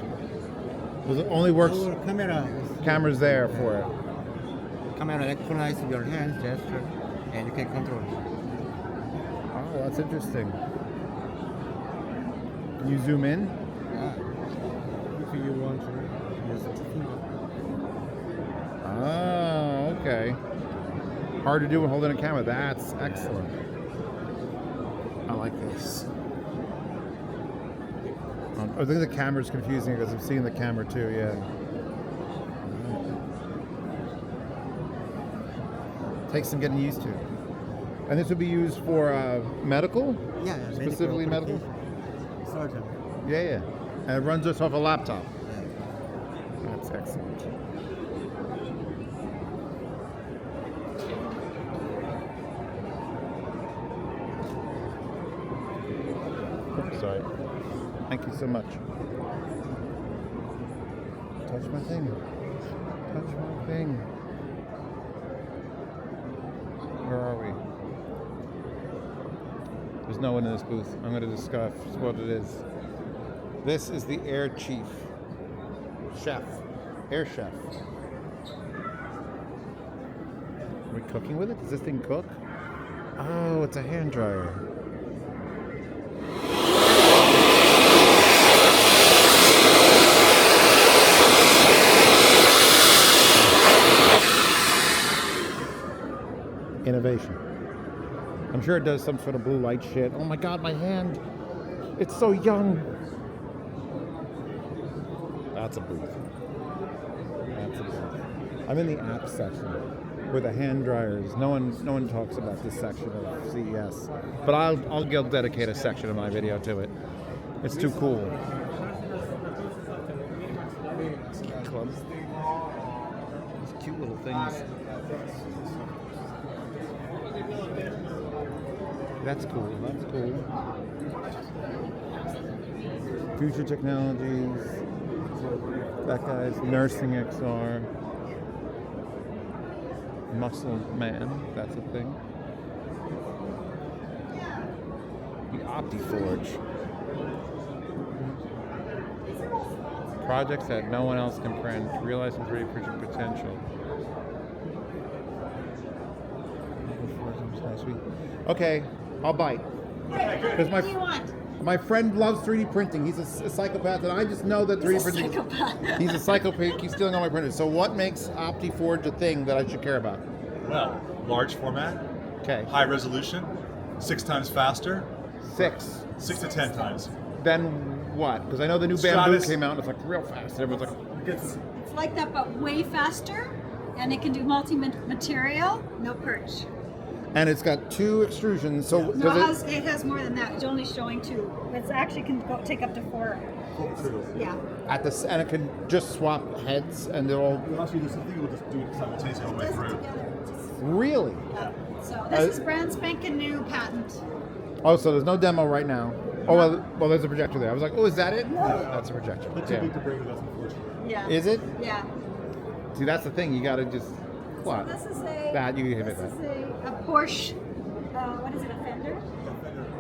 It only works. Camera's there for it. Camera recognizes your hand gesture, and you can control it. Oh, that's interesting. Can you zoom in? If you want to use 2 fingers. Oh, okay. Hard to do when holding a camera. That's excellent. I like this. I think the camera's confusing because I'm seeing the camera too, yeah. Takes some getting used to. And this would be used for medical? Yeah, specifically medical? Surgeon. Yeah. And it runs just off a laptop. That's excellent. Oops, sorry. Thank you so much. Touch my thing. Touch my thing. Where are we? There's no one in this booth. I'm going to discuss what it is. This is the Air Chief. Chef. Air Chef. Are we cooking with it? Does this thing cook? Oh, it's a hand dryer. Innovation. I'm sure it does some sort of blue light shit. Oh my god, my hand. It's so young. That's a booth. That's a booth. I'm in the app section. were the hand dryers. No one talks about this section of CES, but I'll dedicate a section of my video to it. It's too cool. Clubs. These cute little things. That's cool. That's cool. Future technologies. That guy's nursing XR. Muscle Man. That's a thing. The OptiForge. Projects that no one else can print. Realizing 3D printing potential. Okay, I'll bite. Because my friend loves 3D printing. He's a psychopath, and I just know that 3D printing. He's a psychopath. He's stealing all my printers. So what makes OptiForge a thing that I should care about? Well, large format. Okay. High resolution. 6 times faster. 6 to 10 times. Then what? Because I know the new Bamboo came out and it's like real fast. Everyone's like, It's like that, but way faster, and it can do multi-material, no perch. and it's got 2 extrusions. So No, does it has more than that. It's only showing 2. It's actually can take up to 4. Yeah. at this, and it can just swap heads, and they're all Actually, there's something we'll just do it simultaneously all the way through. really. So this is brand spanking new patent. Oh, so there's no demo right now. Oh well, there's a projector there. I was like, oh, is that it? No, that's a projector. But too big to bring with us, unfortunately. Yeah. Is it? Yeah. See, that's the thing. You got to just what? This is a That you can hit this that. is a Porsche. What is it? A Fender.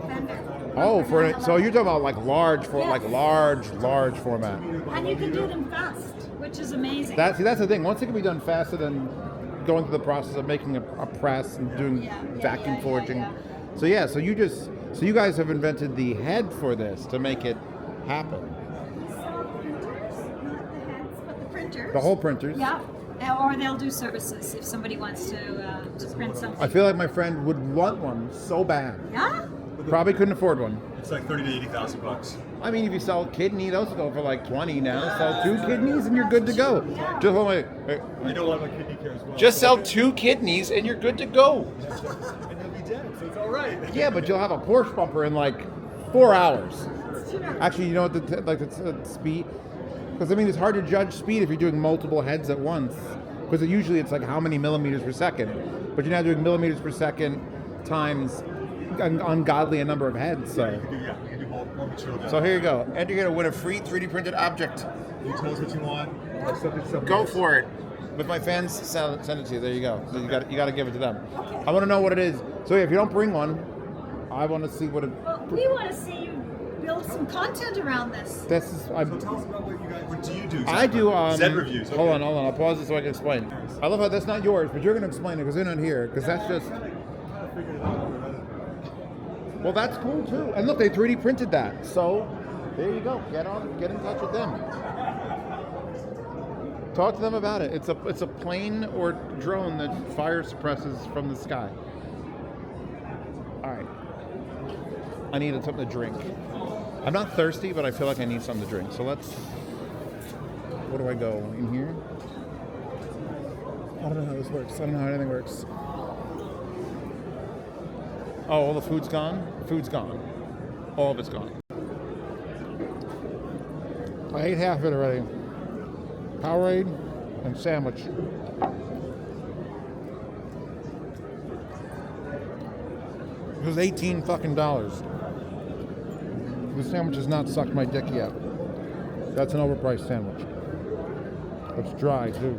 Fender. Oh, so you're talking about like large large format. And you can do them fast, which is amazing. That's the thing. Once it can be done faster than going through the process of making a press and doing vacuum forging. So you guys have invented the head for this to make it happen. Printers. The whole printers. Yeah. Or they'll do services if somebody wants to print something. I feel like my friend would want one so bad. Yeah? Probably couldn't afford one. It's like 30 to 80,000 bucks. I mean, if you sell a kidney, those go for like 20 now. Sell 2 kidneys and you're good to go. Just hold my, I know a lot about kidney care as well. Just sell 2 kidneys and you're good to go. And he'll be dead, so it's all right. Yeah, but you'll have a Porsche bumper in like 4 hours. Actually, you know what the speed? Because I mean, it's hard to judge speed if you're doing multiple heads at once. Because usually it's like how many millimeters per second. But you're now doing millimeters per second times an ungodly number of heads. So, You can do more material. so here you go. And you're gonna win a free 3D printed object. You tell us what you want. Go for it. But my fans send it to you. There you go. So you got to give it to them. I want to know what it is. So yeah, if you don't bring one, I want to see what it. Well, we want to see you build some content around this. This is. So tell us about what do you do? I do. Zed reviews. Okay. Hold on. I'll pause it so I can explain. I love how that's not yours, but you're going to explain it because they're not here. Because that's just. Well, that's cool too. And look, they 3D printed that. So there you go. Get in touch with them. Talk to them about it. It's a plane or drone that fire suppresses from the sky. All right. I need something to drink. I'm not thirsty, but I feel like I need something to drink. So let's. Where do I go? In here? I don't know how this works. I don't know how anything works. Oh, all the food's gone? Food's gone. All of it's gone. I ate half of it already. Powerade and sandwich. It was $18 fucking. The sandwich has not sucked my dick yet. That's an overpriced sandwich. It's dry too.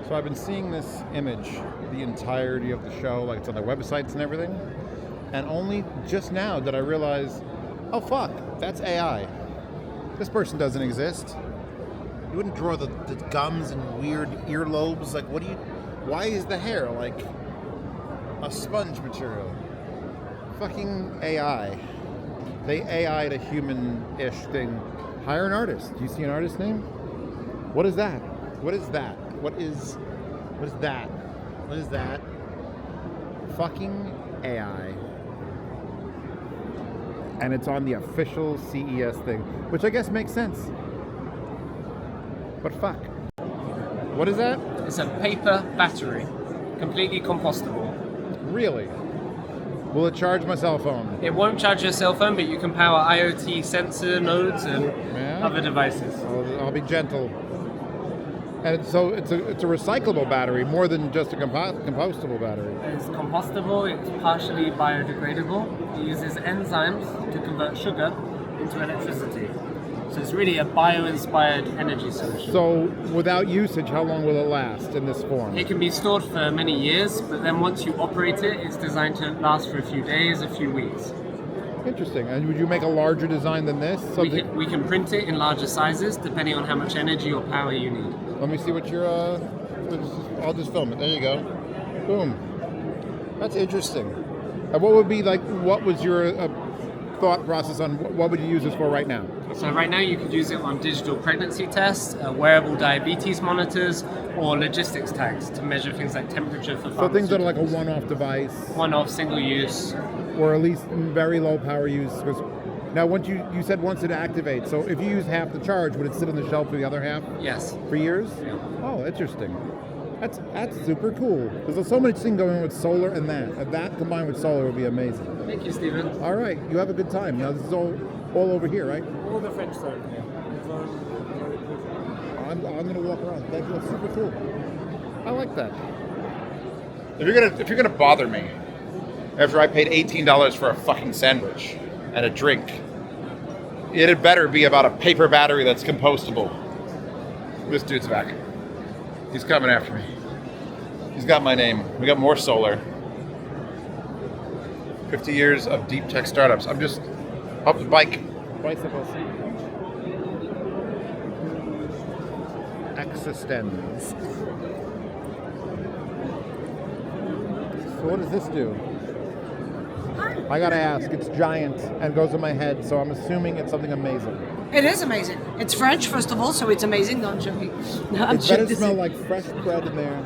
So I've been seeing this image the entirety of the show, like it's on their websites and everything. And only just now did I realize, oh fuck, that's AI. This person doesn't exist. You wouldn't draw the gums and weird earlobes. Like, why is the hair like a sponge material? Fucking AI. They AI'd a human-ish thing. Hire an artist. Do you see an artist name? What is that? What is that? What is that? What is that? Fucking AI. And it's on the official CES thing, which I guess makes sense. But fuck. What is that? It's a paper battery, completely compostable. Really? Will it charge my cell phone? It won't charge your cell phone, but you can power IoT sensor nodes and other devices. I'll be gentle. And so it's a recyclable battery more than just a compostable battery. It's compostable, it's partially biodegradable. It uses enzymes to convert sugar into electricity. So it's really a bio-inspired energy solution. So without usage, how long will it last in this form? It can be stored for many years, but then once you operate it, it's designed to last for a few days, a few weeks. Interesting. And would you make a larger design than this? We can print it in larger sizes, depending on how much energy or power you need. Let me see what your, I'll just film it. There you go. Boom. That's interesting. And what would be what was your thought process on what would you use this for right now? So right now you could use it on digital pregnancy tests, wearable diabetes monitors, or logistics tags to measure things like temperature for So things that are like a one-off device. One-off, single use. Or at least very low power use. Because now you said once it activates, so if you use half the charge, would it sit on the shelf for the other half? Yes. For years? Yeah. Oh, interesting. That's super cool. There's so much thing going on with solar and that. And that combined with solar would be amazing. Thank you, Stephen. All right, you have a good time. Now this is all over here, right? All the French side. I'm gonna walk around. Thank you. That's super cool. I like that. If you're gonna bother me after I paid $18 for a fucking sandwich and a drink, it had better be about a paper battery that's compostable. This dude's back. He's coming after me. He's got my name. We got more solar. 50 years of deep tech startups. I'm just up the bike. Bicycles. Existence. So what does this do? I gotta ask. It's giant and goes in my head, so I'm assuming it's something amazing. It is amazing. It's French, first of all, so it's amazing. Don't joke me. No, I'm It better joking. smell like fresh bread in there.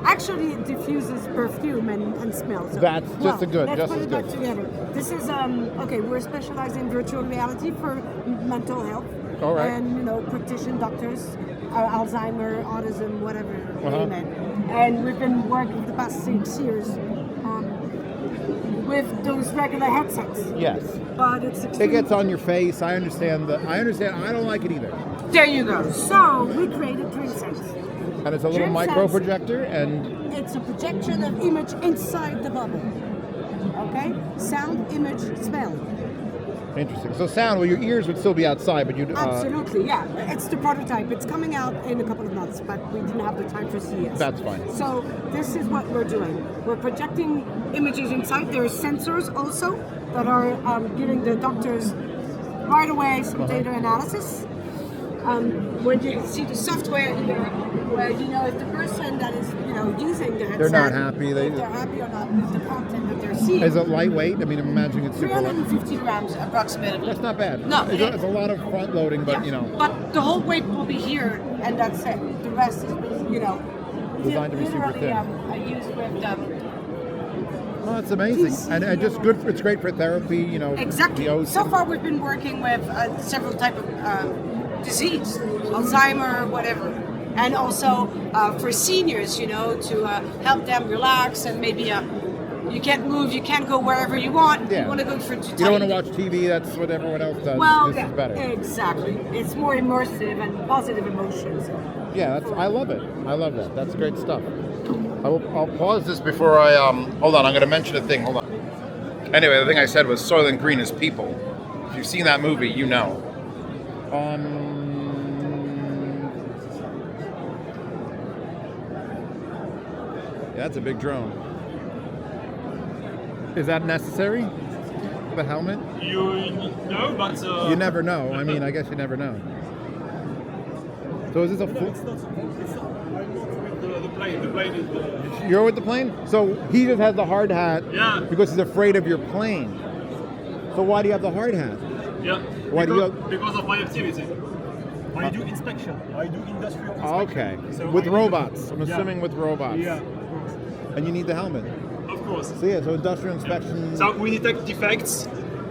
Actually, it diffuses perfume and smell. So, That's just as good, Let's just put as it back good. together. This is okay. We're specialized in virtual reality for mental health. All right. And practitioner doctors, Alzheimer, autism, whatever, Uh-huh. name it. And we've been working for the past 6 years with those regular headsets. Yes. But it's It gets on your face. I understand. I don't like it either. There you go. So we created DreamSense. And it's a little DreamSense. micro projector, and It's a projection of image inside the bubble. Okay? Sound, image, smell. interesting. So sound. Well, your ears would still be outside, but you'd. Absolutely, yeah. It's the prototype. It's coming out in a couple of months, but we didn't have the time for CES. That's fine. So this is what we're doing. We're projecting images inside. There are sensors also that are giving the doctors right away some data analysis. When you see the software here, where you know if the person that is using the headset, They're not happy. if they're happy or not with the content that they're seeing. Is it lightweight? I mean, I'm imagining it's super light. 350 grams approximately. That's not bad. No, It's a lot of front loading, but But the whole weight will be here, and that's it. The rest is, Designed to be super literally, thin. used with Oh, it's amazing, and just good. It's great for therapy. exactly. the So far, we've been working with several type of disease, Alzheimer, whatever, and also for seniors, to help them relax and maybe you can't move, you can't go wherever you want. Yeah. You want to go for You don't want to watch TV. That's what everyone else does. Well, this is better. exactly. It's more immersive and positive emotions. Yeah, I love it. I love that. That's great stuff. I'll pause this before I hold on. I'm going to mention a thing. Hold on. Anyway, the thing I said was Soylent Green is people. If you've seen that movie, you know. Yeah, that's a big drone. Is that necessary? The helmet? No, but You never know. I mean, I guess you never know. So is this a full? it's not. I'm not with the plane. The plane is. You're with the plane? So he just has the hard hat Yeah. because he's afraid of your plane. So why do you have the hard hat? Yeah. Why do you Because of my activity. I do inspection. I do industrial inspection. Okay. So With I need robots. to- I'm yeah. assuming with robots. Yeah. And you need the helmet. Of course. So yeah, so industrial inspection. So we detect defects.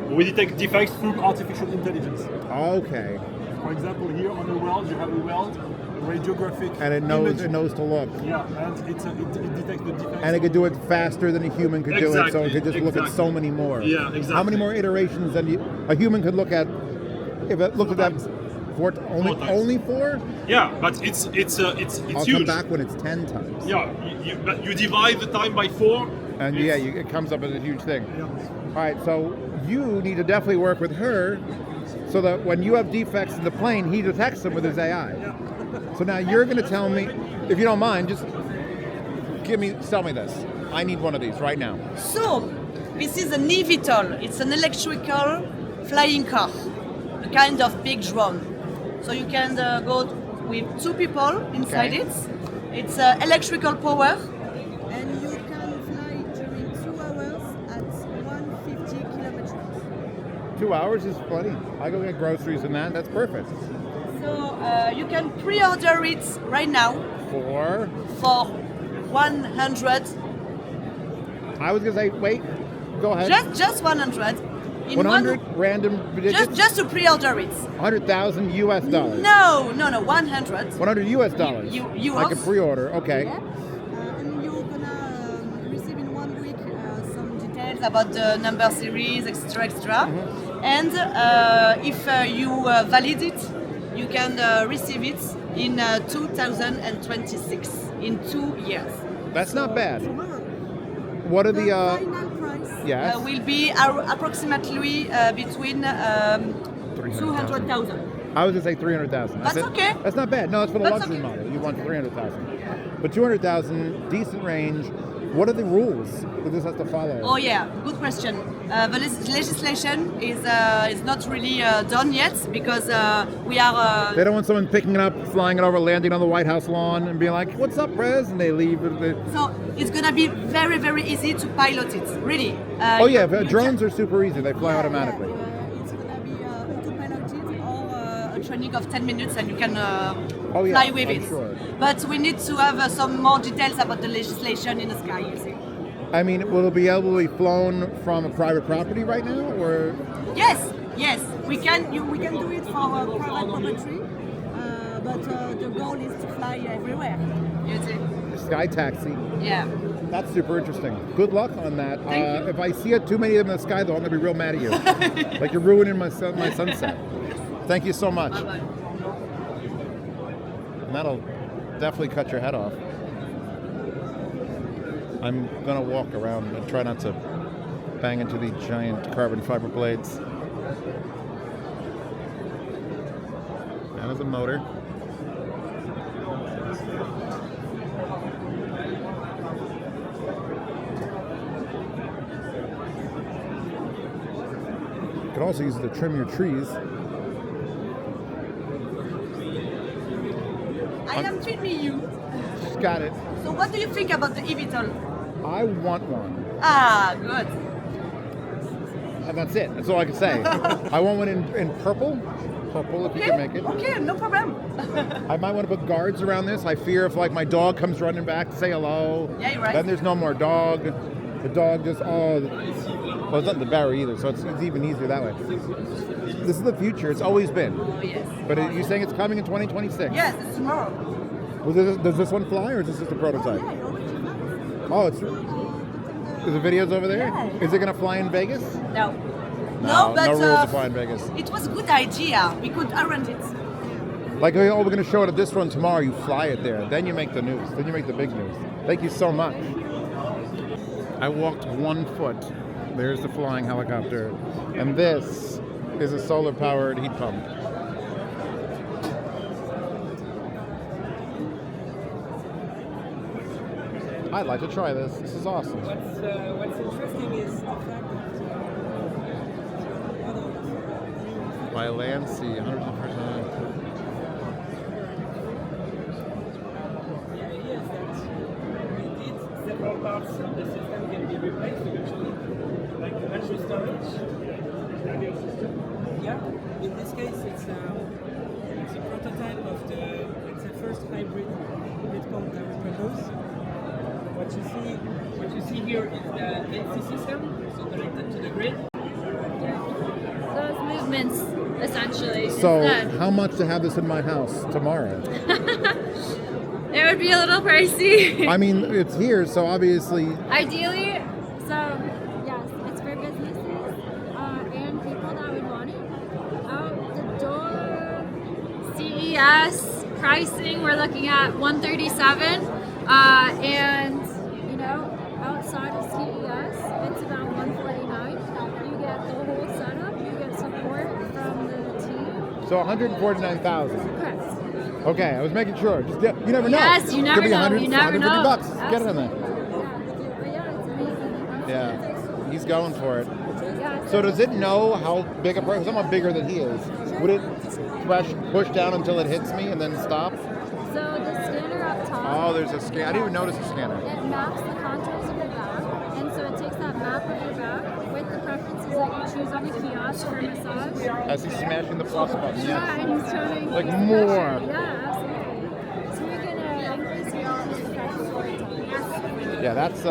We detect defects through artificial intelligence. Okay. For example, here on the weld, you have a weld, a radiographic And it knows to look. Yeah, and it detects the defects. And it could do it faster than a human could do it, so it could just look at Exactly. so many more. Yeah, exactly. How many more iterations than a human could look at? If it looked at that, only 4? Yeah, but it's I'll huge. come back when it's 10 times. Yeah, but you divide the time by 4. And it comes up as a huge thing. All right, so you need to definitely work with her so that when you have defects in the plane, he detects them with his AI. So now you're going to tell me, if you don't mind, just sell me this. I need one of these right now. So, this is an eVTOL. It's an electrical flying car, a kind of big drone. So you can go with 2 people inside it. It's electrical power. And you can fly during 2 hours at 150 kilometers. 2 hours is plenty. I go get groceries and that's perfect. So you can pre-order it right now. For 100. I was gonna say, wait, go ahead. Just 100. 100 random digits? Just to pre-order it. 100,000 US dollars. No, 100. 100 US dollars. US. I can pre-order, okay. And you're gonna receive in 1 week some details about the number series, etc. And if you valid it, you can receive it in 2026, in 2 years. That's not bad. What are the final price will be approximately between 200,000. I was gonna say 300,000. That's okay. That's not bad. No, it's for the That's luxury okay. model. You want 300,000, but 200,000, decent range. What are the rules that this has to follow? Oh yeah, good question. The legislation is not really done yet because we are. They don't want someone picking it up, flying it over, landing on the White House lawn, and being like, "What's up, Prez?" and they leave. So it's gonna be very, very easy to pilot it. Really. Oh yeah, drones are super easy. They fly automatically. It's gonna be auto-piloted or a training of 10 minutes, and you can Oh, yeah, fly with I'm it. sure. But we need to have some more details about the legislation in the sky. You see. I mean, will it be able to be flown from a private property right now, or? Yes, we can do it for private property, but the goal is to fly everywhere. You see? Sky taxi. Yeah. That's super interesting. Good luck on that. Thank you. If I see too many of them in the sky, though, I'm gonna be real mad at you. Like you're ruining my sunset. Thank you so much. Bye-bye. And that'll definitely cut your head off. I'm gonna walk around and try not to bang into the giant carbon fiber blades. That is a motor. You could also use it to trim your trees. I am treating you. Got it. So what do you think about the eVTOL? I want one. Ah, good. And that's it. That's all I can say. I want one in purple. Purple, if you can make it. Okay, no problem. I might want to put guards around this. I fear if like my dog comes running back to say hello. Yeah, you're right. Then there's no more dog. The dog just well, it's not the barrier either, so it's even easier that way. This is the future. It's always been. Oh yes. But you're saying it's coming in 2026. Yes, it's tomorrow. Well, does this one fly, or is this just a prototype? Oh, it's. Is the videos over there? Yeah. Is it gonna fly in Vegas? No. No, but no rules to fly in Vegas. it was a good idea. We could arrange it. Like, oh, we're going to show it at this one tomorrow. You fly it there. Then you make the news. Then you make the big news. Thank you so much. I walked 1 foot. There's the flying helicopter. And this is a solar-powered heat pump. I'd like to try this. This is awesome. What's interesting is the fact that By land, sea, 100%. the idea is that indeed several parts of the system can be replaced eventually, like the battery storage. Yeah, in this case it's a prototype of it's the first hybrid heat pump that we propose. What you see here is the NC system, so connected to the grid. Those movements, essentially. So, instead. how much to have this in my house tomorrow? It would be a little pricey. I mean, it's here, so obviously. Ideally, So, yes, it's for businesses and people that would want it. Out the door, CES pricing, we're looking at $137, and you know, outside of CES, it's about $149. You get the whole setup, you get support from the team. So 149,000. Correct. Okay, I was making sure. Just get, you never know. Yes, you never Could be know. 100, You never 150 know. bucks. Get it in there. But yeah, it's amazing. Yeah, he's going for it. Yeah, So does it know how big a person? I'm bigger than he is. Would it push down until it hits me and then stop? So the scanner up top. Oh, there's a scanner. I didn't even notice a scanner. It maps the contours of your back, and so it takes that map of your back with the preferences that you choose on the kiosk for massage. As he's smashing the plus button. Yeah, and he's trying to increase Like the more. pressure. Yeah, absolutely. So we can increase the pressure 4 times. Yeah, that's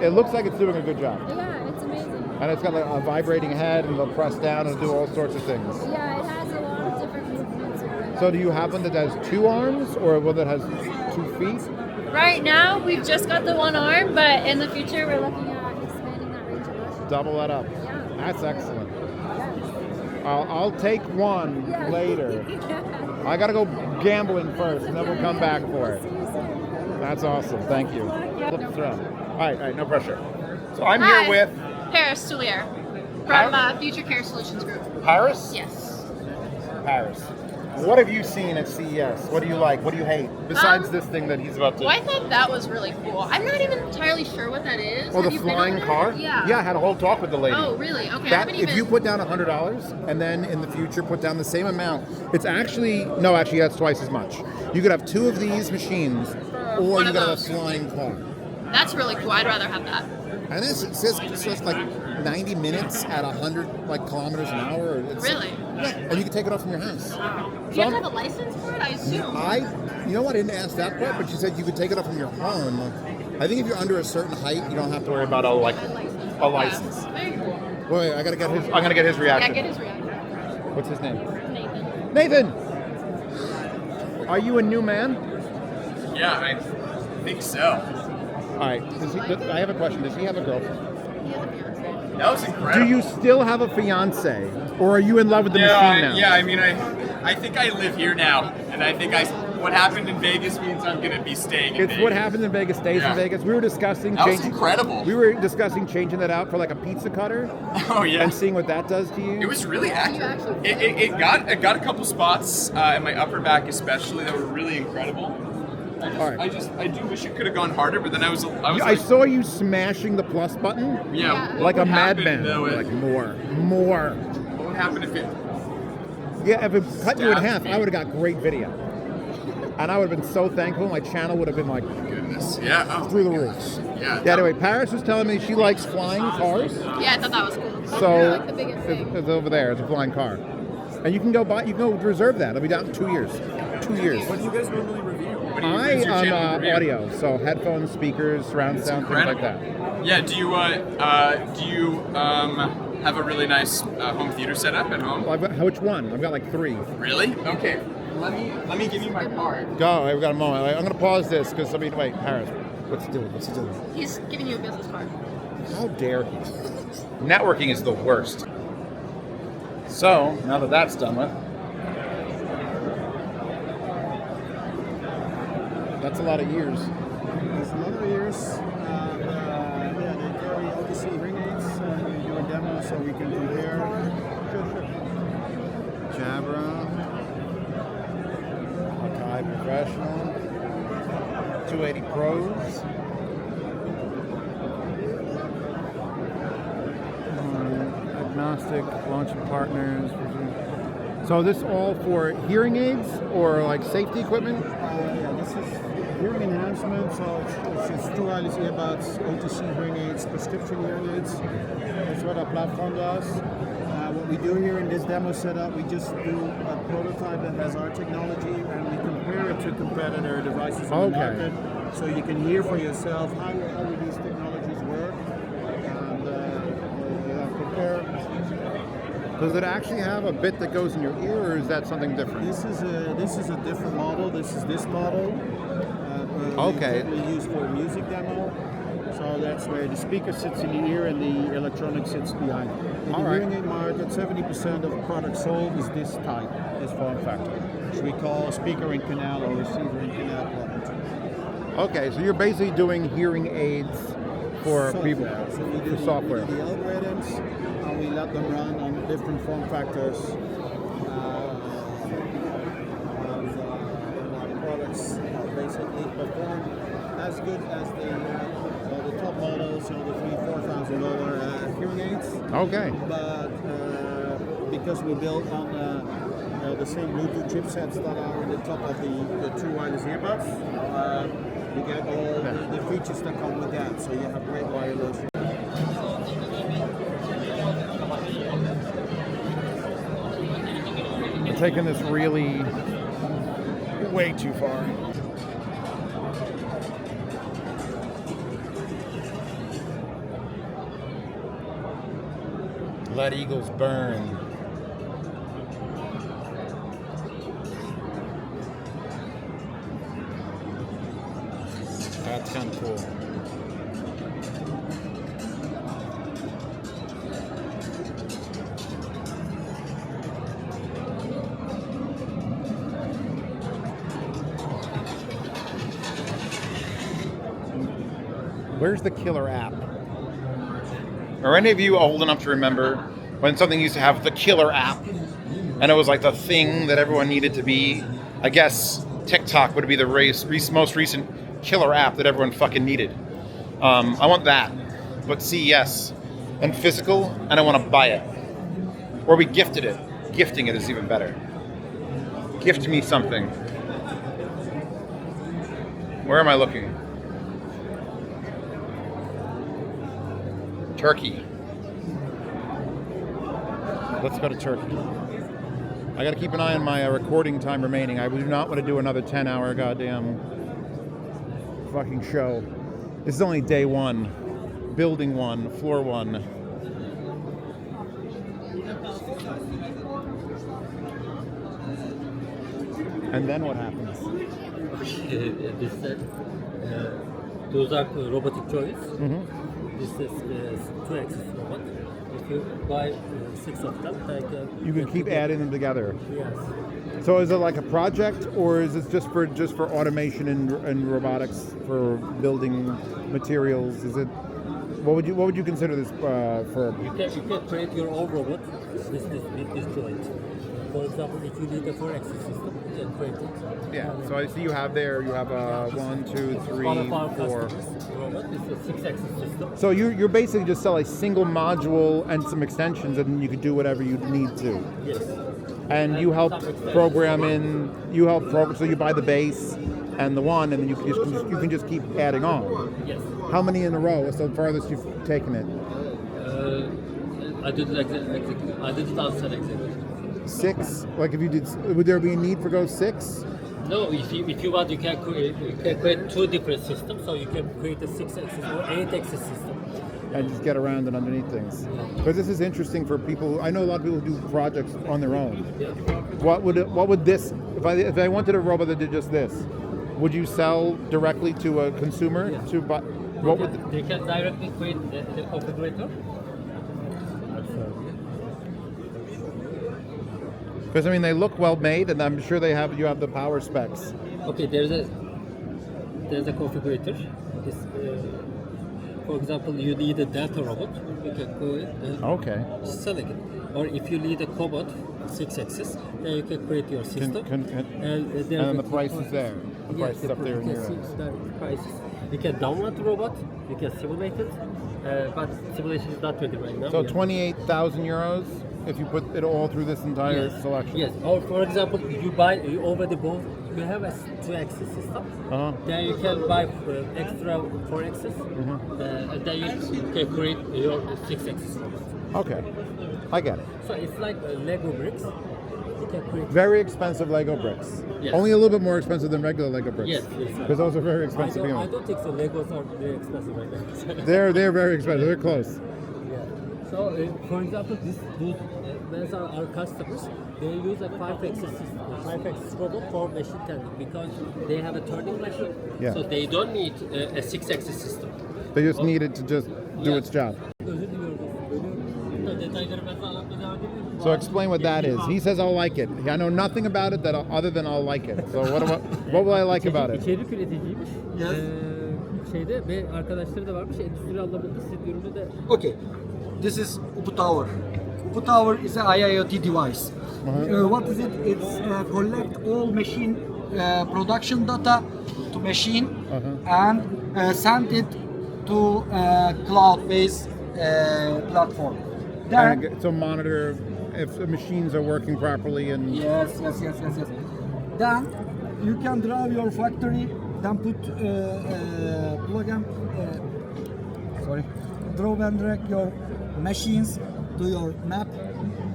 it looks like it's doing a good job. Yeah, it's amazing. And it's got like a vibrating head and it'll press down and do all sorts of things. Yeah, it has a lot of different movements. So do you have one that has 2 arms or one that has 2 feet? right now we've just got the one arm, but in the future we're looking at expanding that range of motion. Double that up. Yeah. That's excellent. I'll take one later. I gotta go gambling first, and then we'll come back for it. That's awesome. Thank you. Flip this around. All right, no pressure. So I'm Hi. here with Paris Soulier from Future Care Solutions Group. Paris. Yes. Paris. What have you seen at CES? What do you like? What do you hate? Besides this thing that he's about to. Well, I thought that was really cool. I'm not even entirely sure what that is. Oh, the Have you been on flying there? car? Yeah. Yeah, I had a whole talk with the lady. Oh, really? Okay. I That, haven't if even. you put down $100 and then in the future put down the same amount, it's actually that's twice as much. You could have 2 of these machines, or one you of could have a those. flying car. That's really cool. I'd rather have that. And this it says like 90 minutes at 100 kilometers an hour. It's, Really? Yeah, and you can take it off from your house. Do you have to have a license for it? I assume. You know what? I didn't ask that part, but she said you could take it up from your home. I think if you're under a certain height, you don't have to worry about a license. Wait, I'm gonna get his reaction. Yeah, get his reaction. What's his name? Nathan. Nathan. Are you a new man? Yeah, I think so. All right. I have a question. Does he have a girlfriend? That was incredible. Do you still have a fiance, or are you in love with the machine now? I think I live here now, and I think what happened in Vegas means I'm gonna be staying in It's Vegas. what happens in Vegas stays in Vegas. We were discussing That was incredible. We were discussing changing that out for like a pizza cutter. Oh yeah. And seeing what that does to you. It was really accurate. It got a couple spots in my upper back especially that were really incredible. I do wish it could have gone harder, but then I was I like, saw you smashing the plus button. Yeah. Like a What happened, madman. though, Like more. what would happen if it? Yeah, if it cut you in Stabbed half, me. I would have got great video. And I would have been so thankful. My channel would have been like Goodness. Yeah. Oh, through the roof. Yeah. Anyway, Paris was telling me she likes flying cars. Yeah, I thought that was cool. So Like the biggest thing. it's over there. It's a flying car, and you can go reserve that. It'll be down in 2 years. 2 years. What do you guys normally review? I on audio, so headphones, speakers, surround sound, things like that. Yeah. Do you have a really nice home theater setup at home? Well, which one? I've got like 3. Really? Okay. Let me give you my card. Go. I've got a moment. I'm going to pause this because wait, Paris. What's he doing? He's giving you a business card. How dare he? Networking is the worst. So now that that's done with, that's a lot of years. There's a lot of years. They carry OTC ring aids. We do a demo so we can compare. Jabra, Akai Professional, 280 Pros, agnostic, launching partners. So this all for hearing aids or like safety equipment? Yeah, this is hearing enhancement. So it's too early to say about OTC hearing aids, prescription hearing aids. That's what our platform does. What we do here in this demo setup, we just do a prototype that has our technology and we compare it to competitor devices on the market. So you can hear for yourself how do these technologies work and Does it actually have a bit that goes in your ear, or is that something different? This is a different model. This is this model. Okay. We use for a music demo. So that's where the speaker sits in the ear and the electronic sits behind. In the hearing aid market, 70% of products sold is this type, this form factor, which we call speaker in canal or receiver in canal product. Okay, so you're basically doing hearing aids for Software. people. So we do for software. the algorithms, and we let them run on different form factors. Our products basically perform as good as the top models, so the $3,000-$4,000 hearing aids. Okay. But because we built on the same Bluetooth chipsets that are in the top of the true wireless earbuds, you get all the features that come with that. So you have great wireless. I'm taking this really way too far. Let eagles burn. That's kind of cool. Where's the killer app? Are any of you old enough to remember when something used to have the killer app and it was like the thing that everyone needed to be? I guess TikTok would be the most recent killer app that everyone fucking needed. I want that, but CES and physical, and I want to buy it. Or we gifted it. Gifting it is even better. Gift me something. Where am I looking? Turkey. Let's go to Turkey. I got to keep an eye on my recording time remaining. I do not want to do another 10-hour goddamn fucking show. This is only day one, building one, floor one. And then what happens? Those are robotic toys. Mm-hmm. This is 2-axis robot. If you buy 6 of them, You can keep adding them together. Yes. So is it like a project, or is it just for automation and robotics for building materials? Is it what would you consider this for? You can create your own robot with this joint. For example, if you need a 4-axis system, you can create it. Yeah. So I see you have a 1, 2, 3, 4. Robot is a 6-axis system. So you basically just sell a single module and some extensions, and you can do whatever you need to. Yes. And you help program in. So you buy the base and the one, and then you can just keep adding on. Yes. How many in a row? What's the farthest you've taken it? I didn't answer exactly. 6? Like if you did, would there be a need for go 6? No, if you want, you can create 2 different systems. So you can create a 6-axis or 8-axis system. And just get around and underneath things. Because this is interesting for people. I know a lot of people who do projects on their own. What would this? If I wanted a robot that did just this, would you sell directly to a consumer to buy? What would they can directly create the configurator. Because I mean, they look well made, and I'm sure you have the power specs. Okay, there's a configurator. For example, you need a Delta robot. You can go in and select it. Or if you need a Cobot 6-axis, then you can create your system. And then the price is there. The price is up there in your prices. You can download the robot. You can simulate it. But simulation is not ready right now. So 28,000 euros if you put it all through this entire selection. Yes. Or for example, you already bought. You have a 2-axis system. Then you can buy extra 4-axis, and then you can create your 6-axis. Okay, I get it. So it's like Lego bricks. You can create very expensive Lego bricks. Yes. Only a little bit more expensive than regular Lego bricks. Yes. Because those are very expensive. I don't think so. Legos are very expensive right now. They're very expensive. They're close. Yeah. So, for example, these are our customers. They use a 5-axis robot for machine turning because they have a turning machine. Yeah. So they don't need a 6-axis system. They just need it to just do its job. So explain what that is. He says I'll like it. I know nothing about it other than I'll like it. So what will I like about it? İçerik üreticiymiş. Şeyde ve arkadaşları da varmış. Endüstri anlamında sizin ürünü de. Okay, this is UPU Tower. UPU Tower is an IoT device. What is it? It's collect all machine production data to machine and send it to cloud-based platform. Then, to monitor if the machines are working properly and yes. Then you can drive your factory. Then put plug and draw and drag your machines to your map.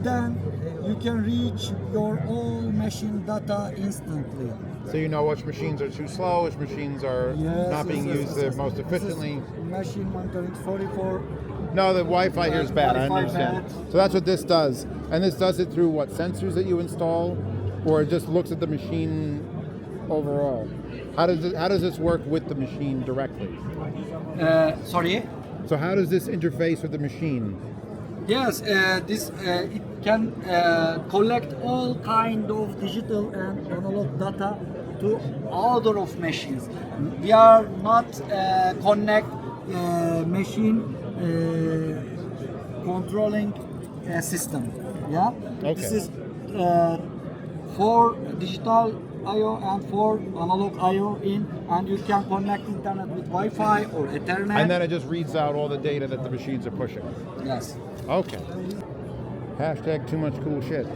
Then you can reach your all machine data instantly. so you know which machines are too slow, which machines are not being used the most efficiently. Machine monitoring 44. No, the Wi-Fi here is bad. I Wi-Fi understand. bad. So that's what this does, and this does it through what sensors that you install, or it just looks at the machine overall. How does this work with the machine directly? Sorry. So how does this interface with the machine? Yes, this it can collect all kind of digital and analog data to order of machines. We are not connect machine controlling system. Yeah. Okay. This is for digital I/O and for analog I/O in, and you can connect internet with Wi-Fi or Ethernet. And then it just reads out all the data that the machines are pushing. Yes. Okay. Hashtag too much cool shit.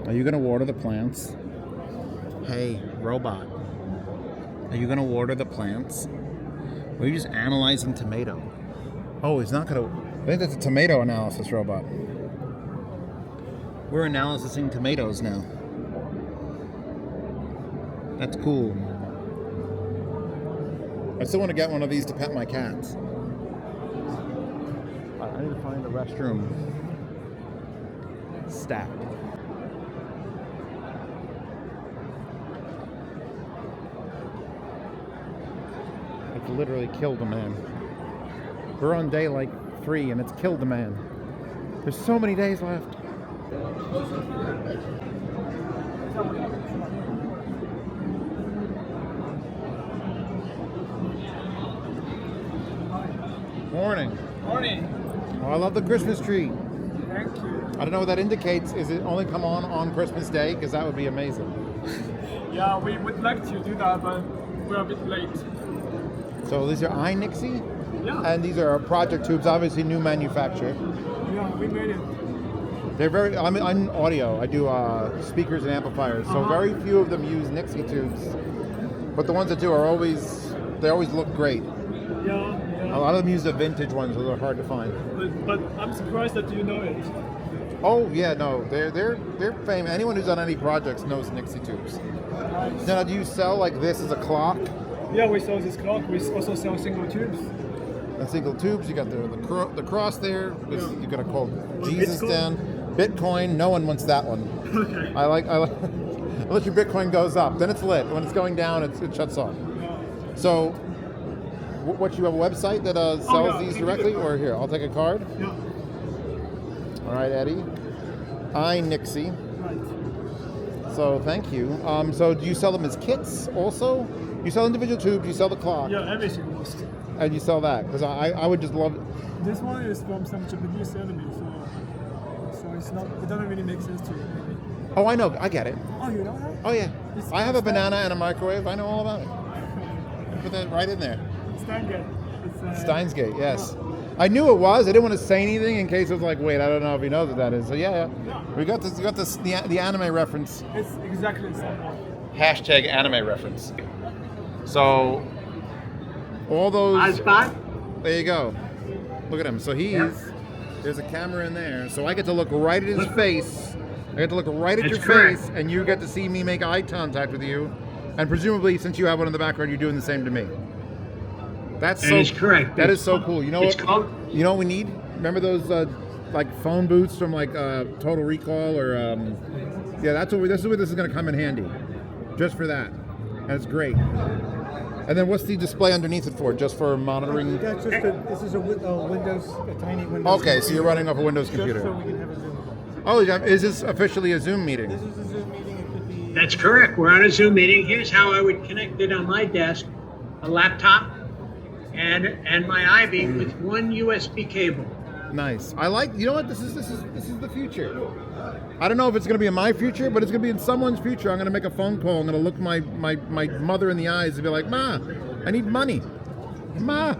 Are you gonna water the plants? Hey, robot. Are you gonna water the plants? Or are you just analyzing tomato? Oh, he's not gonna. I think that's a tomato analysis robot. We're analyzing tomatoes now. That's cool. I still want to get one of these to pet my cats. I need to find a restroom. Stacked. It's literally killed a man. We're on day like 3 and it's killed a man. There's so many days left. Morning. Morning. Oh, I love the Christmas tree. Thank you. I don't know what that indicates. Is it only come on Christmas Day? Because that would be amazing. Yeah, we would like to do that, but we're a bit late. So these are iNixie? Yeah. And these are project tubes, obviously new manufacture. Yeah, we made it. They're very, I'm audio. I do speakers and amplifiers. So very few of them use Nixie tubes. But the ones that do they always look great. Yeah. A lot of them use the vintage ones, so they're hard to find. But I'm surprised that you know it. Oh yeah, no, they're famous. Anyone who's done any projects knows Nixie tubes. Nice. Now, do you sell like this as a clock? Yeah, we sell this clock. We also sell single tubes. And single tubes. You got the cross there. Yeah. You got a called Jesus Bitcoin. stand. Bitcoin. No one wants that one. Okay. I like unless your Bitcoin goes up, then it's lit. When it's going down, it shuts off. Yeah. So, what you have a website that sells these directly, or here? I'll take a card. Yeah. All right, Eddie. iNixie. Right. So thank you. So do you sell them as kits also? You sell individual tubes. You sell the clock. Yeah, everything most. And you sell that because I would just love it. This one is from some Japanese enemy, so it's not. It doesn't really make sense to you. Maybe. Oh, I know. I get it. Oh, you know that? Oh yeah. It's I have a banana and a microwave. I know all about it. Put that right in there. Steingate. It's, Steins Gate. Yes. I knew it was. I didn't want to say anything in case it was like, wait, I don't know if he knows what that is. So yeah. We got this. We got this. The anime reference. It's exactly the same one. Hashtag anime reference. So all those. There you go. Look at him. So there's a camera in there. So I get to look right at his face. I get to look right at your face, and you get to see me make eye contact with you. And presumably, since you have one in the background, you're doing the same to me. That's That so is correct. That is so cool. You know It's what? called- You know what we need? Remember those like phone booths from like Total Recall or yeah, that's what this is where this is going to come in handy, just for that. That's great. And then what's the display underneath it for? Just for monitoring? That's just this is a Windows, a tiny Windows. Okay, so you're running off a Windows computer. Just so we can have a Zoom. Oh, is this officially a Zoom meeting? This is a Zoom meeting. It could be. That's correct. We're on a Zoom meeting. Here's how I would connect it on my desk: a laptop and my Ivy with one USB cable. Nice. I like. You know what? This is the future. I don't know if it's going to be in my future, but it's going to be in someone's future. I'm going to make a phone call. I'm going to look my mother in the eyes and be like, "Ma, I need money, Ma."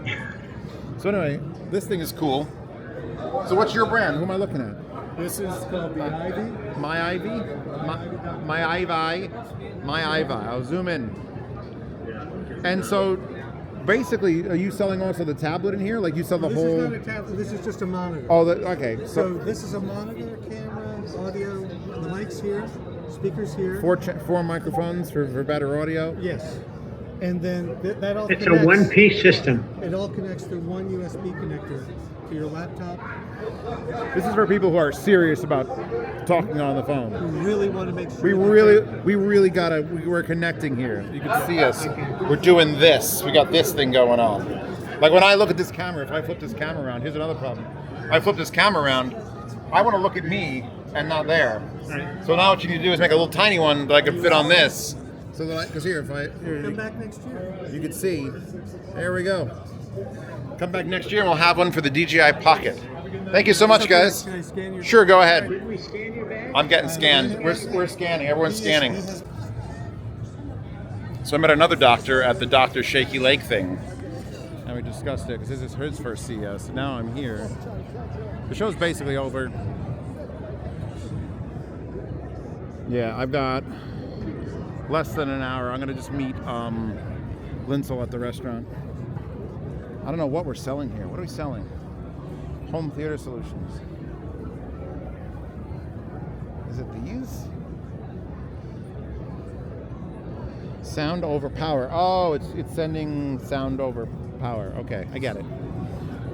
So anyway, this thing is cool. So what's your brand? Who am I looking at? This is called the Ivy. My Ivy? My Ivy. My Ivy. I'll zoom in. And so, basically, are you selling also the tablet in here? Like you sell the This whole... is not a tablet. This is just a monitor. Oh, okay. So this is a monitor, camera, audio. The mic's here, speakers here. Four microphones for better audio? Yes. And then that all It's connects. a one-piece system. It all connects to one USB connector to your laptop. This is for people who are serious about talking on the phone. We really want to make sure. We're connecting here. You can see us. We're doing this. We got this thing going on. Like when I look at this camera, if I flip this camera around, here's another problem. I flip this camera around, I want to look at me and not there. So now what you need to do is make a little tiny one that I can fit on this. So that because here, Come back next year. You can see. There we go. Come back next year and we'll have one for the DJI Pocket. Thank you so much, guys. Can I scan your Sure, go ahead. Did we scan your bag? I'm getting scanned. We're scanning. Everyone's scanning. So I met another doctor at the Dr. Shaky Lake thing, and we discussed it because this is his first CES. Now I'm here. The show's basically over. Yeah, I've got less than an hour. I'm gonna just meet Linsel at the restaurant. I don't know what we're selling here. What are we selling? Home theater solutions. Is it these? Sound over power. Oh, it's sending sound over power. Okay, I get it.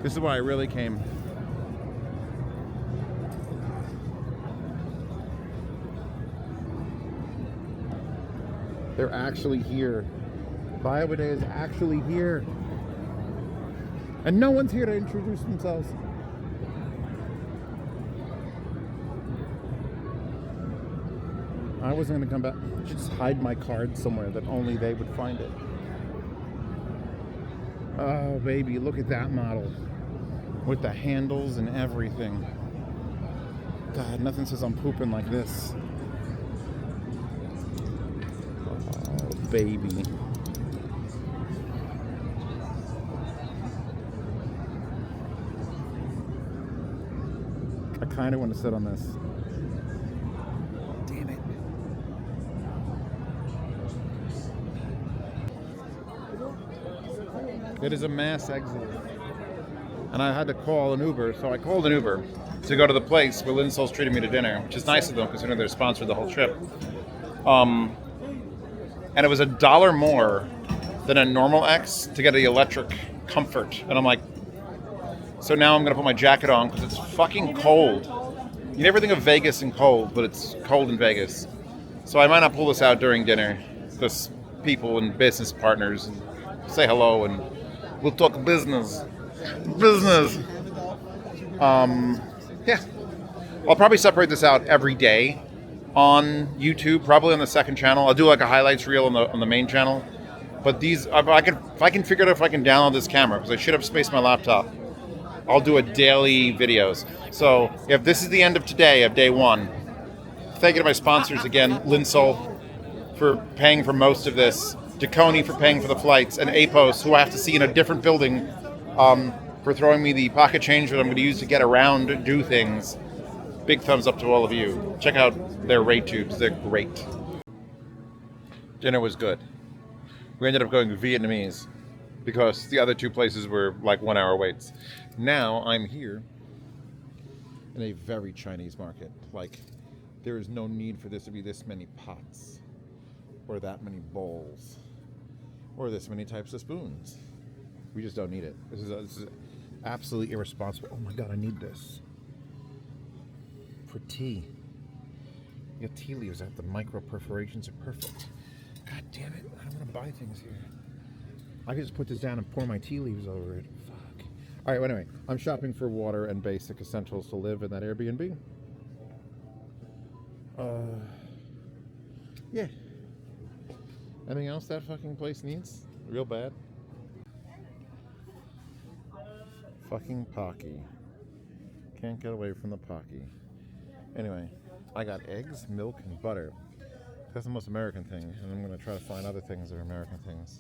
This is why I really came. They're actually here. BioBidet is actually here. And no one's here to introduce themselves. I wasn't going to come back. I should just hide my card somewhere that only they would find it. Oh, baby, look at that model. With the handles and everything. God, nothing says I'm pooping like this. Oh, baby. I kind of want to sit on this. Damn it. It is a mass exodus. And I had to call an Uber, so I called an Uber to go to the place where Linsol's treating me to dinner, which is nice of them considering they're sponsored the whole trip. And it was $1 more than a normal X to get the electric comfort. And I'm like, so now I'm gonna put my jacket on because it's fucking cold. You never think of Vegas and cold, but it's cold in Vegas. So I might not pull this out during dinner because people and business partners and say hello and we'll talk business. Yeah. I'll probably separate this out every day on YouTube, probably on the second channel. I'll do like a highlights reel on the main channel. But these, if I can figure out if I can download this camera, because I should have spaced my laptop, I'll do a daily videos. So if this is the end of today, of day one, thank you to my sponsors again, Linsol for paying for most of this, DeConey for paying for the flights, and Apos, who I have to see in a different building, for throwing me the pocket change that I'm going to use to get around and do things. Big thumbs up to all of you. Check out their Ray tubes. They're great. Dinner was good. We ended up going Vietnamese because the other two places were like 1 hour waits. Now I'm here in a very Chinese market. Like, there is no need for this to be this many pots or that many bowls or this many types of spoons. We just don't need it. This is absolutely irresponsible. Oh my god, I need this for tea. You got tea leaves out. The micro perforations are perfect. God damn it! I don't want to buy things here. I could just put this down and pour my tea leaves over it. Fuck. All right. Well, anyway, I'm shopping for water and basic essentials to live in that Airbnb. Yeah. Anything else that fucking place needs? Real bad? Fucking Pocky. Can't get away from the Pocky. Anyway, I got eggs, milk, and butter. That's the most American thing, and I'm going to try to find other things that are American things.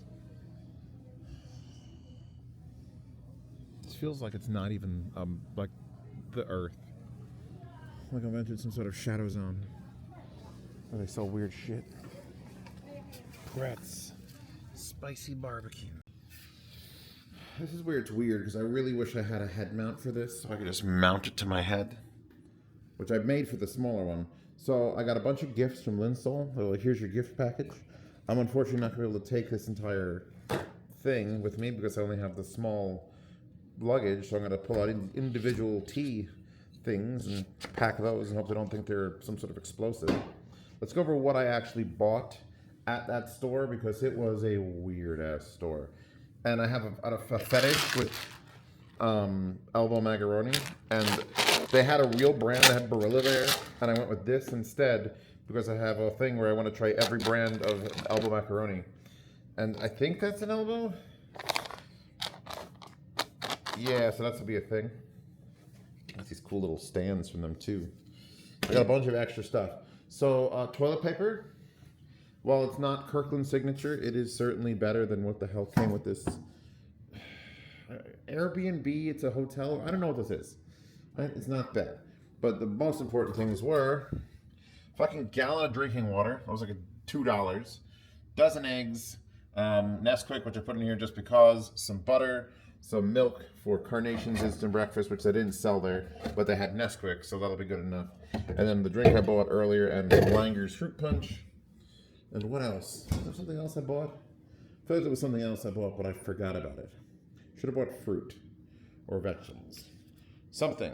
This feels like it's not even, like, the Earth. Like I've entered some sort of shadow zone where they sell weird shit. Pretz. Spicy barbecue. This is where it's weird, because I really wish I had a head mount for this, so I could just mount it to my head, which I've made for the smaller one. So I got a bunch of gifts from Linsol. They're like, here's your gift package. I'm unfortunately not going to be able to take this entire thing with me because I only have the small luggage, so I'm going to pull out individual tea things and pack those and hope they don't think they're some sort of explosive. Let's go over what I actually bought at that store, because it was a weird-ass store. And I have a fetish with elbow macaroni, and they had a real brand that had Barilla there, and I went with this instead because I have a thing where I want to try every brand of elbow macaroni. And I think that's an elbow. Yeah, so that's to be a thing. Got these cool little stands from them too. I got a bunch of extra stuff. So toilet paper, while it's not Kirkland signature, it is certainly better than what the hell came with this. Airbnb, it's a hotel. I don't know what this is. It's not bad. But the most important things were fucking gallon of drinking water. That was like $2. Dozen eggs, Nesquik, which I put in here just because, some butter, some milk for Carnation's Instant Breakfast, which they didn't sell there, but they had Nesquik, so that'll be good enough. And then the drink I bought earlier, and Langer's Fruit Punch. And what else? Was there something else I bought? I feel like there was something else I bought, but I forgot about it. Should have bought fruit or vegetables. Something.